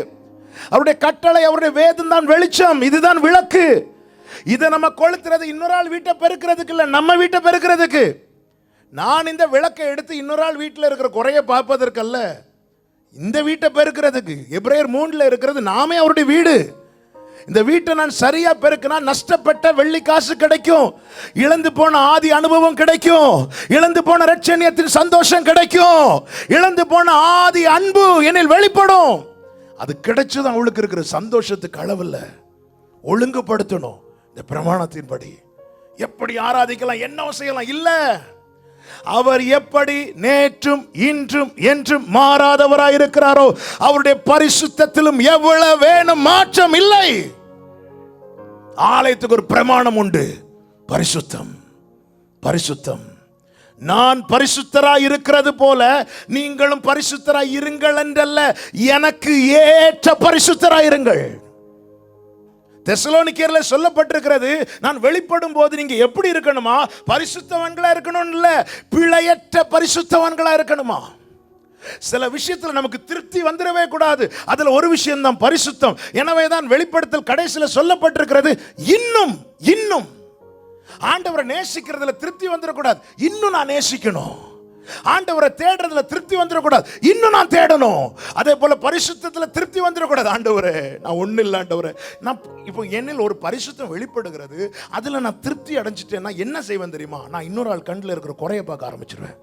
A: அவருடைய கட்டளை, அவருடைய வேதம் தான் வெளிச்சம், இதுதான் விளக்கு. இதை நம்ம கொளுத்துறது இன்னொரு ஆள் வீட்டை பெருக்கிறதுக்கு இல்ல, நம்ம வீட்டை பெருக்கிறதுக்கு. நான் இந்த விளக்கை எடுத்து இன்னொரு ஆள் வீட்டில் இருக்கிற குறைய பார்ப்பதற்கல்ல, இந்த வீட்டை பெருக்கிறதுக்கு. எபிரேயர் 3ல் இருக்கிறது நாமே அவருடைய வீடு. இந்த வீட்டை நான் சரியா பெருக்கினா நஷ்டப்பட்ட வெள்ளி காசு கிடைக்கும், இழந்து போன ஆதி அனுபவம் கிடைக்கும், இழந்து போன இரட்சணியத்தின் சந்தோஷம் கிடைக்கும், இழந்து போன ஆதி அன்பு என்னில் வெளிப்படும். அது கிடைச்சது அவளுக்கு இருக்கிற சந்தோஷத்துக்கு அளவில்ல. ஒழுங்குபடுத்தணும். இந்த பிரமாணத்தின்படி எப்படி ஆராதிக்கலாம், என்ன செய்யலாம் இல்ல, அவர் எப்படி நேற்றும் இன்றும் என்றும் மாறாதவராய் இருக்கிறாரோ அவருடைய பரிசுத்தத்திலும் எவ்வளவு வேணும் மாற்றம் இல்லை. ஆலயத்துக்கு ஒரு பிரமாணம் உண்டு, பரிசுத்தம். பரிசுத்தம். நான் பரிசுத்தராய் இருக்கிறது போல நீங்களும் பரிசுத்தராய் இருங்கள் என்றல்ல, எனக்கு ஏற்ற பரிசுத்தராய் இருங்கள். தெசலோனிக்கேயர்ல சொல்லப்பட்டிருக்கிறது, நான் வெளிப்படும் போது நீங்க எப்படி இருக்கணுமா? பரிசுத்தவான்களா இருக்கணும் இல்ல, பிழையற்ற பரிசுத்தவான்களா இருக்கணுமா? சில விஷயத்துல நமக்கு திருப்தி வந்துடவே கூடாது. அதுல ஒரு விஷயம் தான் பரிசுத்தம். எனவே தான் வெளிப்படுத்தல் கடைசியில சொல்லப்பட்டிருக்கிறது, இன்னும் இன்னும் ஆண்டவரை நேசிக்கிறதுல திருப்தி வந்துடக்கூடாது, இன்னும் நான் நேசிக்கணும். ஆண்டவரை தேடுறதுல திருப்தி வந்துடக்கூடாது, இன்னும் நான் தேடணும். அதே போல பரிசுத்தத்துல திருப்தி வந்துடக்கூடாது. ஆண்டவரே நான் ஒண்ணு இல்லை, ஆண்டவரே நான் இப்போ என்னில் ஒரு பரிசுத்தம் வெளிப்படுகிறது, அதுல நான் திருப்தி அடைஞ்சிட்டேன்னா என்ன செய்வேன் தெரியுமா? நான் இன்னொரு ஆள் கண்ணில் இருக்கிற குறைய பார்க்க ஆரம்பிச்சிருவேன்.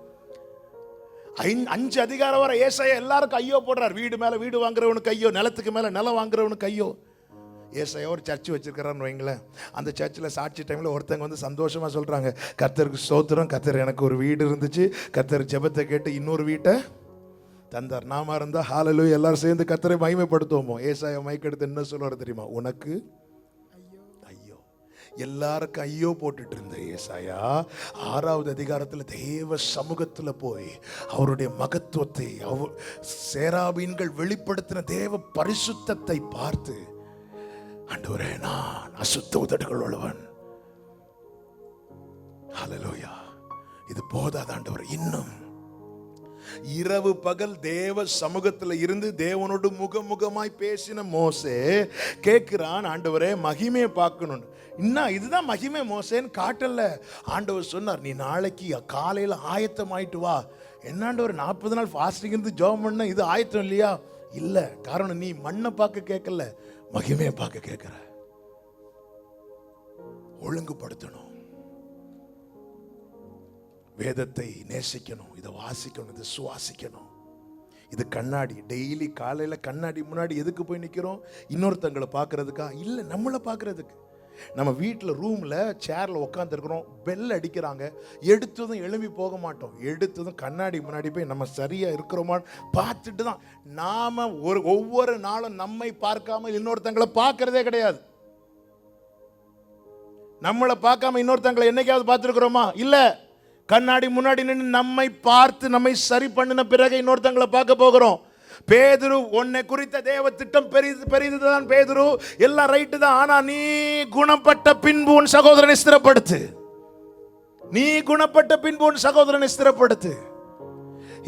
A: 5 அதிகாரம் வர ஏசாயா எல்லாருக்கும் ஐயோ போடுறார். வீடு மேல வீடு வாங்குறவனுக்கு ஐயோ, நிலத்துக்கு மேல நிலம் வாங்குறவனுக்கு ஐயோ. ஏசாயா ஒரு சர்ச் வச்சிருக்கிறான்னு வைங்களேன். அந்த சர்ச்சில் சாட்சி டைமில் ஒருத்தங்க வந்து சந்தோஷமாக சொல்கிறாங்க, கர்த்தருக்கு ஸ்தோத்திரம், கர்த்தர் எனக்கு ஒரு வீடு இருந்துச்சு, கர்த்தர் ஜெபத்தை கேட்டு இன்னொரு வீட்டை தந்தார். நாம இருந்தால் ஹalleluya எல்லாரும் சேர்ந்து கர்த்தரை மகிமைப்படுத்துவோமோ? ஏசாயா மைக் எடுத்து என்ன சொல்லுவார் தெரியுமா? உனக்கு ஐயோ. எல்லாருக்கும் ஐயோ போட்டுட்டு இருந்த ஏசாயா 6வது அதிகாரத்தில் தேவ சமூகத்தில் போய் அவருடைய மகத்துவத்தை, சேராபீன்கள் வெளிப்படுத்தின தேவ பரிசுத்தத்தை பார்த்து, ஆண்டவரே நான் அசுத்த உதடுகள் உள்ளவன், ஹல்லேலூயா, இது போதாது ஆண்டவரே, இன்னும் இரவு பகல் தேவ சமூகத்தில் இருந்து தேவனோடு முகமுகமாய் பேசின மோசே கேட்கிறான், ஆண்டவரே மகிமையை பார்க்கணும். இன்னும் இதுதான் மகிமை மோசேன்னு காட்டல. ஆண்டவர் சொன்னார், நீ நாளைக்கு காலையில் ஆயத்தமாயிட்டு வா. என்ன ஆண்டவர் 40 நாள் ஃபாஸ்டிங் இருந்து ஜெபம் பண்ண, இது ஆயத்தம் இல்லையா? இல்லை, காரணம் நீ மண்ணை பார்க்க கேட்கல, மகிமையை பார்க்க கேட்கிற. ஒழுங்குபடுத்தணும், வேதத்தை நேசிக்கணும், இதை வாசிக்கணும், இதை சுவாசிக்கணும். இது கண்ணாடி. டெய்லி காலையில கண்ணாடி முன்னாடி எதுக்கு போய் நிற்கிறோம்? இன்னொருத்தங்களை பார்க்கறதுக்கா? இல்லை, நம்மளை பார்க்கறதுக்கு. நம்ம வீட்டில் ரூமில் சேரில் உட்காந்துருக்கிறோம், பெல் அடிக்கிறாங்க, எடுத்ததும் எழும்பி போக மாட்டோம். எடுத்ததும் கண்ணாடி முன்னாடி போய் நம்ம சரியாக இருக்கிறோமான்னு பார்த்துட்டு தான். நாம் ஒவ்வொரு நாளும் நம்மை பார்க்காம இன்னொருத்தங்களை பார்க்கறதே கிடையாது. நம்மளை பார்க்காம இன்னொருத்தங்களை என்னைக்காவது பார்த்துருக்கிறோமா? இல்லை. கண்ணாடி முன்னாடி நின்று நம்மை பார்த்து நம்மை சரி பண்ணின பிறகு இன்னொருத்தங்களை பார்க்க போகிறோம். பேதுரு, உன்னை குறித்த தேவ திட்டம் பெரிதுதான் பேதுரு, எல்லாம் ரைட்டு தான். ஆனா நீ குணப்பட்ட பின்பு உன் சகோதரனை ஸ்திரப்படுத்து. நீ குணப்பட்ட பின்பு உன் சகோதரனை ஸ்திரப்படுத்து.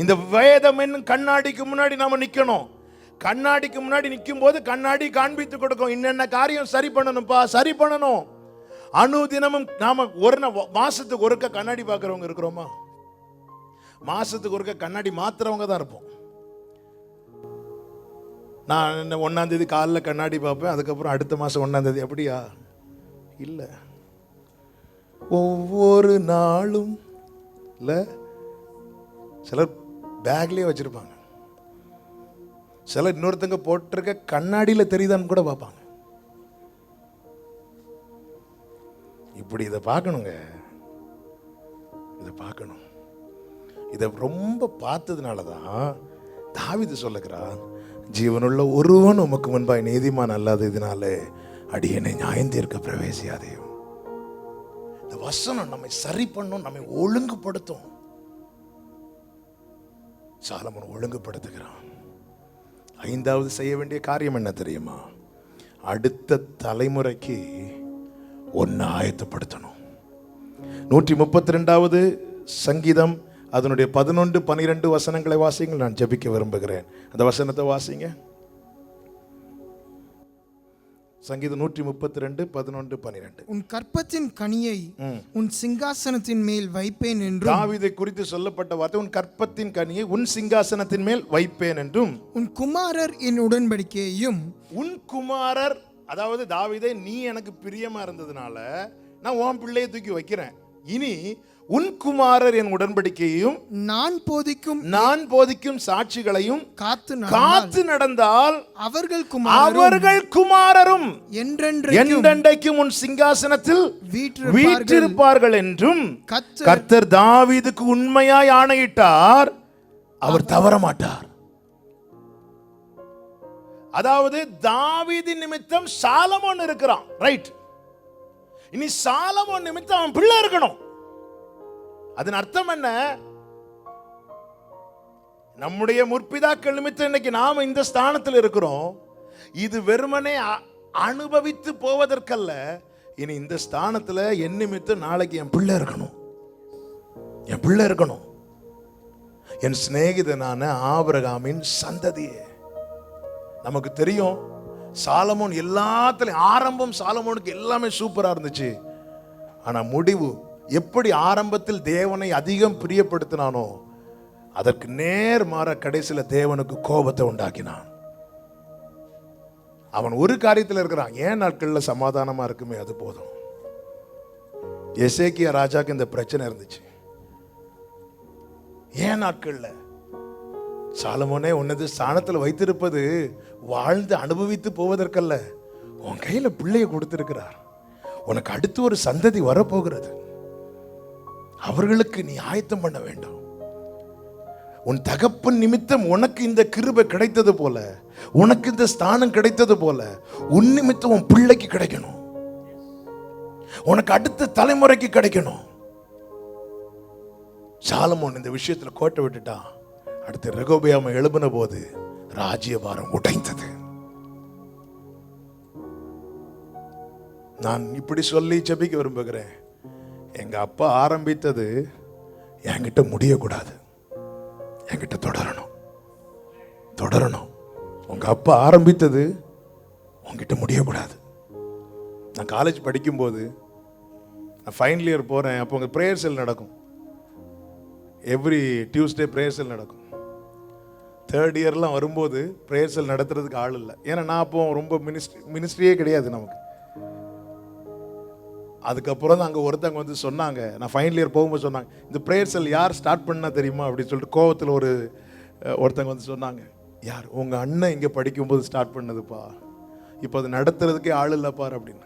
A: இந்த வேதம் என்னும் கண்ணாடிக்கு முன்னாடி நாம நிக்கணும். கண்ணாடிக்கு முன்னாடி நிற்கும் போது கண்ணாடி காண்பித்து கொடுக்கும், இன்னென்ன காரியம் சரி பண்ணணும்ப்பா, சரி பண்ணணும். அனுதினமும் நாம மாசத்துக்கு ஒருக்க கண்ணாடி பார்க்கறவங்க இருக்கிறோமா? மாசத்துக்கு ஒருக்க கண்ணாடி மாத்துறவங்க தான் இருப்போம். நான் 1ஆம் தேதி காலைல கண்ணாடி பார்ப்பேன், அதுக்கப்புறம் அடுத்த மாதம் 1ஆம் தேதி. அப்படியா? இல்லை, ஒவ்வொரு நாளும் இல்லை. சிலர் பேக்லேயே வச்சிருப்பாங்க, சிலர் இன்னொருத்தங்க போட்டிருக்க கண்ணாடியில் தெரியுதான்னு கூட பார்ப்பாங்க. இப்படி இதை பார்க்கணுங்க, இதை பார்க்கணும். இதை ரொம்ப பார்த்ததுனால தான் தாவீது சொல்லுகிறான், ஜீவனுள்ள ஒருவன் உமக்கு முன்பாய் நீதிமான் அல்லாத இதனாலே அடியனை நியாயம் தீர்க்க பிரவேசியாதே. இந்த வசனம் நம்மை சரி பண்ணும், நம்மை ஒழுங்குபடுத்தும். சாலமோன் ஒழுங்குபடுத்துகிறான். 5வது செய்ய வேண்டிய காரியம் என்ன தெரியுமா? அடுத்த தலைமுறைக்கு ஒன்னு ஆயத்தப்படுத்தணும். 132வது சங்கீதம் அதனுடைய 11, 12 வசனங்களை வாசிங்கள். நான் ஜெபிக்க விரும்புகிறேன். அந்த வசனத்தை வாசிங்க. சங்கீதம் 132, 11, 12.
C: உன் கற்பத்தின் கனியை உன் சிங்காசனத்தின் மேல் வைப்பேன் என்றும்.
A: தாவீதை குறித்து சொல்லப்பட்ட வார்த்தை, உன் கற்பத்தின் கனியை உன் சிங்காசனத்தின் மேல் வைப்பேன் என்றும்.
C: உன் குமாரர் என் உடன்படிக்கையையும்.
A: உன் குமாரர், அதாவது தாவீதை, நீ எனக்கு பிரியமா இருந்ததுனால நான் உன் பிள்ளையை தூக்கி வைக்கிறேன். இனி உன் குமாரர் என் உடன்படிக்கையையும்
C: நான் போதிக்கும்
A: சாட்சிகளையும்
C: காத்து
A: நடந்தால்
C: அவர்கள்
A: குமாரரும்
C: என்றென்றைக்கும்
A: உன் சிங்காசனத்தில் வீற்றிருப்பார்கள் என்றும் கர்த்தர் தாவீதுக்கு உண்மையாய் ஆணையிட்டார், அவர் தவற மாட்டார். அதாவது தாவீதின் நிமித்தம் சாலமோன் இருக்கிறான், ரைட்? இனி சாலமோன் நிமித்தம் அவன் பிள்ளை இருக்கணும். அதன் அர்த்தம் என்ன? நம்முடைய முற்பிதாக்கள் நிமித்தம் இன்னைக்கு நாம இந்த ஸ்தானத்தில் இருக்கிறோம். இது வெறுமனே அனுபவித்து போவதற்கல்ல. இனி இந்த ஸ்தானத்தில் என் நிமித்தம் நாளைக்கு என் பிள்ளை இருக்கணும், என் பிள்ளை இருக்கணும். என் சிநேகிதனான ஆபிரகாமின் சந்ததியே. நமக்கு தெரியும் சாலமோன் எல்லாத்துலயும் ஆரம்பம் சாலமோனுக்கு எல்லாமே சூப்பரா இருந்துச்சு. ஆனா முடிவு எப்படி ஆரம்பத்தில் தேவனை அதிகம் பிரியப்படுத்தினானோ அதற்கு நேர் மாற கடைசியில தேவனுக்கு கோபத்தை உண்டாக்கினான். அவன் ஒரு காரியத்தில் இருக்கிறான், ஏன் நாட்கள்ல சமாதானமா இருக்குமே அது போதும். எசேக்கியா ராஜாக்கு இந்த பிரச்சனை இருந்துச்சு. ஏன் நாட்கள்ல சாலமோனே உன்னது ஸ்தானத்தில் வைத்திருப்பது வாழ்ந்து அனுபவித்து போவதற்கல்ல, உன் கையில பிள்ளைய கொடுத்திருக்கிறார். உனக்கு அடுத்து ஒரு சந்ததி வரப்போகிறது, அவர்களுக்கு நீ ஆயத்தம் பண்ண வேண்டும். உன் தகப்பன் நிமித்தம் உனக்கு இந்த கிருபை கிடைத்தது போல, உனக்கு இந்த ஸ்தானம் கிடைத்தது போல உன் நிமித்தம் உன் பிள்ளைக்கு கிடைக்கணும், உனக்கு அடுத்த தலைமுறைக்கு கிடைக்கணும். சாலமோன் இந்த விஷயத்துல கோட்டை விட்டுட்டான். அடுத்து ரெகோபெயாம் எழுப்பின போது ராஜ்யபாரம் உடைந்தது. நான் இப்படி சொல்லி ஜெபிக்க விரும்புகிறேன். எங்க அப்பா ஆரம்பித்தது என்கிட்ட முடியக்கூடாது, என்கிட்ட தொடரணும், தொடரணும். உங்க அப்பா ஆரம்பித்தது உங்ககிட்ட முடியக்கூடாது. நான் காலேஜ் படிக்கும்போது நான் ஃபைனல் இயர் போறேன். அப்போ உங்க ப்ரேயர் செல் நடக்கும், எவ்ரி டியூஸ்டே ப்ரேயர் செல் நடக்கும். தேர்ட் இயர்லாம் வரும்போது ப்ரேயர் செல் நடத்துறதுக்கு ஆள் இல்லை. ஏன்னா நான் அப்போ ரொம்ப மினிஸ்ட்ரியே கிடையாது நமக்கு. அதுக்கப்புறம் தான் அங்கே ஒருத்தவங்க வந்து சொன்னாங்க, நான் ஃபைனல் இயர் போகும்போது சொன்னாங்க, இந்த ப்ரேயர் செல் யார் ஸ்டார்ட் பண்ணா தெரியுமா அப்படின்னு சொல்லிட்டு கோவத்தில் ஒருத்தவங்க வந்து சொன்னாங்க, யார்? உங்கள் அண்ணன் இங்கே படிக்கும்போது ஸ்டார்ட் பண்ணதுப்பா, இப்போ அது நடத்துறதுக்கே ஆள் இல்லைப்பார் அப்படின்னு.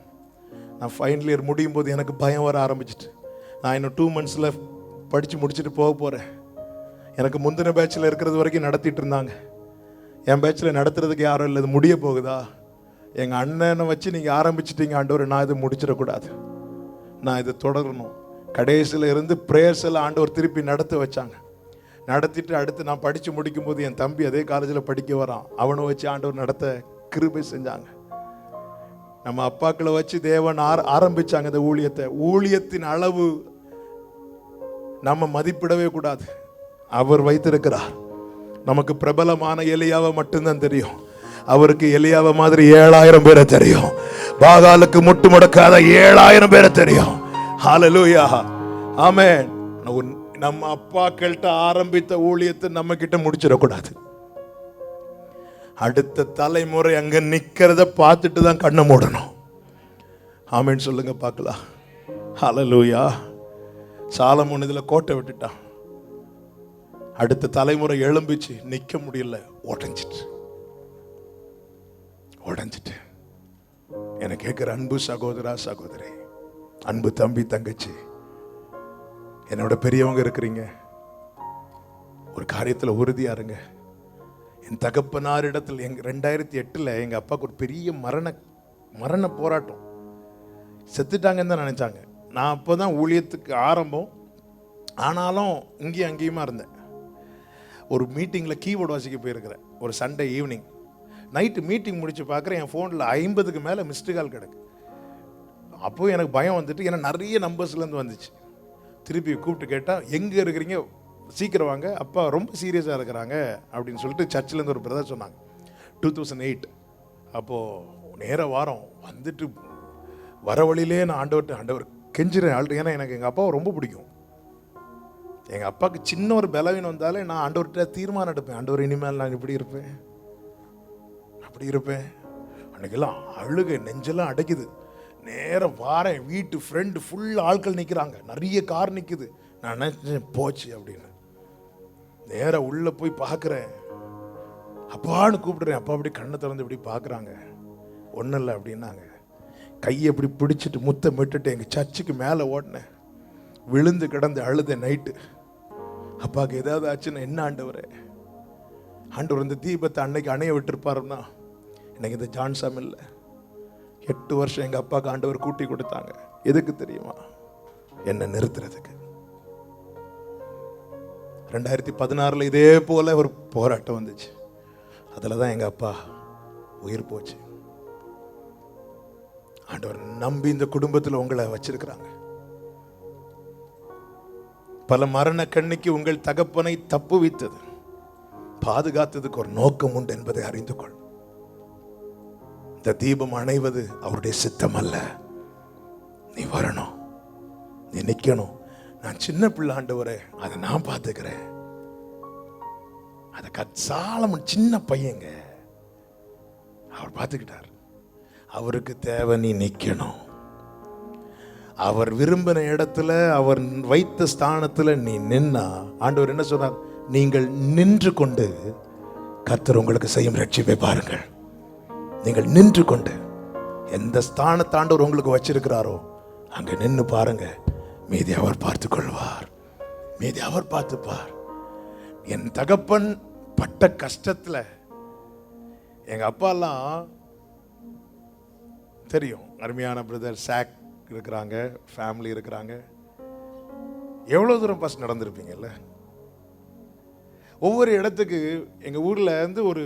A: நான் ஃபைனல் இயர் முடியும் போது எனக்கு பயம் வர ஆரம்பிச்சிட்டு, நான் இன்னும் 2 months படித்து முடிச்சுட்டு போக போகிறேன். எனக்கு முந்தின பேட்சில் இருக்கிறது வரைக்கும் நடத்திட்டு இருந்தாங்க, என் பேட்சில் நடத்துறதுக்கு யாரும் இல்லை, இது முடிய போகுதா? எங்கள் அண்ணனை வச்சு நீங்கள் ஆரம்பிச்சிட்டீங்க ஆண்டவர், நான் இது முடிச்சிடக்கூடாது, நான் இதை தொடரணும். கடைசியில் இருந்து ப்ரேயர்ஸ் எல்லாம் ஆண்டவர் திருப்பி நடத்த வச்சாங்க. நடத்திட்டு அடுத்து நான் படித்து முடிக்கும்போது என் தம்பி அதே காலேஜில் படிக்க வரான், அவனை வச்சு ஆண்டவர் நடத்த கிருபை செஞ்சாங்க. நம்ம அப்பாக்களை வச்சு தேவன் ஆரம்பிச்சாங்க இந்த ஊழியத்தை. ஊழியத்தின் அளவு நம்ம மதிப்பிடவே கூடாது. அவர் வைத்திருக்கிறார். நமக்கு பிரபலமான எலியாவை மட்டும்தான் தெரியும், அவருக்கு எலியாவை மாதிரி 7000 பேரை தெரியும். பாகாலுக்கு முட்டு முடக்காத 7000 பேரை தெரியும். ஹல்லேலூயா, ஆமென். நம்ம அப்பாக்கள்கிட்ட ஆரம்பித்த ஊழியத்தை நம்ம கிட்ட முடிச்சிடக்கூடாது. அடுத்த தலைமுறை அங்க நிக்கிறத பார்த்துட்டு தான் கண்ணை மூடணும். ஆமென் சொல்லுங்க பார்க்கலாம். ஹல்லேலூயா. சாலமோன் இதுல கோட்டை விட்டுட்டான். அடுத்த தலைமுறை எழும்பிச்சு, நிக்க முடியல, உடைஞ்சிட்டு. எனக்கு கேட்கிற அன்பு சகோதரா சகோதரி, அன்பு தம்பி தங்கச்சி, என்னோட பெரியவங்க இருக்கிறீங்க, ஒரு காரியத்தில் உறுதியா இருங்க. என் தகப்பனாரிடத்தில் 2008 எங்க அப்பாவுக்கு ஒரு பெரிய மரண போராட்டம். செத்துட்டாங்கன்னு தான் நினைச்சாங்க. நான் அப்போதான் ஊழியத்துக்கு ஆரம்பம். ஆனாலும் இங்கேயும் அங்கேயுமா இருந்தேன். ஒரு மீட்டிங்கில் கீபோர்டு வாசிக்க போயிருக்கிறேன். ஒரு சண்டே ஈவினிங் நைட்டு மீட்டிங் முடிச்சு பார்க்குறேன், என் ஃபோனில் 50க்கு மேலே மிஸ்டு கால் கிடக்கு. அப்போது எனக்கு பயம் வந்துட்டு, ஏன்னா நிறைய நம்பர்ஸ்லேருந்து வந்துச்சு. திருப்பி கூப்பிட்டு கேட்டால், எங்கே இருக்கிறீங்க, சீக்கிரம் வாங்க, அப்பா ரொம்ப சீரியஸாக இருக்கிறாங்க அப்படின்னு சொல்லிட்டு சர்ச்சிலேருந்து ஒரு பிரதர் சொன்னாங்க. 2008 அப்போது நேர வாரம் வந்துட்டு வர வழியிலே நான் ஆண்டவர் கெஞ்சிறேன் ஆல்ரெடி. ஏன்னா எனக்கு எங்கள் அப்பாவை ரொம்ப பிடிக்கும். எங்கள் அப்பாவுக்கு சின்ன ஒரு பலவீனம் வந்தாலே நான் ஆண்டவர்கிட்ட தீர்மானம் எடுப்பேன், ஆண்டவர் இனிமேல் நான் இப்படி இருப்பேன் அப்படி இருப்பேன். அன்றைக்கெல்லாம் அழுக நெஞ்செல்லாம் அடைக்குது. நேரம் வாரேன், வீட்டு ஃப்ரெண்டு ஃபுல் ஆட்கள் நிற்கிறாங்க, நிறைய கார் நிற்குது. நான் நினைச்சேன் போச்சு அப்படின்னு. நேரா உள்ள போய் பார்க்குறேன், அப்பான்னு கூப்பிடுறேன். அப்பா அப்படி கண்ணை திறந்து இப்படி பார்க்குறாங்க. ஒன்றும் இல்லை அப்படின்னாங்க. கையை இப்படி பிடிச்சிட்டு முத்தம் விட்டுட்டு எங்கள் சர்ச்சுக்கு மேலே ஓடினேன். விழுந்து கிடந்து அழுத நைட்டு. அப்பாவுக்கு ஏதாவது ஆச்சுன்னா என்ன ஆண்டவரே, ஆண்டவர் இந்த தீபத்தை அன்னைக்கு அணைய விட்டுருப்பாருன்னா இன்னைக்கு இந்த ஜான்சாம் இல்லை. 8 வருஷம் எங்கள் அப்பாவுக்கு ஆண்டவர் கூட்டி கொடுத்தாங்க. எதுக்கு தெரியுமா? என்னை நிறுத்துறதுக்கு. 2016 இதே போல ஒரு போராட்டம் வந்துச்சு. அதில் தான் எங்கள் அப்பா உயிர் போச்சு. ஆண்டவர் நம்பி இந்த குடும்பத்தில் உங்களை வச்சிருக்கிறாங்க. பல மரண கண்ணிக்கு உங்கள் தகப்பனை தப்புவித்தது, பாதுகாத்ததுக்கு ஒரு நோக்கம் உண்டு என்பதை அறிந்து கொள். இந்த தீபம் அணைவது அவருடைய சித்தம் அல்ல. நீ வரணும், நீ நிக்கணும். நான் சின்ன பிள்ளை ஆண்டவரே, அதை நான் பார்த்துக்கிறேன். அதை சாலமன் சின்ன பையங்க, அவர் பார்த்துக்கிட்டார். அவருக்கு தேவை நீ நிக்கணும். அவர் விரும்பின இடத்துல, அவர் வைத்த ஸ்தானத்துல நீ நின்னா, ஆண்டவர் என்ன சொன்னார்? நீங்கள் நின்று கொண்டு கர்த்தர் உங்களுக்கு செய்யும் ரட்சிப்பை பாருங்கள். நீங்கள் நின்று கொண்டு எந்த ஸ்தானத்தாண்டவர் உங்களுக்கு வச்சிருக்கிறாரோ அங்க நின்று பாருங்க. மீதி அவர் பார்த்து கொள்வார், மீதி அவர் பார்த்துப்பார். என் தகப்பன் பட்ட கஷ்டத்துல எங்க அப்பாலாம் தெரியும். அருமையான பிரதர் சாக் இருக்கிறாங்க, ஃபேமிலி இருக்கிறாங்க. எவ்வளோ தூரம் பஸ் நடந்திருப்பீங்கல்ல. ஒவ்வொரு இடத்துக்கு எங்கள் ஊரில் இருந்து ஒரு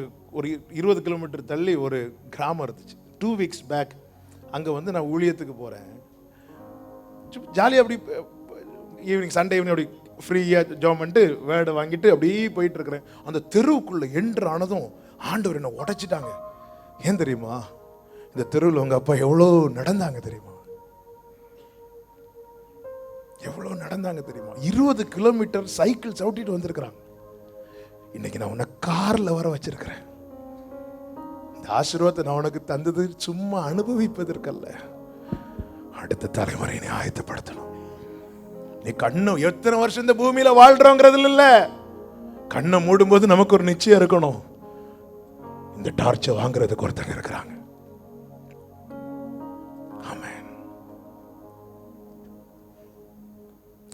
A: 20 கிலோமீட்டர் தள்ளி ஒரு கிராமம் இருந்துச்சு. 2 வீக்ஸ் பேக் அங்கே வந்து நான் ஊழியத்துக்கு போகிறேன். ஜாலியாக அப்படி ஈவினிங், சண்டே ஈவினிங் அப்படி ஃப்ரீயாக ஜாம் பண்ணிட்டு வேர்டை வாங்கிட்டு அப்படியே போயிட்டு இருக்கிறேன். அந்த தெருவுக்குள்ளே என்ட்ரு ஆனதும் ஆண்டவர் என்னை உடைச்சிட்டாங்க. ஏன் தெரியுமா? இந்த தெருவில் உங்கள் அப்பா எவ்வளோ நடந்தாங்க தெரியுமா? எவ்வளோ நடந்தாங்க தெரியுமா? 20 கிலோமீட்டர் சைக்கிள் சவுட்டிட்டு வந்திருக்கிறாங்க. இன்னைக்கு நான் உன்னை காரில் வர வச்சிருக்கிறேன். இந்த ஆசீர்வாதத்தை நான் உனக்கு தந்தது சும்மா அனுபவிப்பதற்கல்ல, அடுத்த தலைமுறையை நீ ஆயத்தப்படுத்தணும். நீ கண்ணு எத்தனை வருஷம் இந்த பூமியில வாழ்றோங்கிறதுல இல்ல, கண்ணை மூடும்போது நமக்கு ஒரு நிச்சயம் இருக்கணும். இந்த டார்ச்சை வாங்குறதுக்கு ஒருத்தங்க இருக்கிறாங்க. ஆமென்.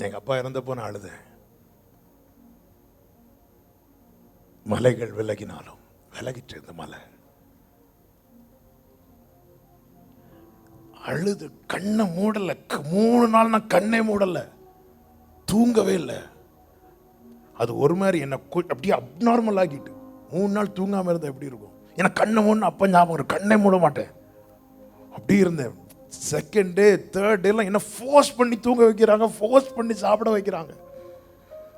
A: எங்க அப்பா இறந்தப்போ நான் அழுதேன். மலைகள் விலகினாலும் விலகிட்டு இருந்த மலை அழுது கண்ணை மூடல. 3 நாள் நான் கண்ணே மூடல, தூங்கவே இல்லை. அது ஒரு மாதிரி என்ன அப்படியே அப்நார்மல் ஆகிட்டு 3 நாள் தூங்காம இருந்தா எப்படி இருக்கும்? எனக்கு கண்ணை மூடணும் அப்ப ஞாபகம், கண்ணே மூட மாட்டேன். அப்படி இருந்தேன். செகண்ட் டே, தேர்ட் டேலாம் என்ன ஃபோர்ஸ் பண்ணி தூங்க வைக்கிறாங்க, ஃபோர்ஸ் பண்ணி சாப்பிட வைக்கிறாங்க.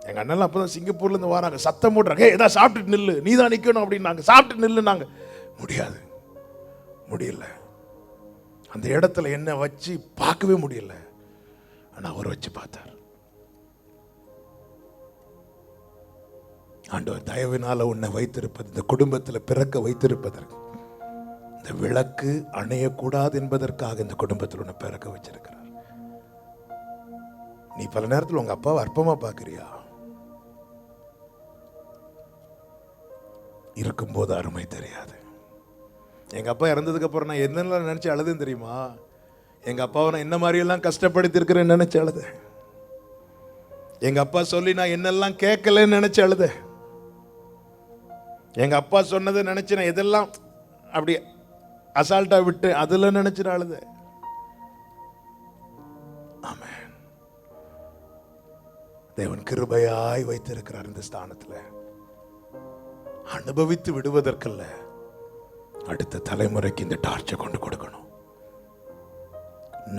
A: எங்கள் அண்ணெல்லாம் அப்போ தான் சிங்கப்பூர்லேருந்து வராங்க, சத்தம் போடுறாங்க, ஏதாவது சாப்பிட்டுட்டு நில்லு, நீ தான் நிற்கணும் அப்படின்னாங்க. சாப்பிட்டு நில்லுனாங்க. முடியாது, முடியல. அந்த இடத்துல என்ன வச்சு பார்க்கவே முடியல. ஆனால் அவர் வச்சு பார்த்தார். ஆண்டவர் தயவினால உன்னை வைத்திருப்பது, இந்த குடும்பத்தில் பிறக்க வைத்திருப்பதற்கு, இந்த விளக்கு அணையக்கூடாது என்பதற்காக இந்த குடும்பத்தில் உன்னை பிறக்க வச்சிருக்கிறார். நீ பல நேரத்தில் உங்க அப்பாவை அற்பமா பார்க்கிறியா? இருக்கும்போது அருமை தெரியாது. எங்க அப்பா இறந்ததுக்கு அப்புறம் நான் என்னெல்லாம் நினைச்சு அழுதுன்னு தெரியுமா? எங்க அப்பாவை நான் என்ன மாதிரி எல்லாம் கஷ்டப்படுத்தி இருக்கிறேன்னு நினைச்சு அழுதேன். எங்க அப்பா சொல்லி நான் என்னெல்லாம் கேட்கலன்னு நினைச்சு அழுதேன். எங்க அப்பா சொன்னதை நினைச்சு நான் எதெல்லாம் அப்படி அசால்ட்டா விட்டு அதுல நினைச்சு நான் அழுதேன். ஆமென். தேவன் கிருபையாய் வைத்திருக்கிறார் இந்த ஸ்தானத்துல. அனுபவித்து விடுவதற்கல்ல, அடுத்த தலைமுறைக்கு இந்த டார்ச்சை கொண்டு கொடுக்கணும்.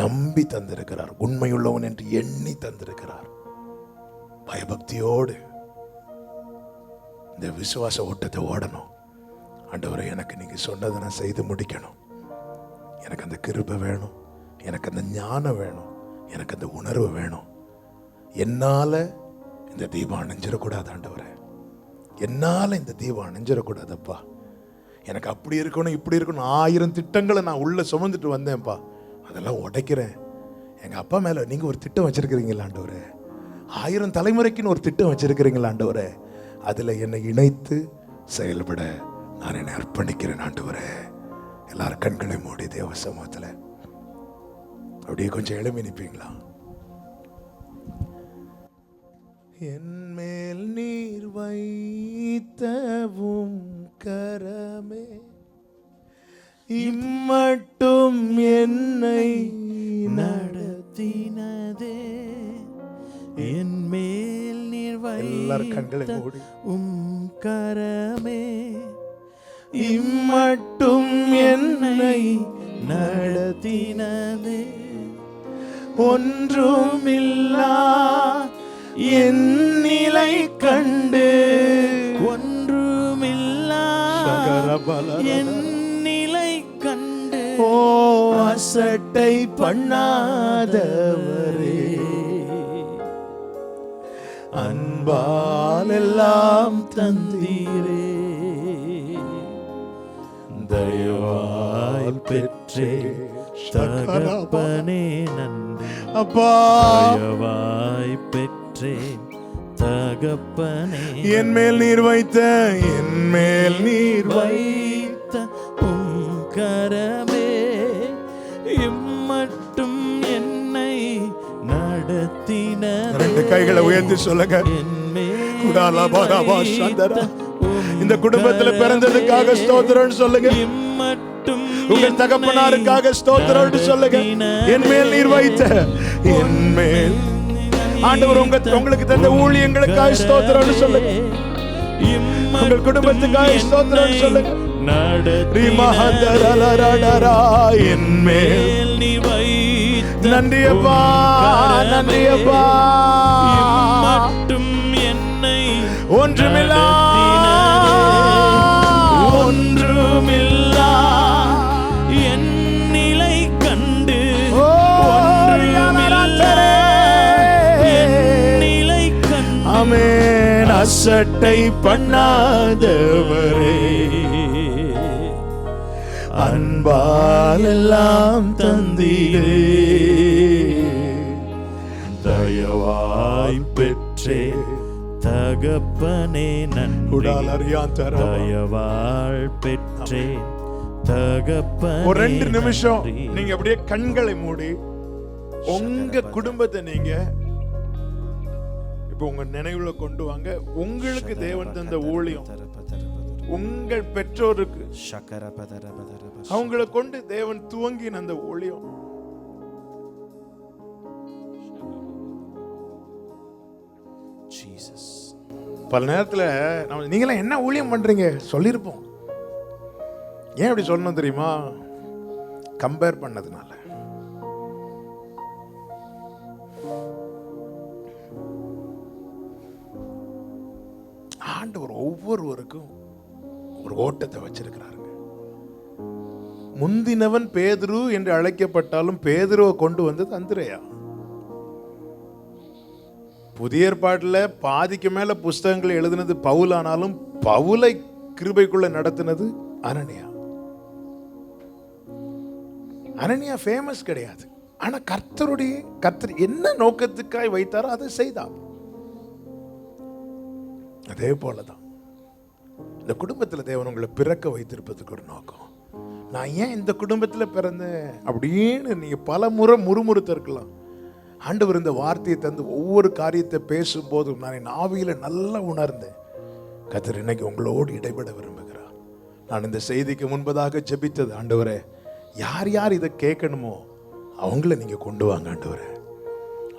A: நம்பி தந்திருக்கிறார், உண்மையுள்ளவன் என்று எண்ணி தந்திருக்கிறார். பயபக்தியோடு இந்த விசுவாச ஓட்டத்தை ஓடணும். ஆண்டவரே, எனக்கு நீங்க சொன்னதை நான் செய்து முடிக்கணும். எனக்கு அந்த கிருபை வேணும், எனக்கு அந்த ஞானம் வேணும், எனக்கு அந்த உணர்வு வேணும். என்னால இந்த தீபம் அணைஞ்சிடக்கூடாது ஆண்டவரே, என்னால இந்த தீபம் அணைஞ்சிடக்கூடாதப்பா. எனக்கு அப்படி இருக்கணும், இப்படி இருக்கணும், 1000 திட்டங்களை நான் உள்ள சுமந்துட்டு வந்தேன்ப்பா. அதெல்லாம் உடைக்கிறேன். எங்க அப்பா மேல நீங்க ஒரு திட்டம் வச்சிருக்கிறீங்களா ஆண்டவரே? 1000 தலைமுறைக்குன்னு ஒரு திட்டம் வச்சிருக்கிறீங்களா ஆண்டவரே, அதுல என்னை இணைத்து செயல்பட நான் என்னை அர்ப்பணிக்கிறேன் ஆண்டவரே. எல்லாரும் கண்களை மூடி தேவ சமூகத்துல அப்படியே கொஞ்சம் எழுப்பி நிற்பீங்களா? என் மேல் நீர் வைத்தவும் கரமே இம்மட்டும் என்னை
B: நடத்தினதே, என் மேல் நீர்
A: எல்லாரும் கண்களை மூடி.
B: கரமே
A: இம்மட்டும் என்னை
B: நடத்தினதே,
A: ஒன்றுமில்லா என் நிலை கண்டு,
B: ஒன்றுமில்லா என் நிலை கண்டு,
A: ஓ அசட்டை பண்ணாதவரே, அன்பால் எல்லாம் தந்தீரே,
B: தயவாய் பெற்றே தகப்பனே நன்றி.
A: அப்பா
B: தயவாய் பெற்றே தகப்பனே,
A: என் மேல் நீர் வைத்த, என் மேல் நீர்
B: வைத்த கரமே இம்மட்டும் என்னை நடத்தினதே.
A: 2 கைகளை உயர்த்தி சொல்லுங்க. இந்த குடும்பத்துல பிறந்ததுக்காக ஸ்தோத்திரம் சொல்லுங்க. உங்கள் தகப்பனாருக்காக ஸ்தோத்திரம் சொல்லுங்க. என் மேல் நீர் வைத்த, என் மேல் ஆண்டவர் உங்களுக்கு தந்த ஊழியங்களுக்காக ஸ்தோத்திரம் சொல்லுங்க. உங்கள் குடும்பத்துக்காக ஸ்தோத்திரம் சொல்லுங்க. என் மேல் நீ வைத்த, நன்றி அப்பா, நன்றி அப்பா.
B: மட்டும் என்னை
A: ஒன்றுமில்லா,
B: ஒன்றுமில்லா என் நிலை கண்டு, ஒன்றுமில்லா என் நிலை கண்டு,
A: ஆமென். அசட்டை பண்ணாதவரே, அன்பால் எல்லாம் தந்தீரே,
B: தயவாய் பெற்றே தகப்பனே நன்றி. தயவாய் பெற்றே தகப்பனே.
A: ஒரு 2 நிமிஷம் நீங்க அப்படியே கண்களை மூடி உங்க குடும்பத்தை நீங்க இப்ப உங்க நினைவுல கொண்டு வாங்க. உங்களுக்கு தேவன் தந்த ஊழியம், உங்கள் பெற்றோருக்கு அவங்களை கொண்டு தேவன் துவங்கின அந்த ஊழியம், பல நேரத்துல நீங்களாம் என்ன ஊழியம் பண்றீங்க சொல்லிருப்போம். ஏன் அப்படி சொல்லணும் தெரியுமா? கம்பேர் பண்ணதுனால. ஆண்டவர் ஒவ்வொருவருக்கும் ஒரு ஓட்டத்தை வச்சிருக்கிறாருங்க. முந்தினவன் பேதுரு என்று அழைக்கப்பட்டாலும் பேதுருவை கொண்டு வந்தது அந்திரேயா. புதிய ஏற்பாட்டில் பாதிக்கு மேல புஸ்தகங்களை எழுதினது பவுல், ஆனாலும் பவுலை கிருபைக்குள்ள நடத்தினது அனனியா. அனனியா ஃபேமஸ் கிடையாது, ஆனா கர்த்தர் என்ன நோக்கத்துக்காய் வைத்தாரோ அதை செய்தார். அதே போலதான் இந்த குடும்பத்துல தேவன் உங்களை பிறக்க வைத்திருப்பதுக்கு ஒரு நோக்கம். நான் ஏன் இந்த குடும்பத்துல பிறந்தேன் அப்படின்னு நீங்க பல முறை முறுமுறுத்து இருக்கலாம். ஆண்டவர் இந்த வார்த்தையை தந்து ஒவ்வொரு காரியத்தை பேசும் போதும் நான் என் ஆவியில நல்லா உணர்ந்தேன், கர்த்தர் இன்னைக்கு உங்களோடு இடைபெற விரும்புகிறார். நான் இந்த செய்திக்கு முன்பதாக ஜெபித்தது, ஆண்டவரே யார் யார் இதை கேட்கணுமோ அவங்கள நீங்க கொண்டு வாங்க ஆண்டவரே.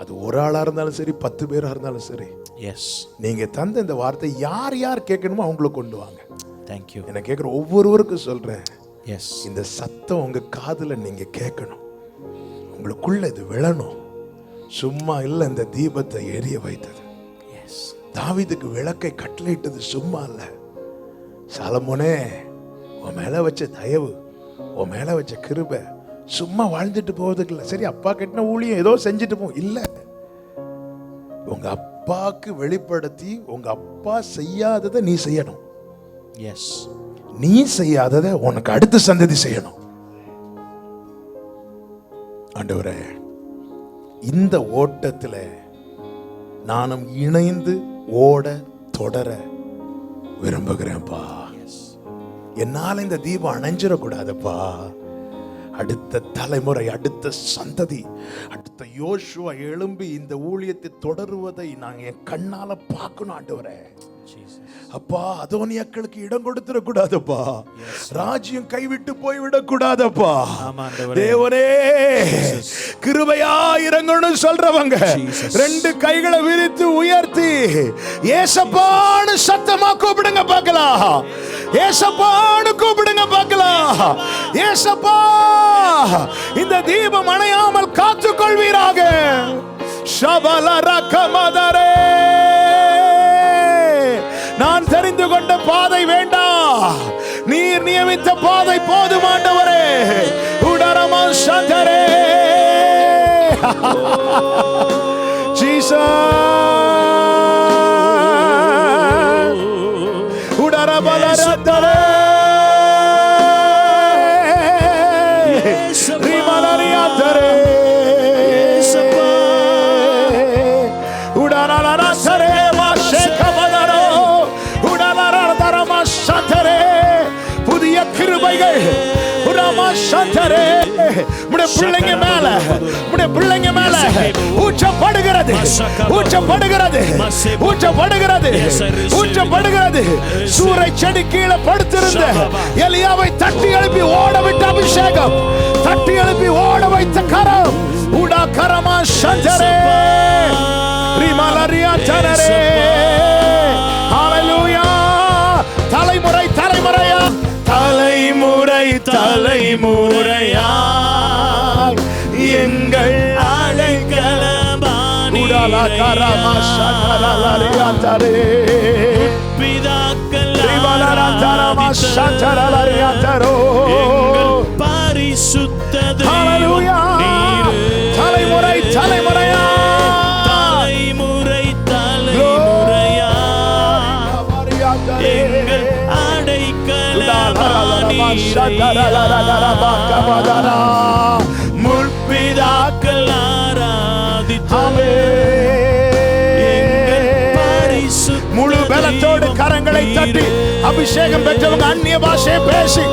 A: அது ஒரு ஆளா இருந்தாலும் சரி, 10 பேரா இருந்தாலும் சரி.
B: எஸ்,
A: நீங்க தந்த இந்த வார்த்தை யார் யார் கேட்கணுமோ அவங்கள கொண்டு வாங்க.
B: தேங்க்யூ.
A: என்ன கேட்குற ஒவ்வொருவருக்கும் சொல்றேன்,
B: எஸ்,
A: இந்த சத்தம் உங்க காதுல நீங்க கேட்கணும், உங்களுக்குள்ள இது விழணும். சும்மா இல்லை, இந்த தீபத்தை எரிய வைத்தது.
B: எஸ்,
A: தாவீதுக்கு விளக்கை கட்டளையிட்டது சும்மா இல்ல. சாலமோனே, உன் மேல வச்ச தயவு, உன் மேல வச்ச கிருபை சும்மா வாழ்ந்துட்டு போவதுக்கு இல்லை. சரி, அப்பா கட்டின ஊழியம் ஏதோ செஞ்சுட்டு போ, இல்லை, உங்க அப்பாக்கு வெளிப்படுத்தி உங்க அப்பா செய்யாததை நீ செய்யணும்.
B: எஸ்,
A: நீ செய்யாததை உனக்கு அடுத்த சந்ததி செய்யணும். ஆண்டவரே, இந்த ஓட்டத்துல நானும் இணைந்து ஓட தொடர விரும்புகிறேன்ப்பா. என்னால இந்த தீபம் அணைஞ்சிடக்கூடாதுப்பா. அடுத்த தலைமுறை, அடுத்த சந்ததி, அடுத்த யோசுவா எழும்பி இந்த ஊழியத்தை தொடருவதை நான் என் கண்ணால பார்க்கணும் ஆண்டவரே. அப்பா, அதோனியாக்களுக்கு இடம் கொடுத்துடக்கூடாதப்பா. ராஜ்யம் கைவிட்டு போய்விடக் கூடாதப்பா. தேவனே, கிருபையா இறங்கணும் சொல்றவங்க ரெண்டு கைகளை விரித்து உயர்த்தி ஏசப்பான்னு சத்தமா கூப்பிடுங்க பார்க்கலாம். ஏசப்பான்னு கூப்பிடுங்க பார்க்கலாம். ஏசப்பா, இந்த தீபம் அணையாமல் காத்துக் கொள்வீராக. ஷபலரகமதரே, நான் தெரிந்து கொண்ட பாதை வேண்டாம், நீர் நியமித்த பாதை போதும் ஆண்டவரே. உடரமா சந்தரே, ஜீசஸ், உடரபலரந்தரே, ரிமலரியாந்தரே, உடரலரந்தரே, மாஷேகமதரோ, உடலரதரமசந்தரே. புதிய கிருபைகள் பிள்ளைங்க மேல, பிள்ளைங்க மேல ஊற்றப்படுகிறது, ஊற்றப்படுகிறது, ஊற்றப்படுகிறது, ஊற்றப்படுகிறது. சூறை செடி கீழே படுத்திருந்த எலியாவை தட்டி எழுப்பி ஓட விட்ட அபிஷேகம், தட்டி எழுப்பி ஓட வைத்த கரம். உடா கரமா சந்தரே, ரிமலரியா சனரே. ஹalleluya. தலைமுறை தலைமுறையா, தலைமுறை தலைமுறையா எங்கள் அழைக்கலமானீரே.
B: பிதாக்கள் பரிசுத்த
A: ஹalleluya. தலைமுறை தலைமுறையா,
B: தலைமுறை தலைமுறையா எங்கள் முற்பிதாக்கள் ஆராதித்தாமே.
A: முழு பலத்தோடு கரங்களை தட்டி அபிஷேகம் பெற்றவங்க அந்நிய பாஷையை பேசி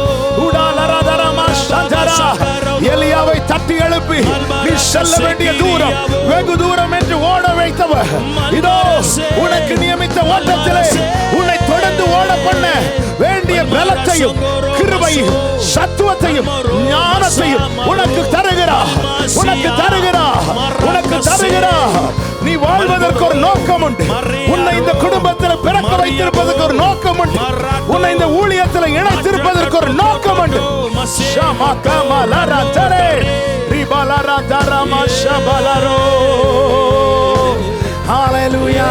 A: எலியாவை தட்டி எழுப்பி நீ செல்ல வேண்டிய தூரம் வெகு தூரம் என்று ஓட வைத்தவர். இதோ உனக்கு நியமித்த ஓட்டத்திலே உன்னை தொடர்ந்து ஓட பண்ண வேண்டிய பலத்தையும் கிருபையும் சத்துவத்தையும் ஞானத்தையும் உனக்கு தருகிறார், உனக்கு தருகிறார், உனக்கு தருகிறார். நீ வாழ்வதற்கு ஒரு நோக்கம் உண்டு. உன்னை இந்த குடும்பத்தில் பிறக்க வைத்திருப்பதற்கு ஒரு நோக்கம் உண்டு. உன்னை இந்த ஊழியத்தில் இணைத்திருப்பதற்கு ஒரு நோக்கம் உண்டு. ஹalleluya.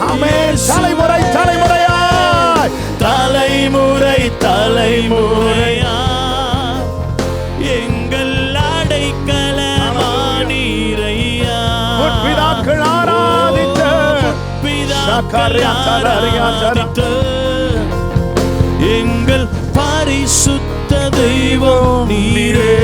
A: ஆமென். தலைமுறை தலைமுறையாய், தலைமுறை தலைமுறையா
B: எங்கள் அடைக்கலமானீரையா.
A: பிதாக்கள் ஆராதித்த
B: எங்கள் பரிசுத்த தெய்வம் நீரே.